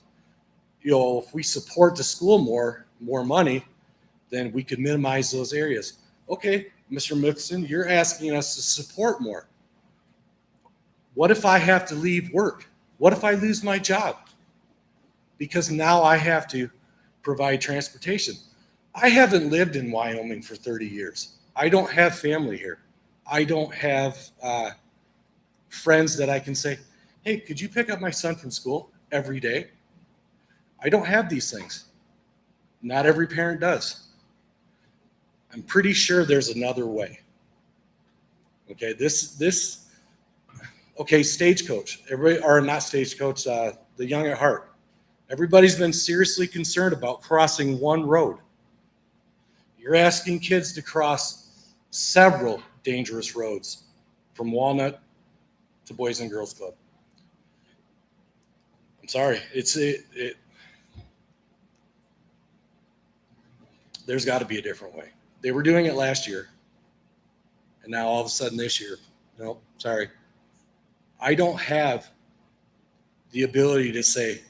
you know, if we support the school more money, then we could minimize those areas. Okay, Mr. Mixon, you're asking us to support more. What if I have to leave work? What if I lose my job? Because now I have to provide transportation. I haven't lived in Wyoming for 30 years. I don't have family here. I don't have friends that I can say, hey, could you pick up my son from school every day? I don't have these things. Not every parent does. I'm pretty sure there's another way. Okay, okay, Stagecoach, everybody, or not Stagecoach, the Young at Heart. Everybody's been seriously concerned about crossing one road. You're asking kids to cross several dangerous roads from Walnut to Boys and Girls Club. I'm sorry, there's got to be a different way. They were doing it last year, and now all of a sudden this year, no, sorry. I don't have the ability to say,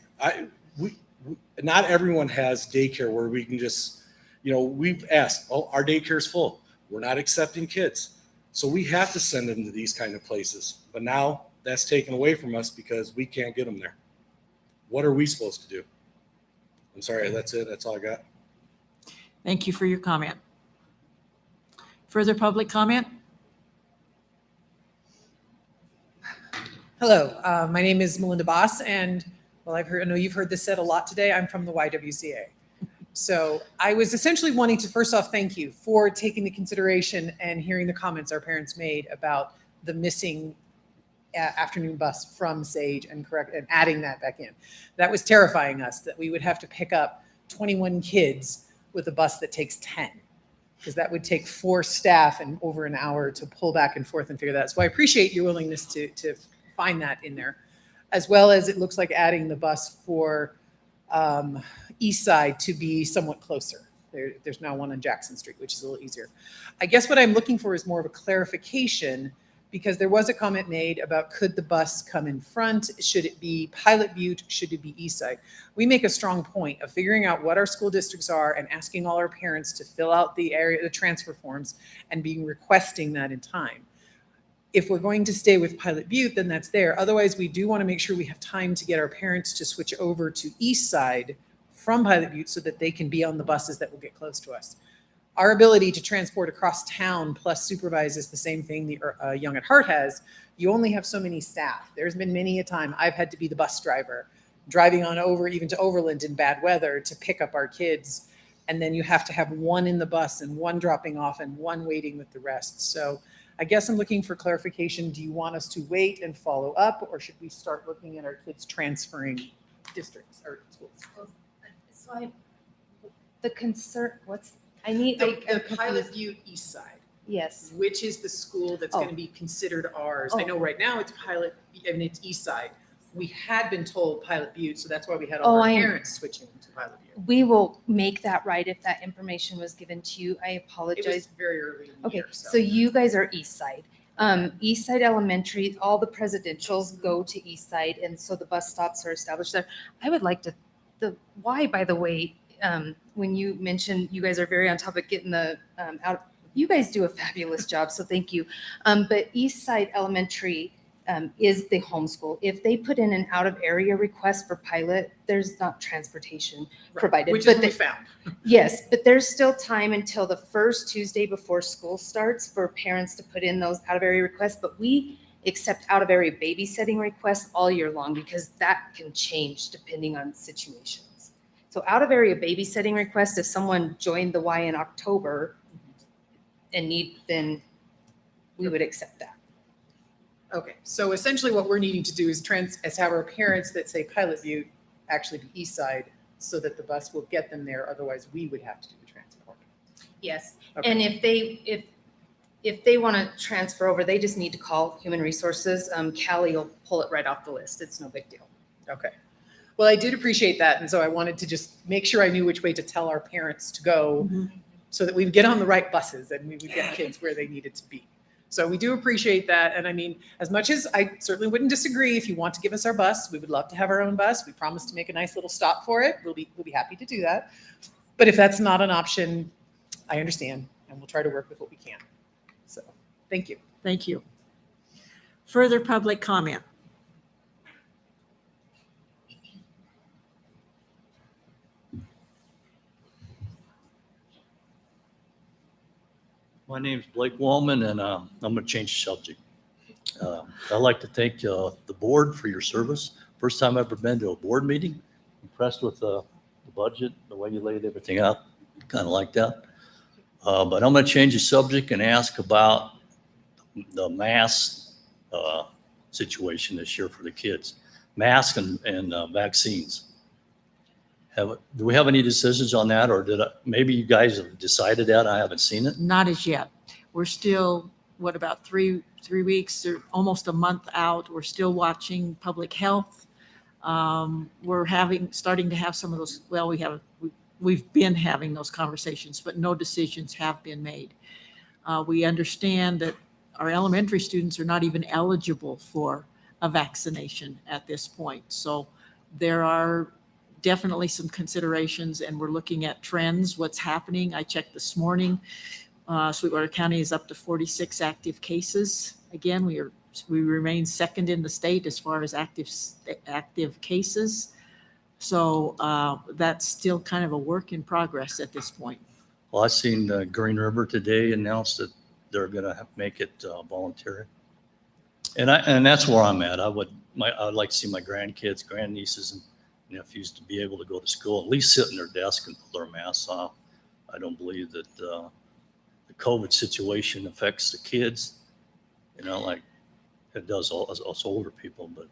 not everyone has daycare where we can just, you know, we've asked, oh, our daycare is full. We're not accepting kids. So we have to send them to these kind of places. But now that's taken away from us because we can't get them there. What are we supposed to do? I'm sorry, that's it. That's all I got. Thank you for your comment. Further public comment? Hello, my name is Melinda Boss, and well, I know you've heard this said a lot today. I'm from the YWCA. So I was essentially wanting to first off thank you for taking the consideration and hearing the comments our parents made about the missing afternoon bus from Sage and adding that back in. That was terrifying us that we would have to pick up 21 kids with a bus that takes 10, because that would take 4 staff and over an hour to pull back and forth and figure that out. So I appreciate your willingness to find that in there, as well as it looks like adding the bus for East Side to be somewhat closer. There's now one on Jackson Street, which is a little easier. I guess what I'm looking for is more of a clarification, because there was a comment made about could the bus come in front? Should it be Pilot Butte? Should it be East Side? We make a strong point of figuring out what our school districts are and asking all our parents to fill out the transfer forms and requesting that in time. If we're going to stay with Pilot Butte, then that's there. Otherwise, we do want to make sure we have time to get our parents to switch over to East Side from Pilot Butte so that they can be on the buses that will get close to us. Our ability to transport across town plus supervise is the same thing the Young at Heart has. You only have so many staff. There's been many a time I've had to be the bus driver, driving on over even to Overland in bad weather to pick up our kids. And then you have to have one in the bus and one dropping off and one waiting with the rest. So I guess I'm looking for clarification. Do you want us to wait and follow up, or should we start looking at our kids transferring districts or schools? So the concern, I need. The Pilot Butte East Side. Yes. Which is the school that's going to be considered ours? I know right now it's it's East Side. We had been told Pilot Butte, so that's why we had all our parents switching to Pilot Butte. We will make that right if that information was given to you. I It apologize. was very early in the Okay, year, so you guys are East Side. East Side Elementary, all the presidentials go to East Side, and so the bus stops are established there. I would like to, why, by the way, when you mentioned you guys are very on top of getting the out, you guys do a fabulous job, so thank you. But East Side Elementary is the homeschool. If they put in an out-of-area request for Pilot, there's not transportation provided. Which is But what we found. Yes, but there's still time until the first Tuesday before school starts for parents to put in those out-of-area requests. But we accept out-of-area babysitting requests all year long because that can change depending on situations. So out-of-area babysitting requests, if someone joined the Y in October and then we would accept that. Okay, so essentially what we're needing to do is have our parents that say Pilot Butte actually be East Side so that the bus will get them there. Otherwise, we would have to do the transport. Yes, Okay. and if they want to transfer over, they just need to call Human Resources. Callie will pull it right off the list. It's no big deal. Okay. Well, I did appreciate that. And so I wanted to just make sure I knew which way to tell our parents to go so that we would get on the right buses and we would get kids where they needed to be. So we do appreciate that. And I mean, as much as I certainly wouldn't disagree, if you want to give us our bus, we would love to have our own bus. We promise to make a nice little stop for it. We'll be happy to do that. But if that's not an option, I understand, and we'll try to work with what we can. So, thank you. Thank you. Further public comment? My name's Blake Wallman, and I'm going to change the subject. I'd like to thank the board for your service. First time I've ever been to a board meeting. Impressed with the budget, the way you laid everything out. Kind of like that. But I'm going to change the subject and ask about the mask situation this year for the kids. Masks and vaccines. Do we have any decisions on that, or maybe you guys have decided that? I haven't seen it. Not as yet. We're still, about three weeks or almost a month out. We're still watching public health. We're starting to have some of those, we've been having those conversations, but no decisions have been made. We understand that our elementary students are not even eligible for a vaccination at this point. So there are definitely some considerations, and we're looking at trends, what's happening. I checked this morning. Sweetwater County is up to 46 active cases. Again, we remain second in the state as far as active cases. So that's still kind of a work in progress at this point. Well, I seen Green River today announced that they're going to make it voluntary. And that's where I'm at. I'd like to see my grandkids, grandnieces and nephews to be able to go to school, at least sit in their desk and pull their masks off. I don't believe that the COVID situation affects the kids, like it does us older people, but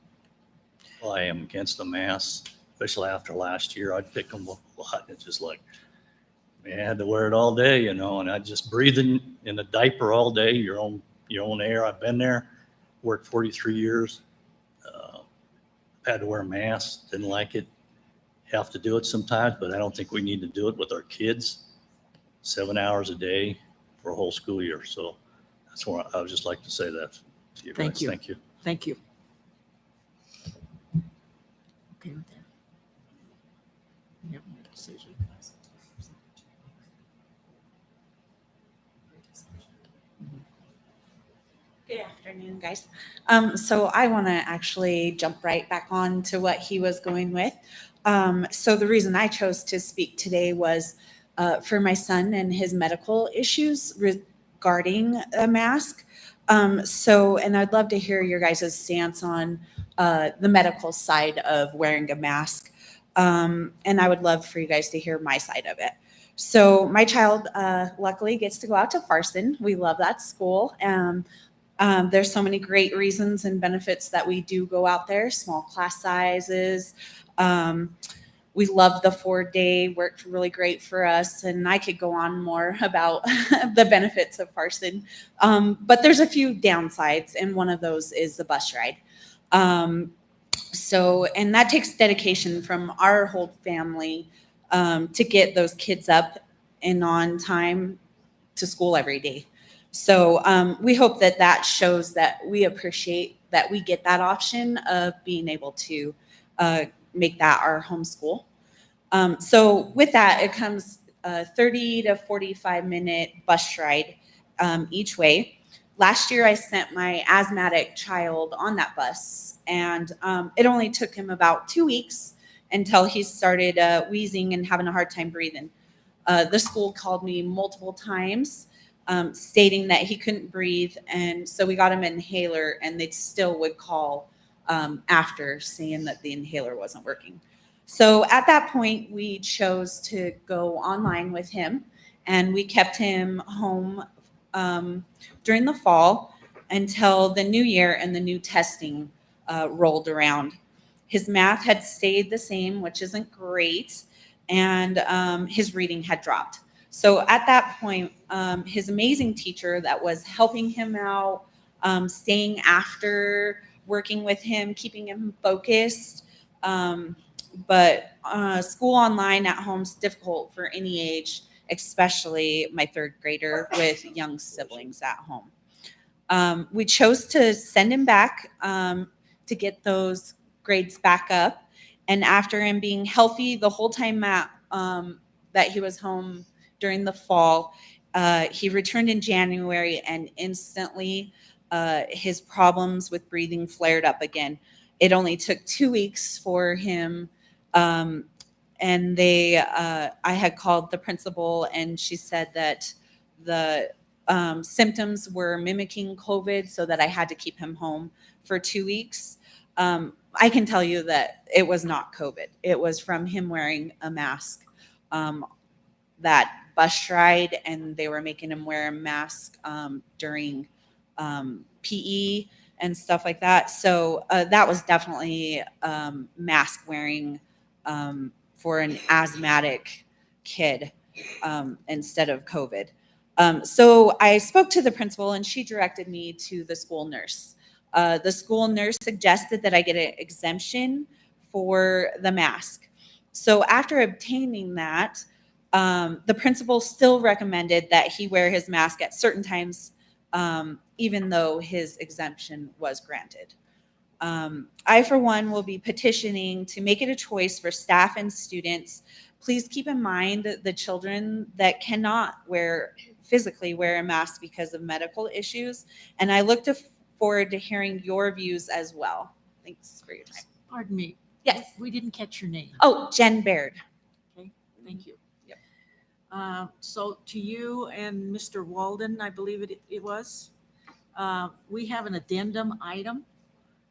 I am against the masks, especially after last year. I'd pick them up a lot. It's just like, man, I had to wear it all day, and I just breathe in a diaper all day, your own air. I've been there, worked 43 years. Had to wear a mask, didn't like it. Have to do it sometimes, but I don't think we need to do it with our kids 7 hours a day for a whole school year. So that's why I would just like to say that to you guys. Thank you. Thank you. Thank you. Okay with that? Yep, my decision. Good afternoon, guys. So I want to actually jump right back on to what he was going with. So the reason I chose to speak today was for my son and his medical issues regarding a mask. And I'd love to hear your guys' stance on the medical side of wearing a mask. And I would love for you guys to hear my side of it. So my child luckily gets to go out to Farson. We love that school. There's so many great reasons and benefits that we do go out there, small class sizes. We love the 4-day, worked really great for us. And I could go on more about the benefits of Farson. But there's a few downsides, and one of those is the bus ride. And that takes dedication from our whole family to get those kids up and on time to school every day. So we hope that shows that we appreciate that we get that option of being able to make that our home school. So with that, it comes a 30 to 45-minute bus ride each way. Last year, I sent my asthmatic child on that bus, and it only took him about 2 weeks until he started wheezing and having a hard time breathing. The school called me multiple times stating that he couldn't breathe, and so we got him an inhaler, and they still would call after saying that the inhaler wasn't working. So at that point, we chose to go online with him, and we kept him home during the fall until the new year and the new testing rolled around. His math had stayed the same, which isn't great, and his reading had dropped. So at that point, his amazing teacher that was helping him out, staying after, working with him, keeping him focused. But school online at home is difficult for any age, especially my 3rd grader with young siblings at home. We chose to send him back to get those grades back up. And after him being healthy the whole time that he was home during the fall, he returned in January, and instantly his problems with breathing flared up again. It only took 2 weeks for him. And I had called the principal, and she said that the symptoms were mimicking COVID, so that I had to keep him home for 2 weeks. I can tell you that it was not COVID. It was from him wearing a mask. That bus ride, and they were making him wear a mask during PE and stuff like that. So that was definitely mask wearing for an asthmatic kid instead of COVID. So I spoke to the principal, and she directed me to the school nurse. The school nurse suggested that I get an exemption for the mask. So after obtaining that, the principal still recommended that he wear his mask at certain times, even though his exemption was granted. I, for one, will be petitioning to make it a choice for staff and students. Please keep in mind the children that cannot physically wear a mask because of medical issues. And I look forward to hearing your views as well. Thanks for your time. Pardon me. Yes. We didn't catch your name. Oh, Jen Baird. Okay, thank you. So to you and Mr. Walden, I believe it was, we have an addendum item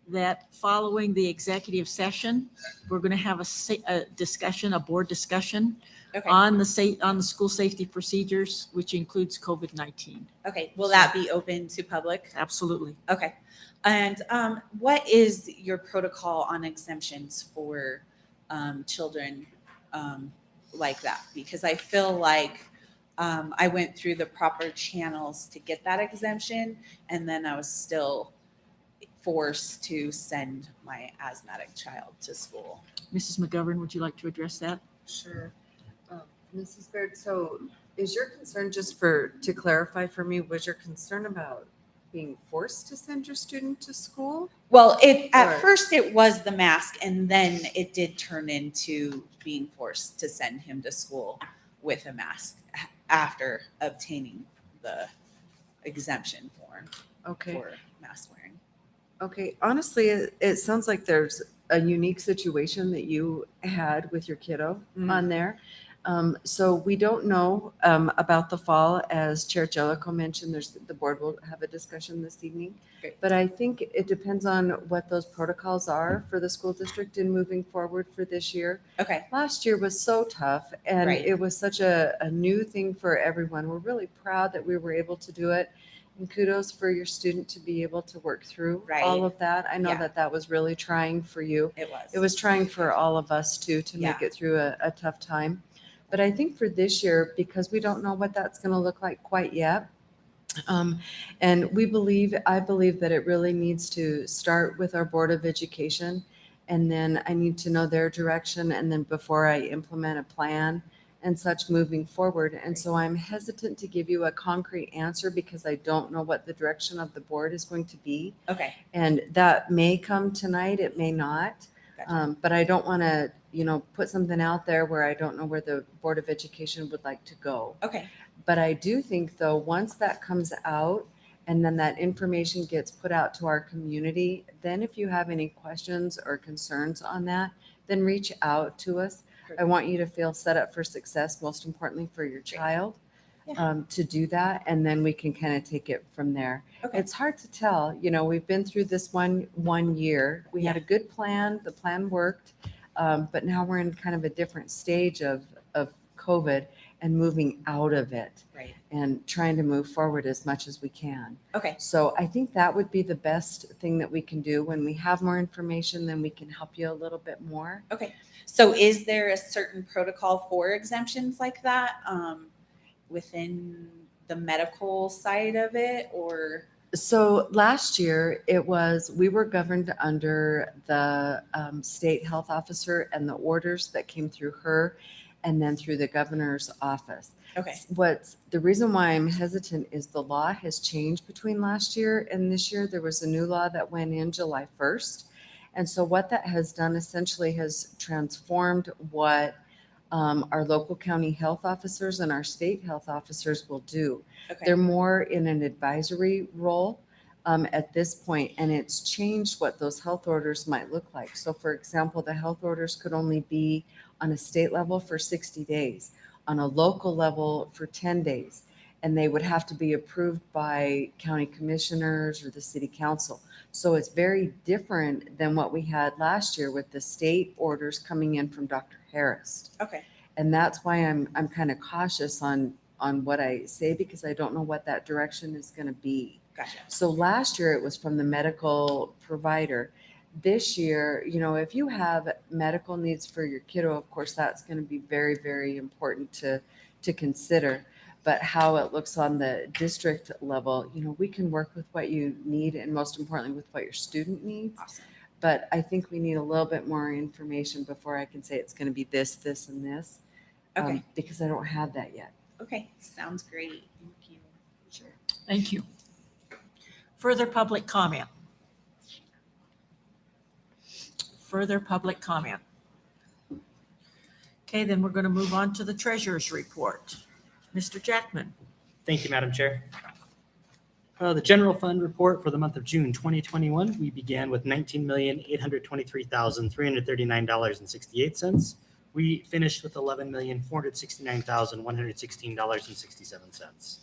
that following the executive session, we're going to have a discussion, a board discussion Okay. on the school safety procedures, which includes COVID-19. Okay. Will that be open to public? Absolutely. Okay. And what is your protocol on exemptions for children like that? Because I feel like I went through the proper channels to get that exemption, and then I was still forced to send my asthmatic child to school. Mrs. McGovern, would you like to address that? Sure. Mrs. Baird, so is your concern, just to clarify for me, was your concern about being forced to send your student to school? Well, at Or- first it was the mask, and then it did turn into being forced to send him to school with a mask after obtaining the exemption form Okay. for mask wearing. Okay, honestly, it sounds like there's a unique situation that you had with your kiddo on there. So we don't know about the fall. As Chair Jellicoe mentioned, the board will have a discussion this evening. Great. But I think it depends on what those protocols are for the school district in moving forward for this year. Okay. Last year was so tough, and Right. it was such a new thing for everyone. We're really proud that we were able to do it. And kudos for your student to be able to work through Right. all of that. I know Yeah. that was really trying for you. It was. It was trying for all of us too, to make Yeah. it through a tough time. But I think for this year, because we don't know what that's going to look like quite yet, and I believe that it really needs to start with our Board of Education. And then I need to know their direction, and then before I implement a plan and such moving forward. And so I'm hesitant to give you a concrete answer because I don't know what the direction of the board is going to be. Okay. And that may come tonight, it may not. Gotcha. But I don't want to, put something out there where I don't know where the Board of Education would like to go. Okay. But I do think though, once that comes out and then that information gets put out to our community, then if you have any questions or concerns on that, then reach out to us. I want you to feel set up for success, most importantly for your child, to do that. And then we can kind of take it from there. Okay. It's hard to tell, we've been through this one year. We had a good plan, the plan worked. But now we're in kind of a different stage of COVID and moving out of it. Right. And trying to move forward as much as we can. Okay. So I think that would be the best thing that we can do. When we have more information, then we can help you a little bit more. Okay. So is there a certain protocol for exemptions like that within the medical side of it, or? So last year we were governed under the state health officer and the orders that came through her and then through the governor's office. Okay. The reason why I'm hesitant is the law has changed between last year and this year. There was a new law that went in July 1st. And so what that has done essentially has transformed what our local county health officers and our state health officers will do. Okay. They're more in an advisory role at this point, and it's changed what those health orders might look like. So for example, the health orders could only be on a state level for 60 days, on a local level for 10 days, and they would have to be approved by county commissioners or the city council. So it's very different than what we had last year with the state orders coming in from Dr. Harris. Okay. And that's why I'm kind of cautious on what I say, because I don't know what that direction is going to be. Gotcha. So last year it was from the medical provider. This year, if you have medical needs for your kiddo, of course, that's going to be very, very important to consider. But how it looks on the district level, we can work with what you need and most importantly with what your student needs. Awesome. But I think we need a little bit more information before I can say it's going to be this, this, and this. Okay. Because I don't have that yet. Okay. Sounds great. Thank you. Sure. Thank you. Further public comment? Further public comment? Okay, then we're going to move on to the treasurer's report. Mr. Jackman. Thank you, Madam Chair. The general fund report for the month of June 2021, we began with $19,823,339.68. We finished with $11,469,116.67.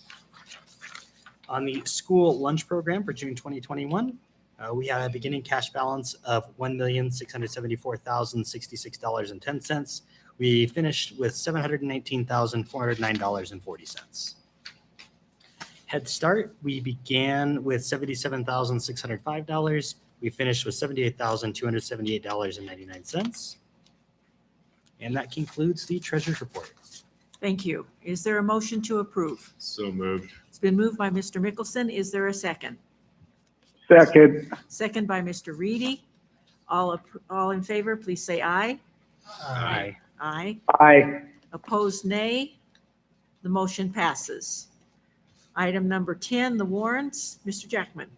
On the school lunch program for June 2021, we had a beginning cash balance of $1,674,066.10. We finished with $719,409.40. Head Start, we began with $77,605. We finished with $78,278.99. And that concludes the treasurer's report. Thank you. Is there a motion to approve? So moved. It's been moved by Mr. Mickelson. Is there a second? Second. Second by Mr. Reedy. All in favor, please say aye. Aye. Aye. Aye. Opposed, nay. The motion passes. Item number 10, the warrants. Mr. Jackman.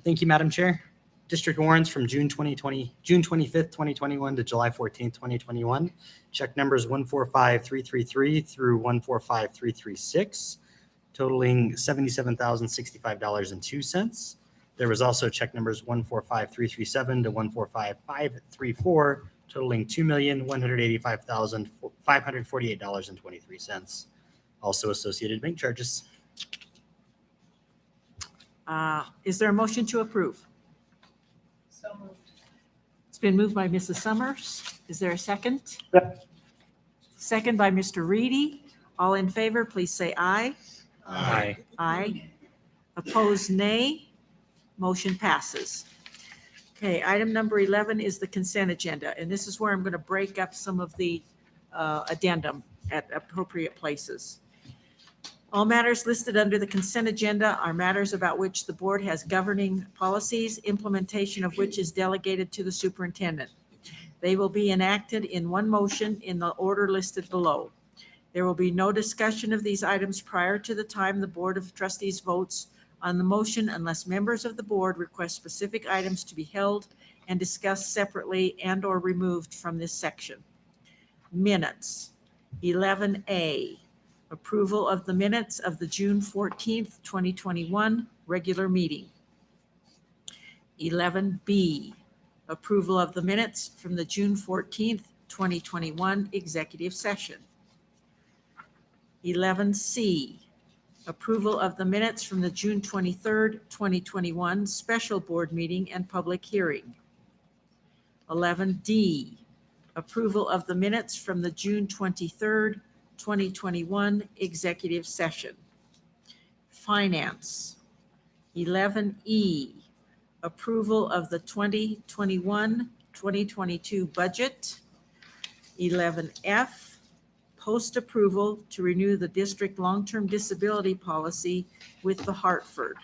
Thank you, Madam Chair. District warrants from June 25th, 2021 to July 14th, 2021. Check numbers 145333 through 145336, totaling $77,065.02. There was also check numbers 145337 to 145534, totaling $2,185,548.23. Also associated bank charges. Is there a motion to approve? So moved. It's been moved by Mrs. Summers. Is there a second? Second by Mr. Reedy. All in favor, please say aye. Aye. Aye. Opposed, nay. Motion passes. Okay, item number 11 is the consent agenda, and this is where I'm going to break up some of the addendum at appropriate places. All matters listed under the consent agenda are matters about which the board has governing policies, implementation of which is delegated to the superintendent. They will be enacted in one motion in the order listed below. There will be no discussion of these items prior to the time the Board of Trustees votes on the motion unless members of the board request specific items to be held and discussed separately and/or removed from this section. Minutes. 11A. Approval of the minutes of the June 14th, 2021 regular meeting. 11B, approval of the minutes from the June 14th, 2021 executive session. 11C, approval of the minutes from the June 23rd, 2021 special board meeting and public hearing. 11D, approval of the minutes from the June 23rd, 2021 executive session. Finance. 11E, approval of the 2021-2022 budget. 11F, post approval to renew the district long-term disability policy with the Hartford.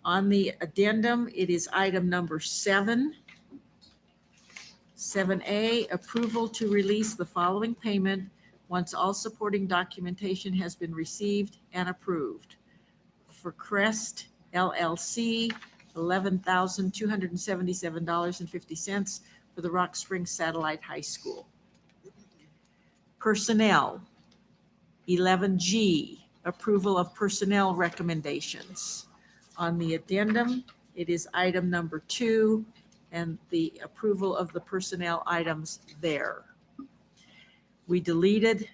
On the addendum, it is item number 7. 7A, approval to release the following payment once all supporting documentation has been received and approved. For Crest LLC, $11,277.50 for the Rock Springs Satellite High School. Personnel, 11G, approval of personnel recommendations. On the addendum, it is item number 2, and the approval of the personnel items there. We deleted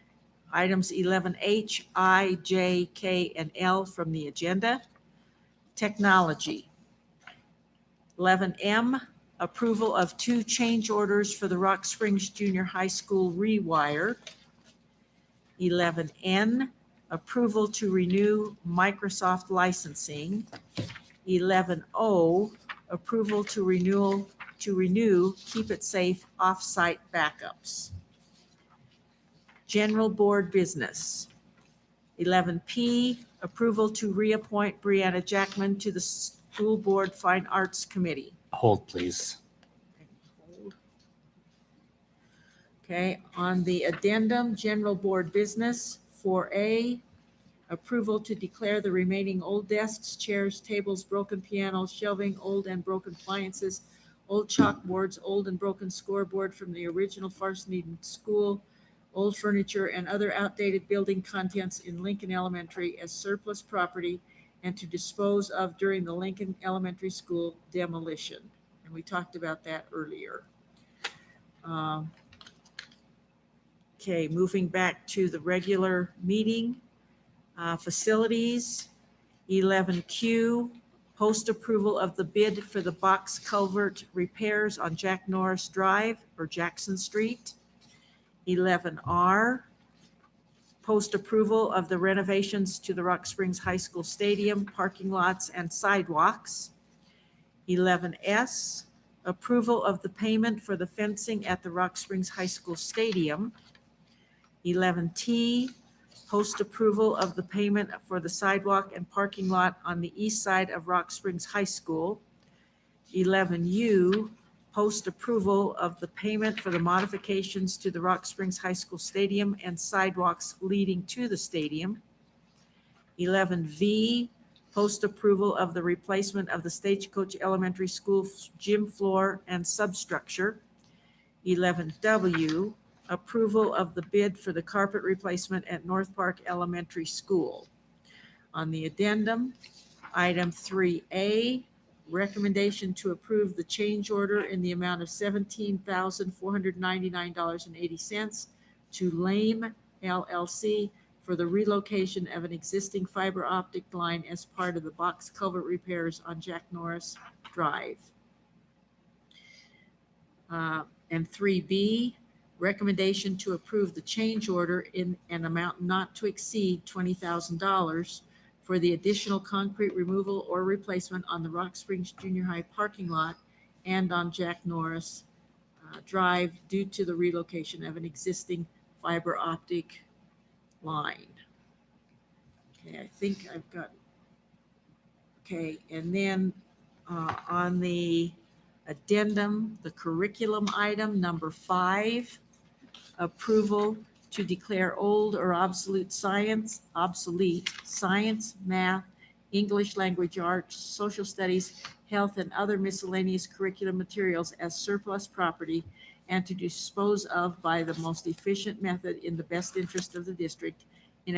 items 11H, I, J, K, and L from the agenda. Technology. 11M, approval of 2 change orders for the Rock Springs Junior High School rewire. 11N, approval to renew Microsoft licensing. 11O, approval to renew Keep It Safe off-site backups. General board business. 11P, approval to reappoint Brianna Jackman to the School Board Fine Arts Committee. Hold, please. Okay, on the addendum, general board business, 4A, approval to declare the remaining old desks, chairs, tables, broken pianos, shelving, old and broken appliances, old chalkboards, old and broken scoreboard from the original Farson School, old furniture and other outdated building contents in Lincoln Elementary as surplus property and to dispose of during the Lincoln Elementary School demolition. And we talked about that earlier. Okay, moving back to the regular meeting. Facilities, 11Q, post approval of the bid for the box culvert repairs on Jack Norris Drive or Jackson Street. 11R, post approval of the renovations to the Rock Springs High School Stadium, parking lots and sidewalks. 11S, approval of the payment for the fencing at the Rock Springs High School Stadium. 11T, post approval of the payment for the sidewalk and parking lot on the east side of Rock Springs High School. 11U, post approval of the payment for the modifications to the Rock Springs High School Stadium and sidewalks leading to the stadium. 11V, post approval of the replacement of the Stagecoach Elementary School gym floor and substructure. 11W, approval of the bid for the carpet replacement at North Park Elementary School. On the addendum, item 3A, recommendation to approve the change order in the amount of $17,499.80 to Lame LLC for the relocation of an existing fiber optic line as part of the box culvert repairs on Jack Norris Drive. And 3B, recommendation to approve the change order in an amount not to exceed $20,000 for the additional concrete removal or replacement on the Rock Springs Junior High parking lot and on Jack Norris Drive due to the relocation of an existing fiber optic line. Okay, I think I've got, okay, and then on the addendum, the curriculum item, number 5, approval to declare old or obsolete science, math, English language arts, social studies, health, and other miscellaneous curriculum materials as surplus property and to dispose of by the most efficient method in the best interest of the district in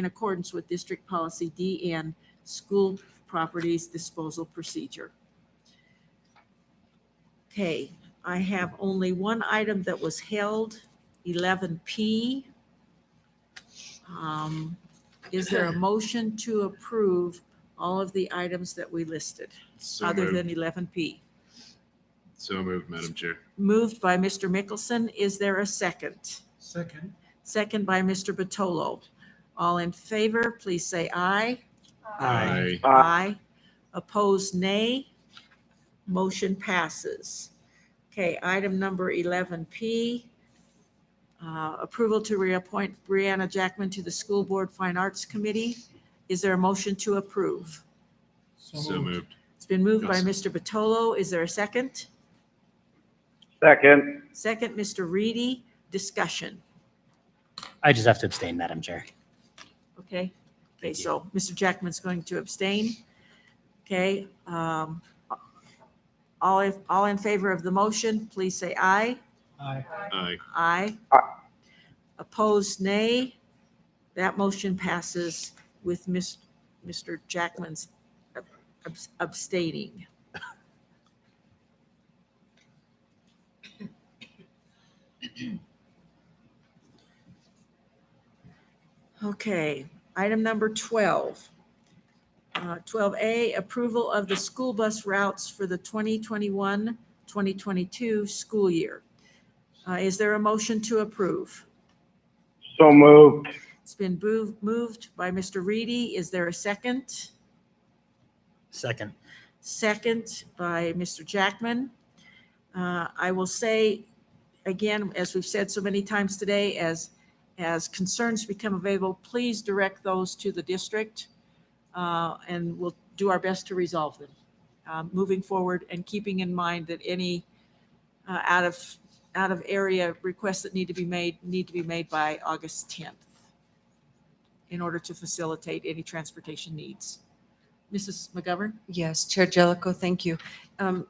accordance with district policy DN, school properties disposal procedure. Okay, I have only one item that was held, 11P. Is there a motion to approve all of the items that we listed, So other moved. than 11P? So moved, Madam Chair. Moved by Mr. Mickelson. Is there a second? Second. Second by Mr. Batolo. All in favor, please say aye. Aye. Aye. Opposed, nay. Motion passes. Okay, item number 11P. Approval to reappoint Brianna Jackman to the School Board Fine Arts Committee. Is there a motion to approve? So moved. It's been moved by Yes. Mr. Batolo. Is there a second? Second. Second, Mr. Reedy. Discussion. I just have to abstain, Madam Chair. Okay, okay, so Mr. Jackman's going to abstain. Okay, all in favor of the motion, please say aye. Aye. Aye. Aye. Opposed, nay. That motion passes with Mr. Jackman's abstaining. Okay, item number 12. 12A, approval of the school bus routes for the 2021-2022 school year. Is there a motion to approve? So moved. It's been moved by Mr. Reedy. Is there a second? Second. Second by Mr. Jackman. I will say, again, as we've said so many times today, as concerns become available, please direct those to the district, and we'll do our best to resolve them moving forward, and keeping in mind that any out of area requests that need to be made by August 10th in order to facilitate any transportation needs. Mrs. McGovern? Yes, Chair Jellicoe, thank you.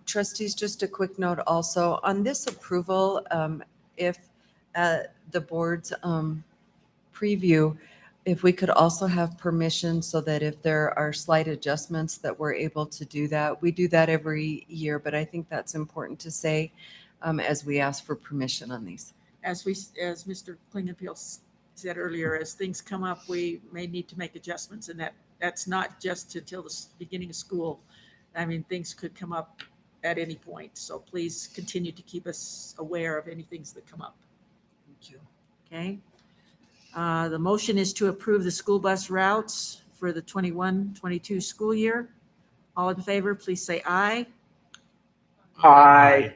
Trustees, just a quick note also on this approval, if the board's preview, if we could also have permission so that if there are slight adjustments that we're able to do that. We do that every year, but I think that's important to say as we ask for permission on these. As Mr. Klingenpeel said earlier, as things come up, we may need to make adjustments, and that's not just until the beginning of school. I mean, things could come up at any point, so please continue to keep us aware of any things that come up. Thank you. Okay? The motion is to approve the school bus routes for the 21-22 school year. All in favor, please say aye. Aye.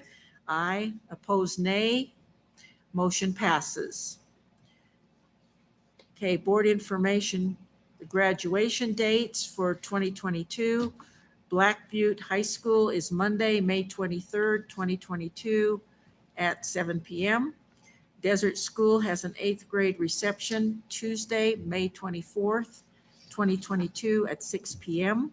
Aye. Opposed, nay. Motion passes. Okay, board information, the graduation dates for 2022. Black Butte High School is Monday, May 23rd, 2022 at 7 p.m. Desert School has an 8th grade reception Tuesday, May 24th, 2022 at 6 p.m.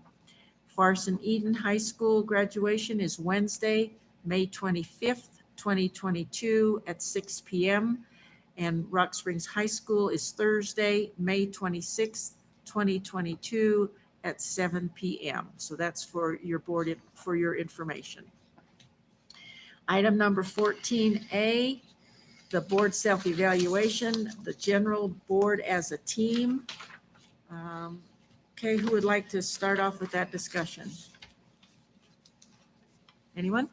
Farson Eden High School graduation is Wednesday, May 25th, 2022 at 6 p.m. And Rock Springs High School is Thursday, May 26th, 2022 at 7 p.m. So that's for your board, for your information. Item number 14A, the board self-evaluation, the general board as a team. Okay, who would like to start off with that discussion? Anyone?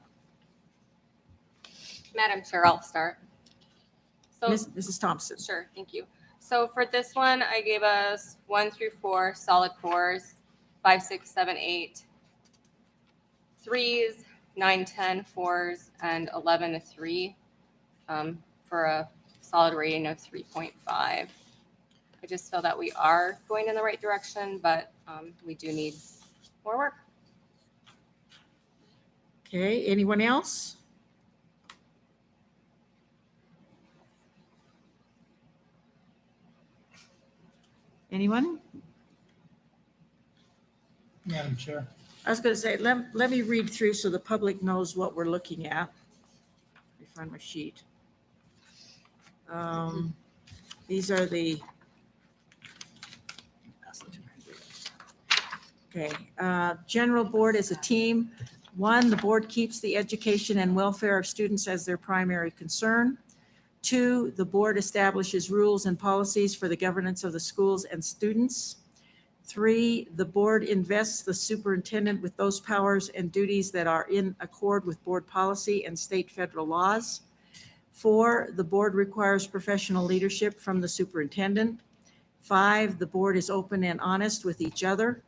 Madam Chair, I'll start. So, Mrs. Thompson. sure, thank you. So for this one, I gave us 1 through 4 solid 4s, 5, 6, 7, 8, 3s, 9, 10, 4s, and 11 a 3 for a solid rating of 3.5. I just feel that we are going in the right direction, but we do need more work. Okay, anyone else? Anyone? Madam Chair. I was going to say, let me read through so the public knows what we're looking at. Let me find my sheet. These are the, okay, general board as a team. 1, the board keeps the education and welfare of students as their primary concern. 2, the board establishes rules and policies for the governance of the schools and students. 3, the board invests the superintendent with those powers and duties that are in accord with board policy and state federal laws. 4, the board requires professional leadership from the superintendent. 5, the board is open and honest with each other.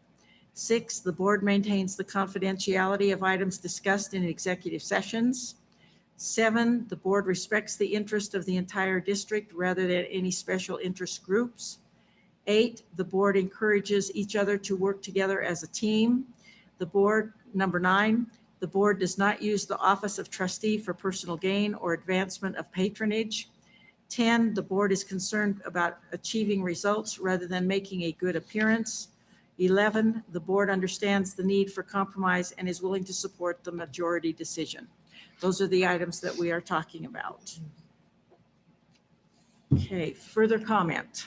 6, the board maintains the confidentiality of items discussed in executive sessions. 7, the board respects the interest of the entire district rather than any special interest groups. 8, the board encourages each other to work together as a team. The board, number 9, the board does not use the office of trustee for personal gain or advancement of patronage. 10, the board is concerned about achieving results rather than making a good appearance. 11, the board understands the need for compromise and is willing to support the majority decision. Those are the items that we are talking about. Okay, further comment?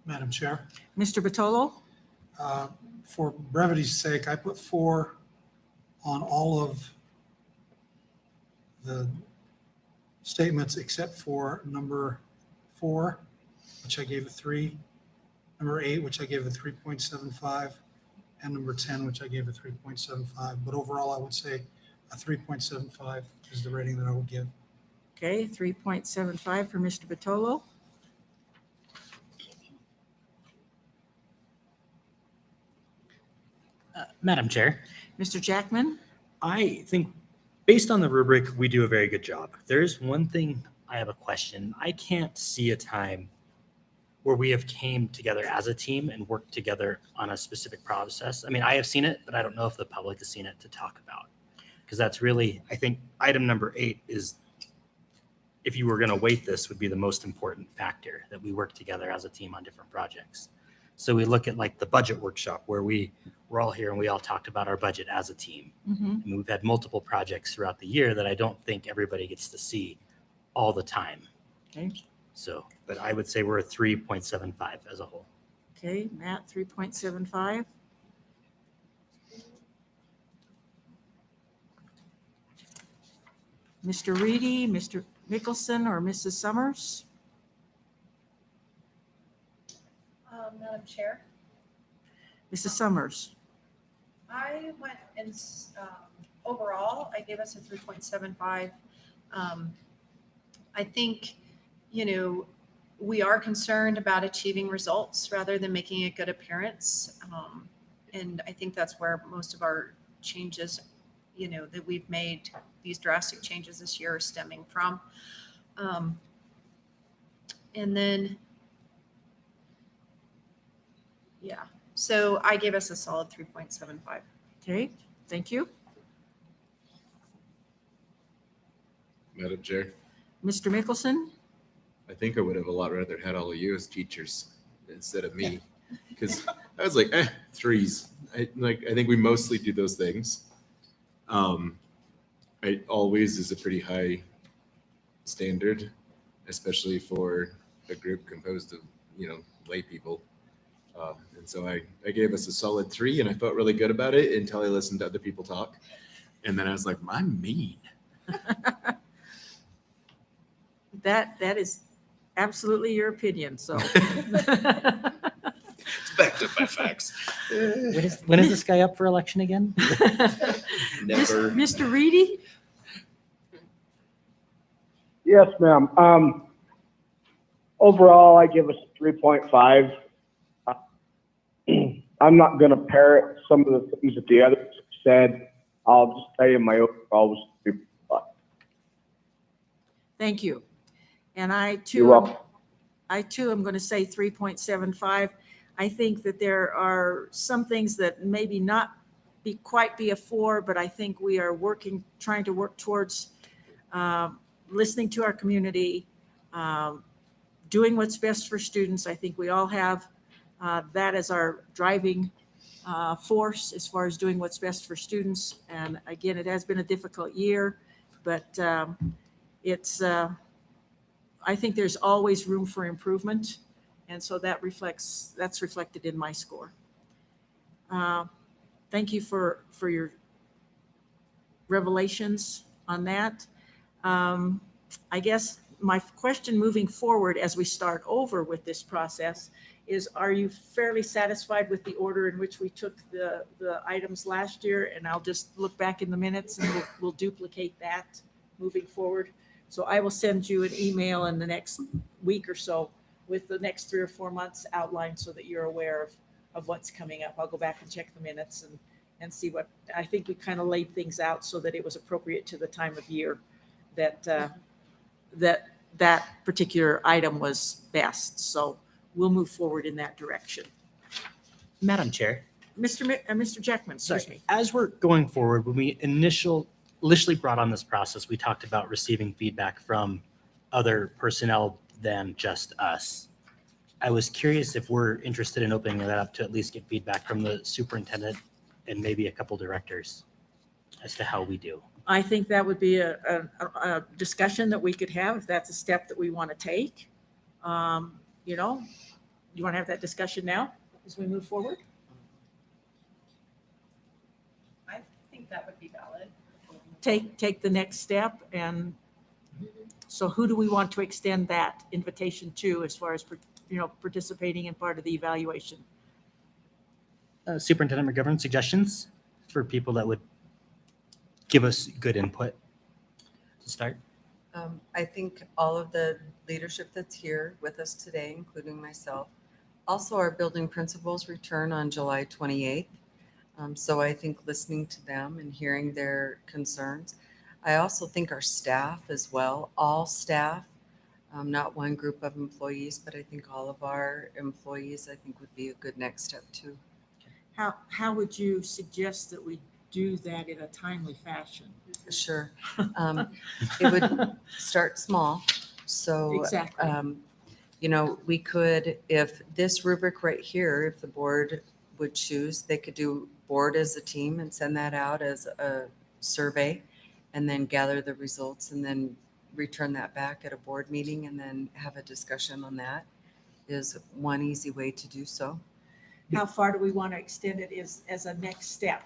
Madam Chair. Mr. Batolo? For brevity's sake, I put 4 on all of the statements except for number 4, which I gave a 3, number 8, which I gave a 3.75, and number 10, which I gave a 3.75. But overall, I would say a 3.75 is the rating that I would give. Okay, 3.75 for Mr. Batolo. Madam Chair, Mr. Jackman? I think based on the rubric, we do a very good job. There's one thing I have a question. I can't see a time where we have came together as a team and worked together on a specific process. I mean, I have seen it, but I don't know if the public has seen it to talk about. Because that's really, I think item number 8 is, if you were going to weight this, would be the most important factor, that we work together as a team on different projects. So we look at like the budget workshop where we were all here and we all talked about our budget as a team. Mhm. And we've had multiple projects throughout the year that I don't think everybody gets to see all the time. Okay. So, but I would say we're a 3.75 as a whole. Okay, Matt, 3.75. Mr. Reedy, Mr. Mickelson, or Mrs. Summers? Madam Chair, Mrs. Summers? I went and, overall, I gave us a 3.75. I think, we are concerned about achieving results rather than making a good appearance. And I think that's where most of our changes, that we've made, these drastic changes this year are stemming from. And then, yeah, so I gave us a solid 3.75. Okay, thank you. Madam Chair, Mr. Mickelson? I think I would have a lot rather had all of you as teachers instead of me, because I was like, threes. I think we mostly do those things. I always is a pretty high standard, especially for a group composed of lay people. And so I gave us a solid 3, and I felt really good about it until I listened to other people talk, and then I was like, I'm mean. That is absolutely your opinion, so. It's backed up by facts. When is this guy up for election again? Never. Mr. Reedy? Yes, ma'am. Overall, I give us a 3.5. I'm not going to parrot some of the things that the others said. I'll just tell you my overall was 3.5. Thank you. And I You're too, welcome. am going to say 3.75. I think that there are some things that maybe not quite be a 4, but I think we are trying to work towards listening to our community, doing what's best for students. I think we all have that as our driving force as far as doing what's best for students. And again, it has been a difficult year, but I think there's always room for improvement. And so that's reflected in my score. Thank you for your revelations on that. I guess my question moving forward as we start over with this process is, are you fairly satisfied with the order in which we took the items last year? And I'll just look back in the minutes and we'll duplicate that moving forward. So I will send you an email in the next week or so with the next 3 or 4 months outlined so that you're aware of what's coming up. I'll go back and check the minutes and see what, I think we kind of laid things out so that it was appropriate to the time of year that that particular item was best. So we'll move forward in that direction. Madam Chair. Mr. Jackman, excuse Sorry. me. As we're going forward, when we initially brought on this process, we talked about receiving feedback from other personnel than just us. I was curious if we're interested in opening that up to at least get feedback from the superintendent and maybe a couple directors as to how we do. I think that would be a discussion that we could have if that's a step that we want to take. You want to have that discussion now as we move forward? I think that would be valid. Take the next step. And so who do we want to extend that invitation to as far as, participating in part of the evaluation? Superintendent McGovern, suggestions for people that would give us good input to start? I think all of the leadership that's here with us today, including myself, also our building principals return on July 28th. So I think listening to them and hearing their concerns. I also think our staff as well, all staff, not one group of employees, but I think all of our employees, I think would be a good next step too. How would you suggest that we do that in a timely fashion? Sure. It would start small. So, Exactly. we could, if this rubric right here, if the board would choose, they could do board as a team and send that out as a survey and then gather the results and then return that back at a board meeting and then have a discussion on that is one easy way to do so. How far do we want to extend it as a next step?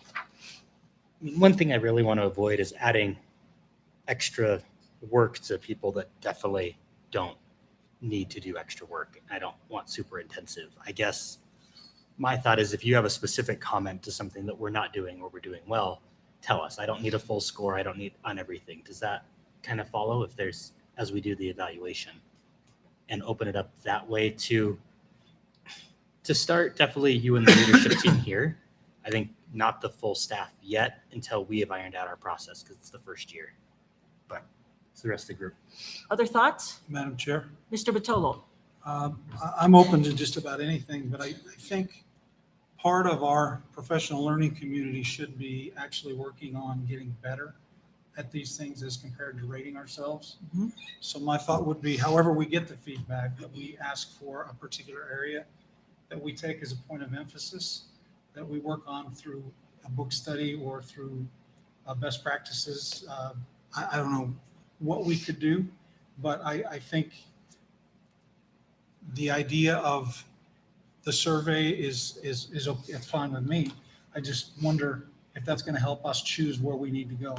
One thing I really want to avoid is adding extra work to people that definitely don't need to do extra work. I don't want super intensive. I guess my thought is if you have a specific comment to something that we're not doing or we're doing well, tell us. I don't need a full score. I don't need on everything. Does that kind of follow if there's, as we do the evaluation, and open it up that way to start? Definitely you and the leadership team here. I think not the full staff yet until we have ironed out our process because it's the first year, but it's the rest of the group. Other thoughts? Madam Chair, Mr. Batolo? I'm open to just about anything, but I think part of our professional learning community should be actually working on getting better at these things as compared to rating ourselves. Mhm. So my thought would be, however we get the feedback, that we ask for a particular area that we take as a point of emphasis, that we work on through a book study or through best practices. I don't know what we could do, but I think the idea of the survey is okay, it's fine with me. I just wonder if that's going to help us choose where we need to go.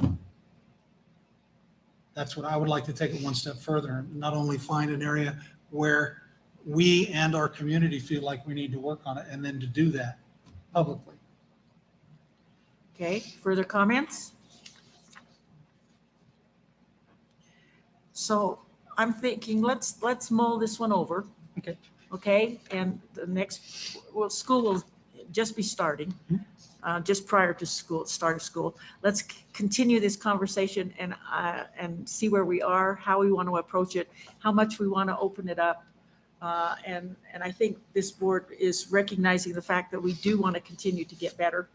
That's what I would like to take it one step further, and not only find an area where we and our community feel like we need to work on it, and then to do that publicly. Okay, further comments? So I'm thinking, let's mull this one over. Okay. Okay, and the next, well, school will just be starting, just prior to start of school. Let's continue this conversation and see where we are, how we want to approach it, how much we want to open it up. And I think this board is recognizing the fact that we do want to continue to get better.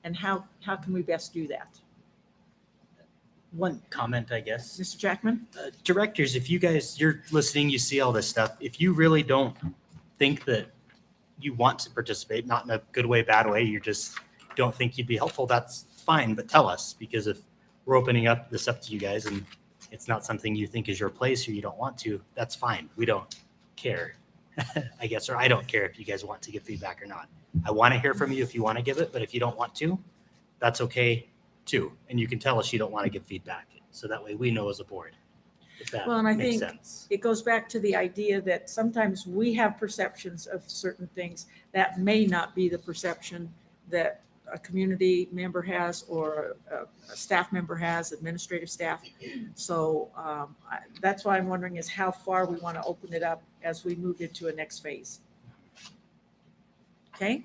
And how can we best do that? One comment, I guess. Mr. Jackman? Directors, if you're listening, you see all this stuff. If you really don't think that you want to participate, not in a good way, bad way, you just don't think you'd be helpful, that's fine, but tell us, because if we're opening up this up to you guys and it's not something you think is your place or you don't want to, that's fine. We don't care, I guess, or I don't care if you guys want to give feedback or not. I want to hear from you if you want to give it, but if you don't want to, that's okay too. And you can tell us you don't want to give feedback. So that way we know as a board, if that Well, and I makes think sense. it goes back to the idea that sometimes we have perceptions of certain things that may not be the perception that a community member has or a staff member has, administrative staff. So that's why I'm wondering is how far we want to open it up as we move into a next phase. Okay.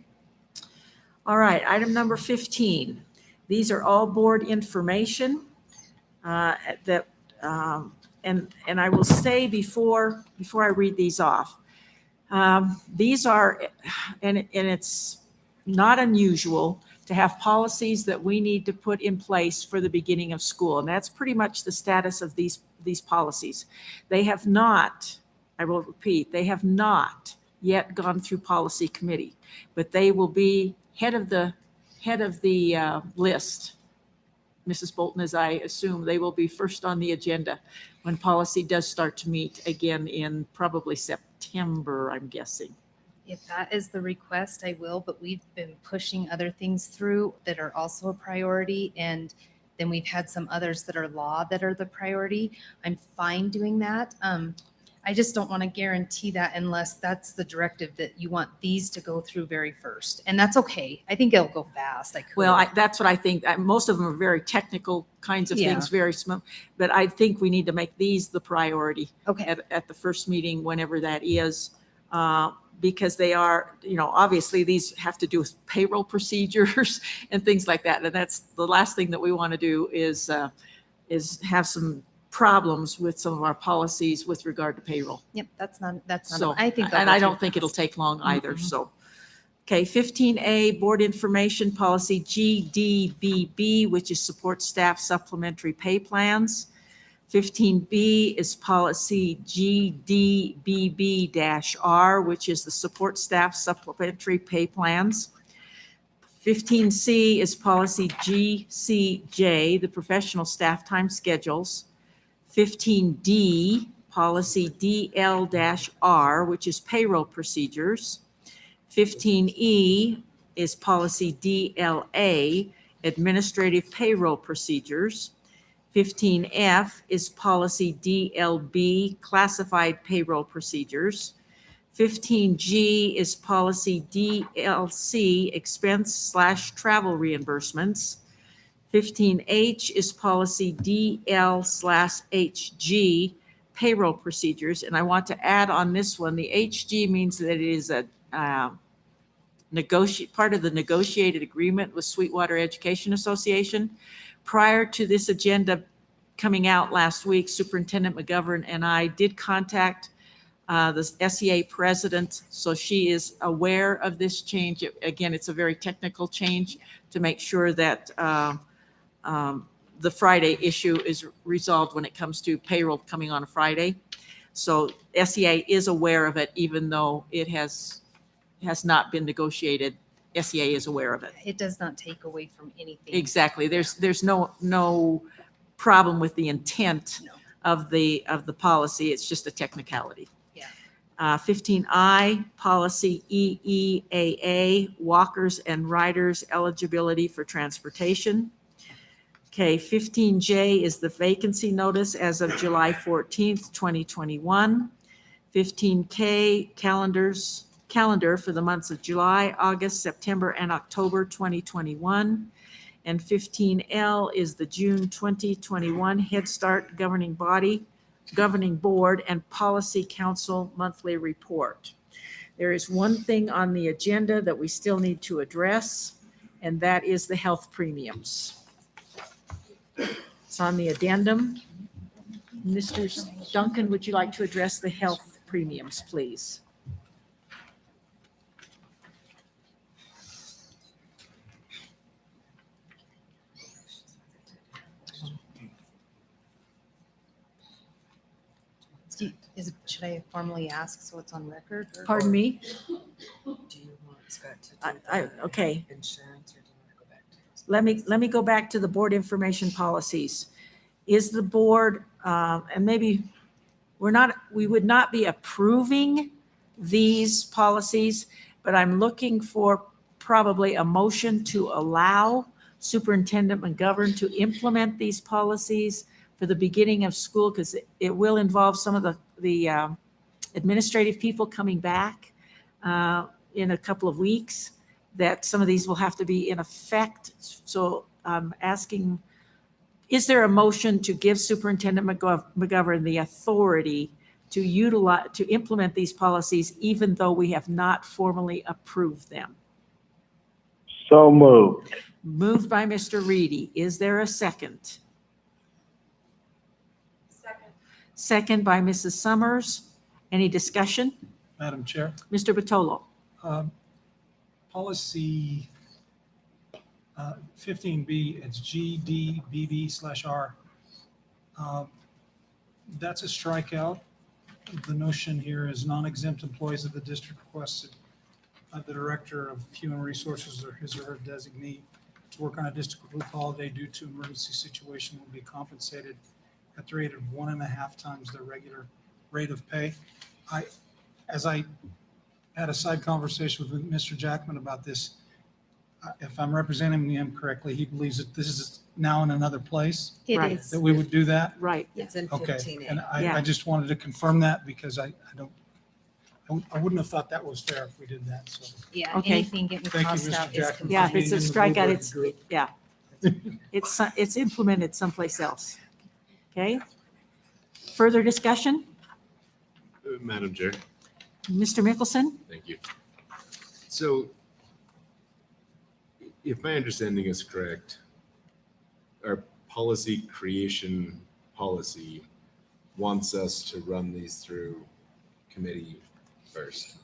All right, item number 15. These are all board information and I will say before I read these off, these are, and it's not unusual to have policies that we need to put in place for the beginning of school. And that's pretty much the status of these policies. They have not, I will repeat, they have not yet gone through policy committee, but they will be head of the list. Mrs. Bolton, as I assume, they will be first on the agenda when policy does start to meet again in probably September, I'm guessing. If that is the request, I will, but we've been pushing other things through that are also a priority. And then we've had some others that are law that are the priority. I'm fine doing that. I just don't want to guarantee that unless that's the directive that you want these to go through very first. And that's okay. I think it'll go fast. Well, that's what I think. Most of them are very technical kinds of things, very small. But I think we need to make these the priority at the first meeting, whenever that is. Because they are, obviously these have to do with payroll procedures and things like that. And that's the last thing that we want to do is have some problems with some of our policies with regard to payroll. Yep, that's not, So, I think. and I don't think it'll take long either, so. Okay, 15A, Board Information Policy GDBB, which is Support Staff Supplementary Pay Plans. 15B is Policy GDBB-R, which is the Support Staff Supplementary Pay Plans. 15C is Policy GCJ, the Professional Staff Time Schedules. 15D, Policy DL-R, which is Payroll Procedures. 15E is Policy DLA, Administrative Payroll Procedures. 15F is policy DLB, classified payroll procedures. 15G is policy DLC, expense/travel reimbursements. 15H is policy DL/HG, payroll procedures. And I want to add on this one, the HG means that it is a part of the negotiated agreement with Sweetwater Education Association. Prior to this agenda coming out last week, Superintendent McGovern and I did contact the SEA president, so she is aware of this change. Again, it's a very technical change to make sure that the Friday issue is resolved when it comes to payroll coming on a Friday. So SEA is aware of it, even though it has not been negotiated. SEA is aware of it. It does not take away from anything. Exactly. There's no problem with the intent of the policy. It's just a technicality. Yeah. 15I, policy EEAA, walkers and riders eligibility for transportation. Okay, 15J is the vacancy notice as of July 14th, 2021. 15K, calendar for the months of July, August, September, and October 2021. And 15L is the June 2021 Head Start Governing Board and Policy Council monthly report. There is one thing on the agenda that we still need to address, and that is the health premiums. It's on the addendum. Mr. Duncan, would you like to address the health premiums, please? Should I formally ask so it's on record? Pardon me? Do you want Scott to do Okay. insurance, or do you want to go back to those? Let me go back to the board information policies. Is the board, and maybe we would not be approving these policies, but I'm looking for probably a motion to allow Superintendent McGovern to implement these policies for the beginning of school, because it will involve some of the administrative people coming back in a couple of weeks, that some of these will have to be in effect. So I'm asking, is there a motion to give Superintendent McGovern the authority to implement these policies, even though we have not formally approved them? So moved. Moved by Mr. Reedy. Is there a second? Second by Mrs. Summers. Any discussion? Madam Chair, Mr. Batolo? policy 15B, it's GDBB/R. That's a strikeout. The notion here is non-exempt employees of the district requested the Director of Human Resources or his or her designee to work on a district holiday due to emergency situation will be compensated at the rate of 1.5 times their regular rate of pay. As I had a side conversation with Mr. Jackman about this, if I'm representing him correctly, he believes that this is now in another place, It Right. is. that we would do that. Right. It's in Okay, 15A. and Yeah. I just wanted to confirm that because I wouldn't have thought that was fair if we did that, so. Yeah, Okay. anything getting Thank you, crossed Mr. out is. Jackman. Yeah, if it's a Being in the strikeout, Bluebird it's, group. yeah. It's implemented someplace else. Okay? Further discussion? Madam Chair, Mr. Mickelson? thank you. So if my understanding is correct, our policy creation policy wants us to run these through committee first.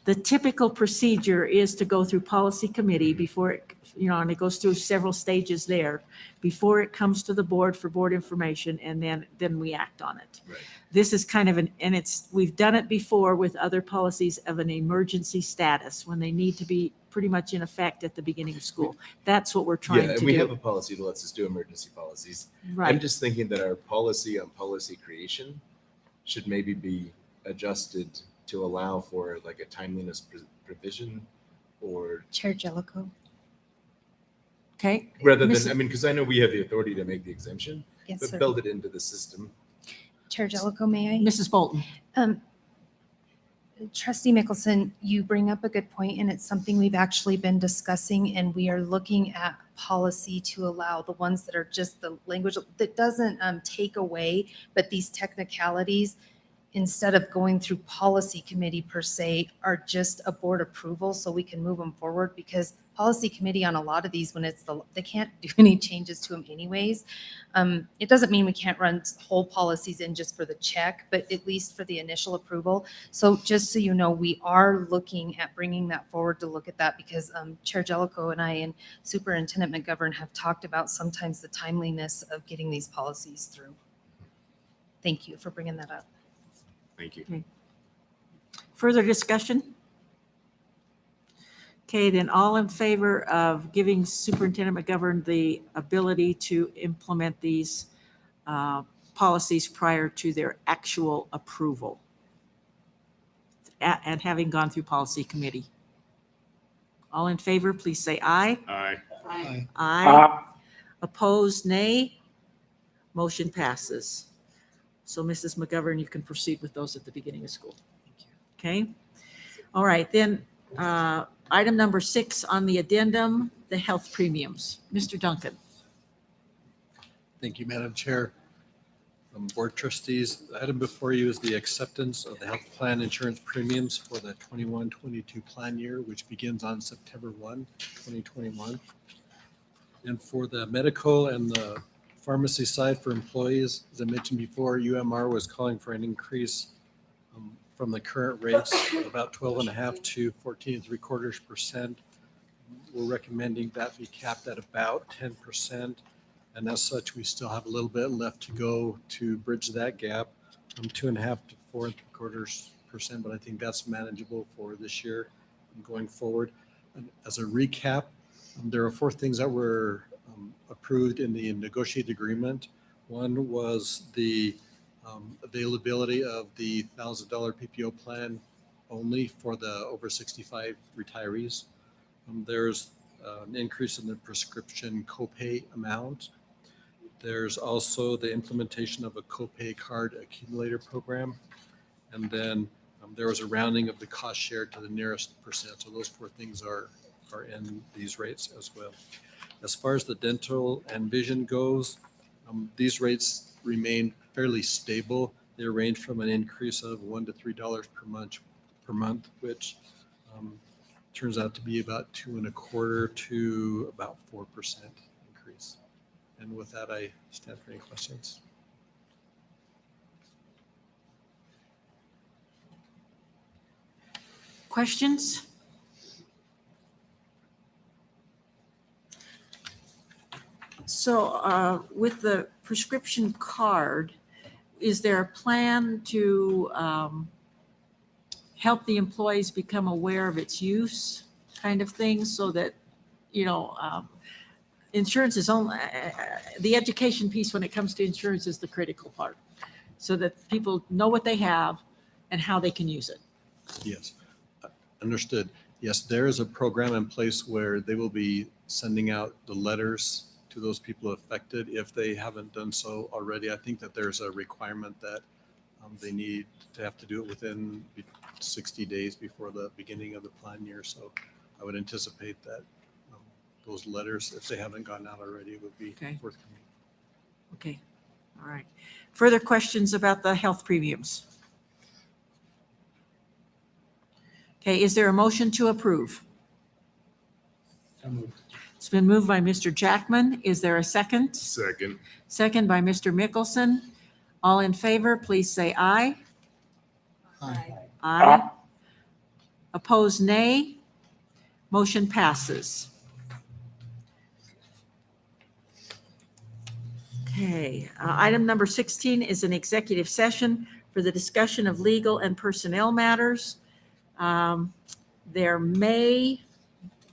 The typical procedure is to go through policy committee before it, and it goes through several stages there before it comes to the board for board information, and then we act on it. Right. This is kind of we've done it before with other policies of an emergency status when they need to be pretty much in effect at the beginning of school. That's what we're trying Yeah, to and we have a do. policy that lets us do emergency policies. I'm Right. just thinking that our policy on policy creation should maybe be adjusted to allow for like a timeliness provision or, Chair Jellicoe? Okay? Rather Miss- than, I mean, because I know we have the authority to make the exemption, Yes, but sir. build it into the system. Chair Jellicoe, may I? Mrs. Bolton? Trustee Mickelson, you bring up a good point, and it's something we've actually been discussing, and we are looking at policy to allow the ones that are just the language that doesn't take away, but these technicalities, instead of going through policy committee per se, are just a board approval so we can move them forward, because policy committee on a lot of these, when they can't do any changes to them anyways. It doesn't mean we can't run whole policies in just for the check, but at least for the initial approval. So just so you know, we are looking at bringing that forward to look at that, because Chair Jellicoe and I and Superintendent McGovern have talked about sometimes the timeliness of getting these policies through. Thank you for bringing that up. Thank you. Okay. Further discussion? Okay, then all in favor of giving Superintendent McGovern the ability to implement these policies prior to their actual approval and having gone through policy committee? All in favor, please say aye. Aye. Aye. Aye. Opposed, nay. Motion passes. So Mrs. McGovern, you can proceed with those at the beginning of school. Okay? All right, then item number 6 on the addendum, the health premiums. Mr. Duncan. Thank you, Madam Chair. Board Trustees, the item before you is the acceptance of the health plan insurance premiums for the 21-22 plan year, which begins on September 1, 2021. And for the medical and the pharmacy side for employees, as I mentioned before, UMR was calling for an increase from the current rates of about 12.5 to 14.75%. We're recommending that be capped at about 10%. And as such, we still have a little bit left to go to bridge that gap from 2.5 to 4.75%. But I think that's manageable for this year and going forward. And as a recap, there are 4 things that were approved in the negotiated agreement. One was the availability of the $1,000 PPO plan only for the over 65 retirees. There's an increase in the prescription copay amount. There's also the implementation of a copay card accumulator program. And then there was a rounding of the cost share to the nearest percent. So those 4 things are in these rates as well. As far as the dental and vision goes, these rates remain fairly stable. They range from an increase of $1 to $3 per month, which turns out to be about 2.25% to about 4% increase. And with that, I stand for any questions. Questions? So with the prescription card, is there a plan to help the employees become aware of its use kind of thing so that, insurance is only, the education piece when it comes to insurance is the critical part, so that people know what they have and how they can use it? Yes, understood. Yes, there is a program in place where they will be sending out the letters to those people affected if they haven't done so already. I think that there's a requirement that they need to have to do it within 60 days before the beginning of the plan year. So I would anticipate that those letters, if they haven't gone out already, would be forthcoming. Okay, all right. Further questions about the health premiums? Okay, is there a motion to approve? It's been moved by Mr. Jackman. Is there a second? Second. Second by Mr. Mickelson. All in favor, please say aye. Aye. Aye. Opposed, nay. Motion passes. Okay, item number 16 is an executive session for the discussion of legal and personnel matters. There may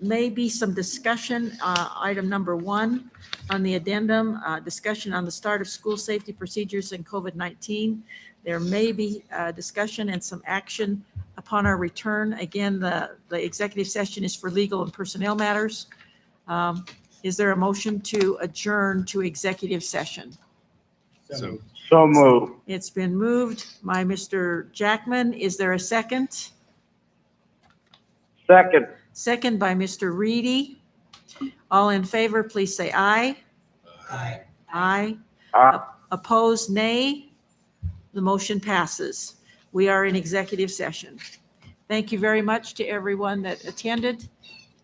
be some discussion, item number 1 on the addendum, discussion on the start of school safety procedures and COVID-19. There may be discussion and some action upon our return. Again, the executive session is for legal and personnel matters. Is there a motion to adjourn to executive session? So So moved. It's been moved by Mr. Jackman. Is there a second? Second. Second by Mr. Reedy. All in favor, please say aye. Aye. Aye. Aye. Opposed, nay. The motion passes. We are in executive session. Thank you very much to everyone that attended.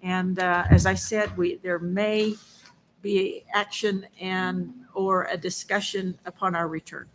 And as I said, there may be action or a discussion upon our return.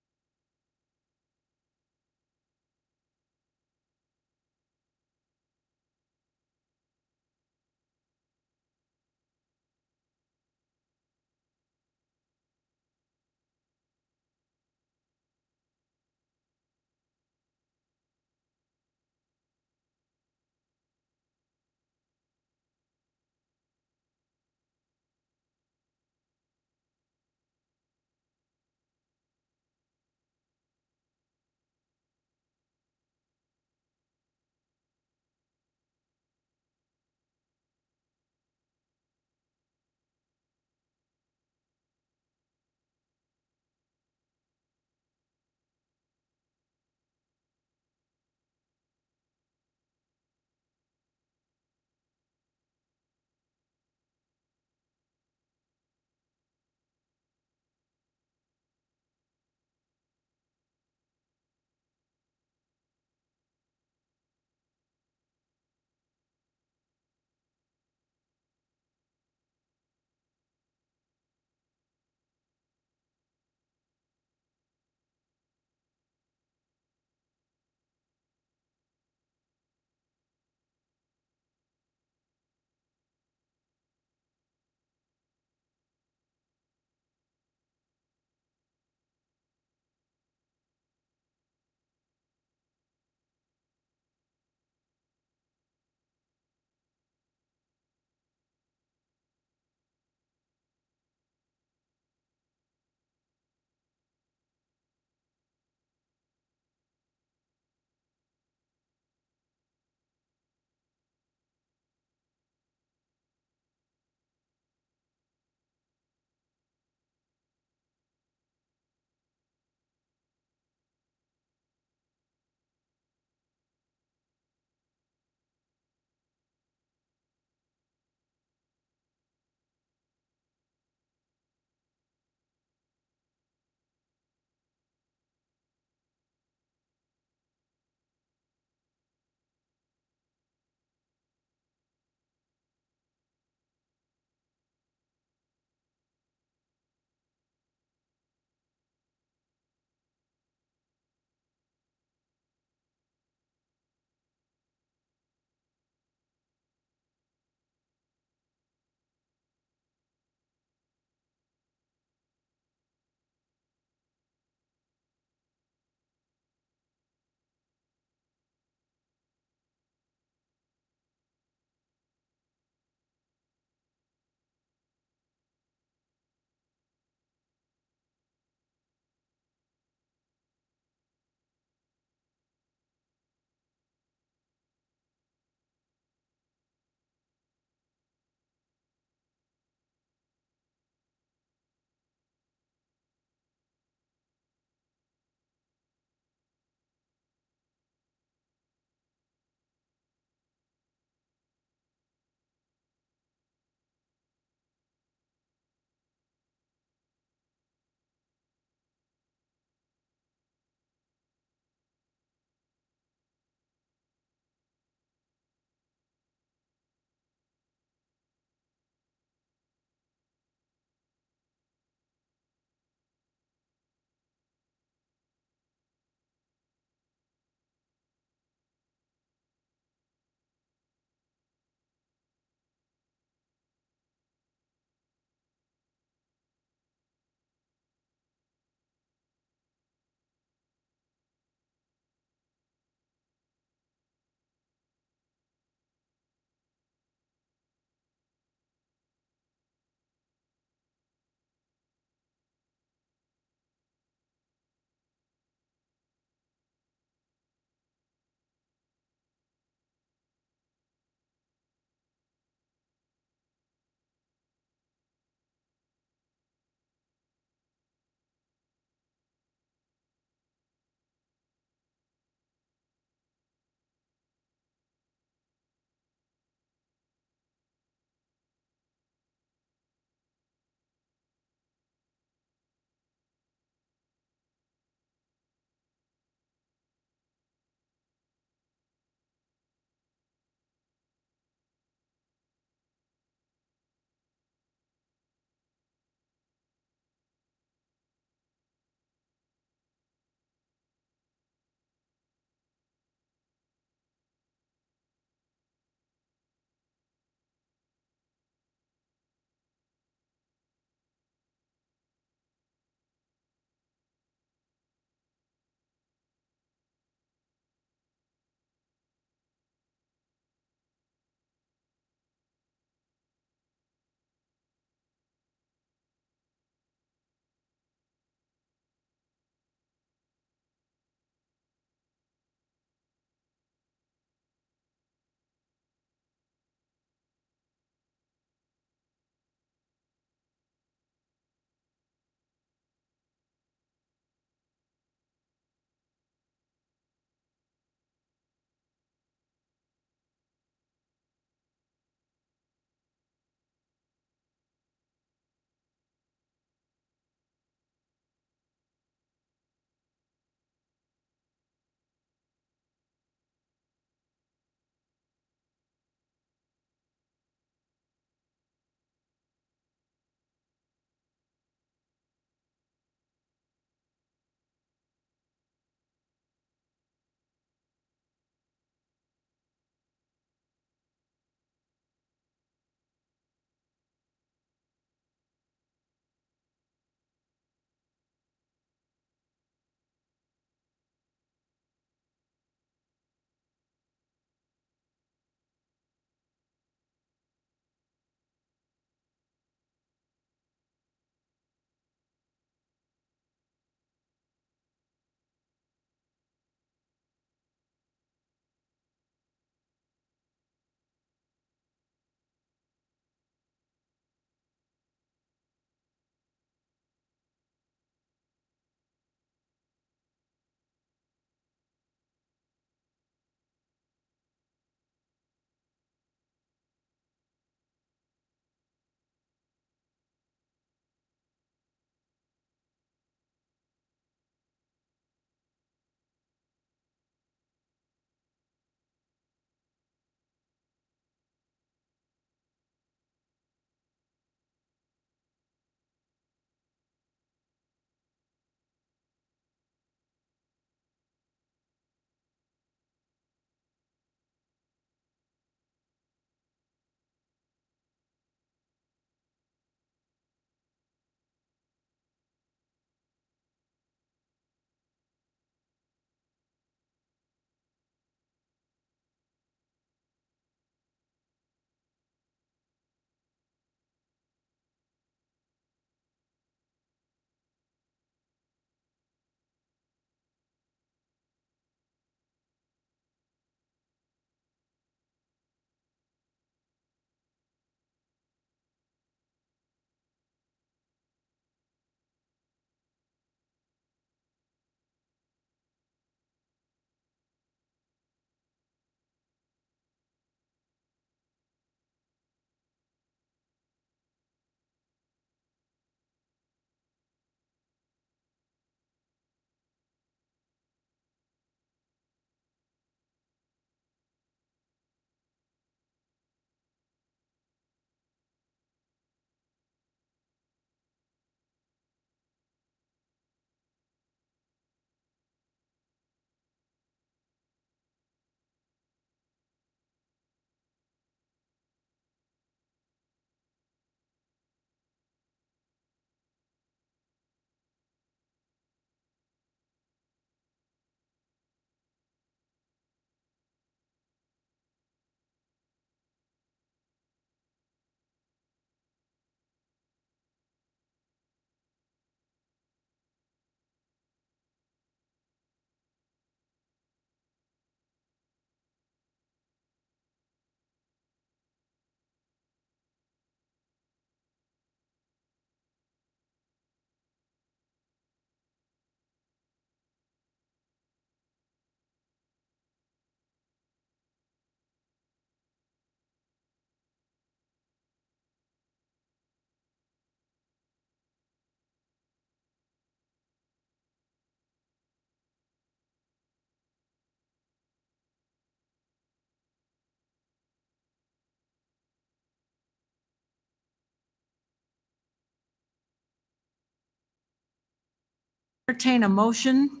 Entertain a motion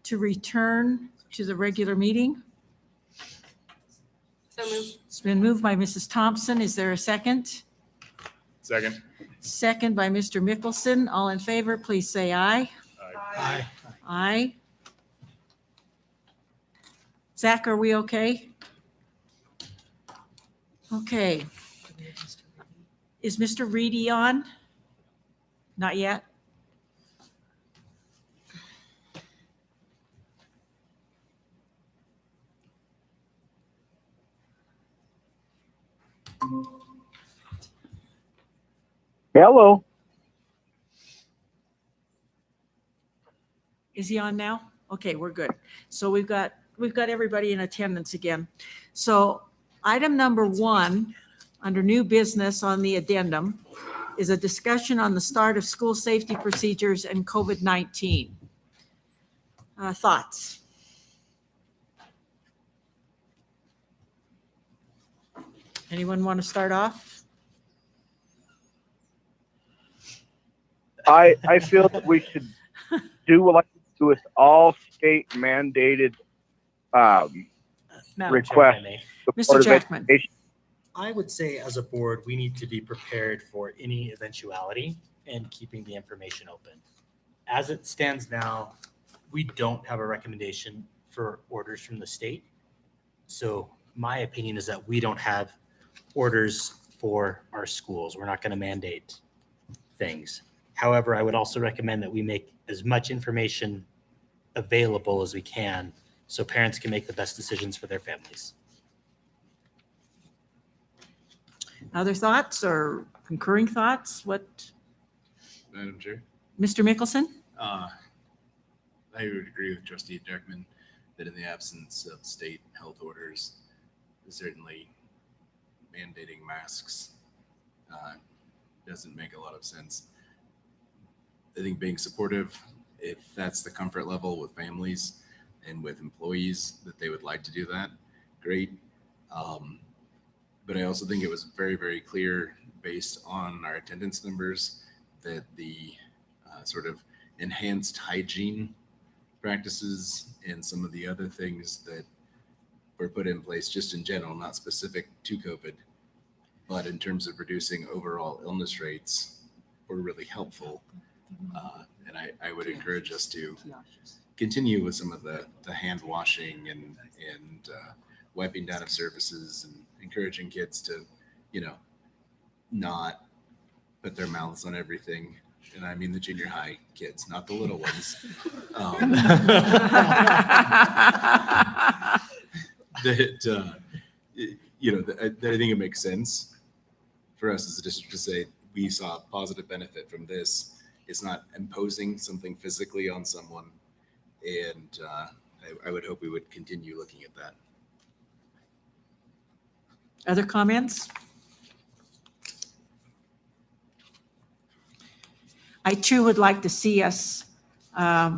to return to the regular meeting. So moved. It's been moved by Mrs. Thompson. Is there a second? Second. Second by Mr. Mickelson. All in favor, please say aye. Aye. Aye. Zach, are we okay? Okay. Is Mr. Reedy on? Not yet? Hello. Is he on now? Okay, we're good. So we've got everybody in attendance again. So item number 1, under new business on the addendum, is a discussion on the start of school safety procedures and COVID-19. Thoughts? Anyone want to start off? I feel that we should do like with all state mandated Madam Chair, if I requests. may. the Mr. Board of Jackman. Education. I would say as a board, we need to be prepared for any eventuality and keeping the information open. As it stands now, we don't have a recommendation for orders from the state. So my opinion is that we don't have orders for our schools. We're not going to mandate things. However, I would also recommend that we make as much information available as we can so parents can make the best decisions for their families. Other thoughts or concurring thoughts? What, Madam Chair. Mr. Mickelson? I would agree with Trustee Jackman that in the absence of state health orders, certainly mandating masks doesn't make a lot of sense. I think being supportive, if that's the comfort level with families and with employees that they would like to do that, great. But I also think it was very, very clear based on our attendance numbers that the sort of enhanced hygiene practices and some of the other things that were put in place just in general, not specific to COVID, but in terms of reducing overall illness rates were really helpful. And I would encourage us to continue with some of the hand washing and wiping down of surfaces and encouraging kids to, not put their mouths on everything. And I mean the junior high kids, not the little ones. That I think it makes sense for us as a district to say we saw a positive benefit from this. It's not imposing something physically on someone. And I would hope we would continue looking at that. Other comments? I too would like to see us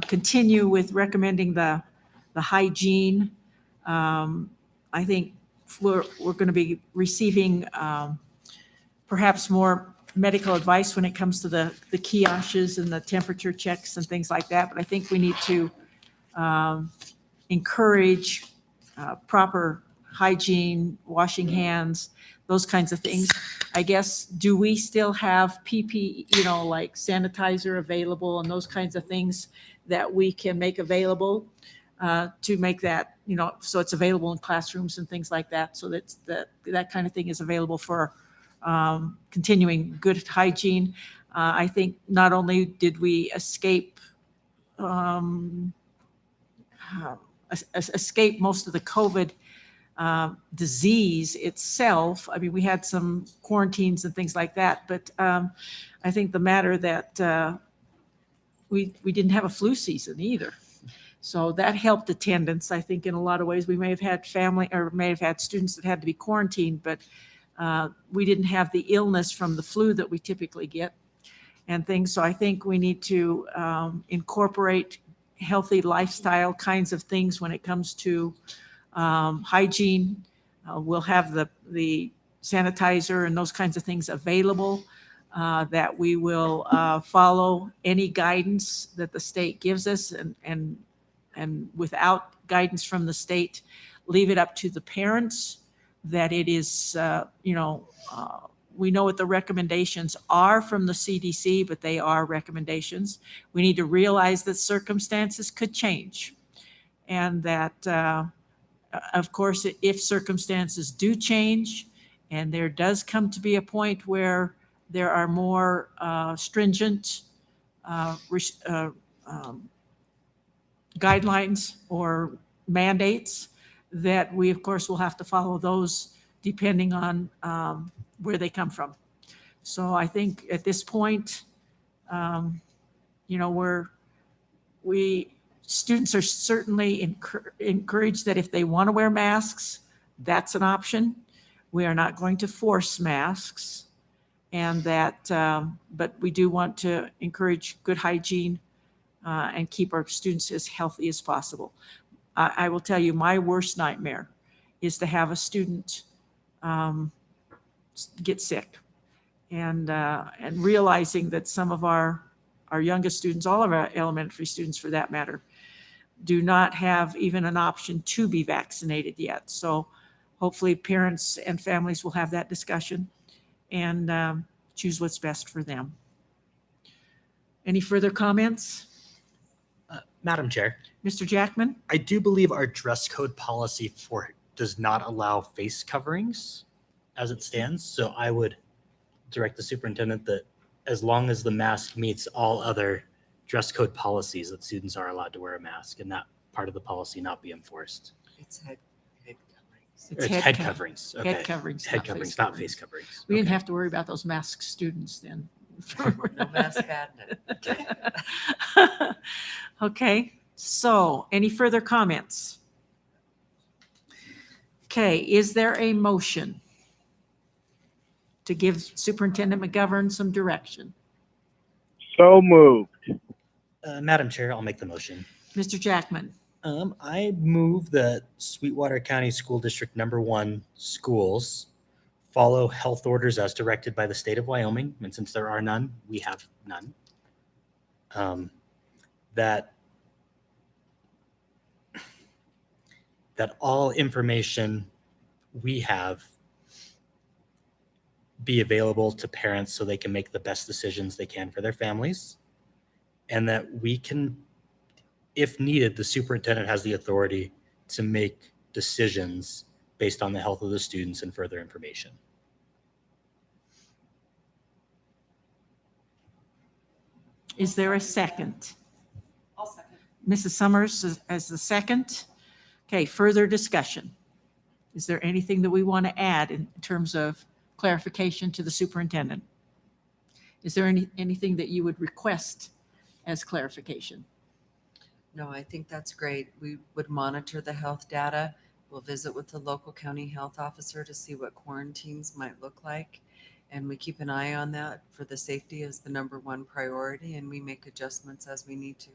continue with recommending the hygiene. I think we're going to be receiving perhaps more medical advice when it comes to the kiosks and the temperature checks and things like that. But I think we need to encourage proper hygiene, washing hands, those kinds of things. I guess, do we still have PPE, like sanitizer available and those kinds of things that we can make available to make that, so it's available in classrooms and things like that. So that kind of thing is available for continuing good hygiene. I think not only did we escape most of the COVID disease itself. I mean, we had some quarantines and things like that, but I think the matter that we didn't have a flu season either. So that helped attendance, I think, in a lot of ways. We may have had students that had to be quarantined, but we didn't have the illness from the flu that we typically get and things. So I think we need to incorporate healthy lifestyle kinds of things when it comes to hygiene. We'll have the sanitizer and those kinds of things available. that we will follow any guidance that the state gives us, and without guidance from the state, leave it up to the parents, that it is, we know what the recommendations are from the CDC, but they are recommendations. We need to realize that circumstances could change, and that, of course, if circumstances do change, and there does come to be a point where there are more stringent guidelines or mandates, that we, of course, will have to follow those depending on where they come from. So I think at this point, students are certainly encouraged that if they want to wear masks, that's an option. We are not going to force masks, and that, but we do want to encourage good hygiene and keep our students as healthy as possible. I will tell you, my worst nightmare is to have a student get sick, and realizing that some of our youngest students, all of our elementary students for that matter, do not have even an option to be vaccinated yet. So hopefully parents and families will have that discussion and choose what's best for them. Any further comments? Madam Chair, Mr. Jackman? I do believe our dress code policy does not allow face coverings as it stands. So I would direct the superintendent that as long as the mask meets all other dress code policies, that students are allowed to wear a mask, and that part of the policy not be enforced. It's head coverings. It's head coverings. Okay. Head coverings. Head coverings, not face coverings. We didn't have to worry about those masked students then. No mask bandit. Okay, so any further comments? Okay, is there a motion to give Superintendent McGovern some direction? So moved. Madam Chair, I'll make the motion. Mr. Jackman? I move that Sweetwater County School District Number 1 schools follow health orders as directed by the state of Wyoming, and since there are none, we have none. That all information we have be available to parents so they can make the best decisions they can for their families, and that we can, if needed, the superintendent has the authority to make decisions based on the health of the students and further information. Is there a second? I'll second. Mrs. Summers as the second. Okay, further discussion. Is there anything that we want to add in terms of clarification to the superintendent? Is there anything that you would request as clarification? No, I think that's great. We would monitor the health data. We'll visit with the local county health officer to see what quarantines might look like. And we keep an eye on that, for the safety is the number one priority, and we make adjustments as we need to.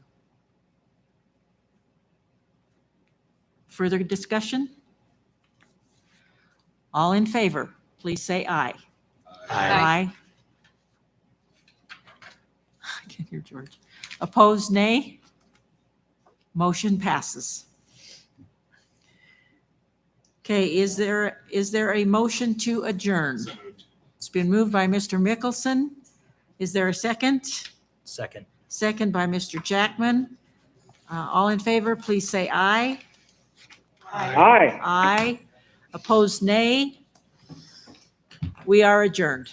Further discussion? All in favor, please say aye. Aye. I can't hear George. Opposed, nay? Motion passes. Okay, is there a motion to adjourn? It's been moved by Mr. Mickelson. Is there a second? Second. Second by Mr. Jackman. All in favor, please say aye. Aye. Aye. Opposed, nay. We are adjourned.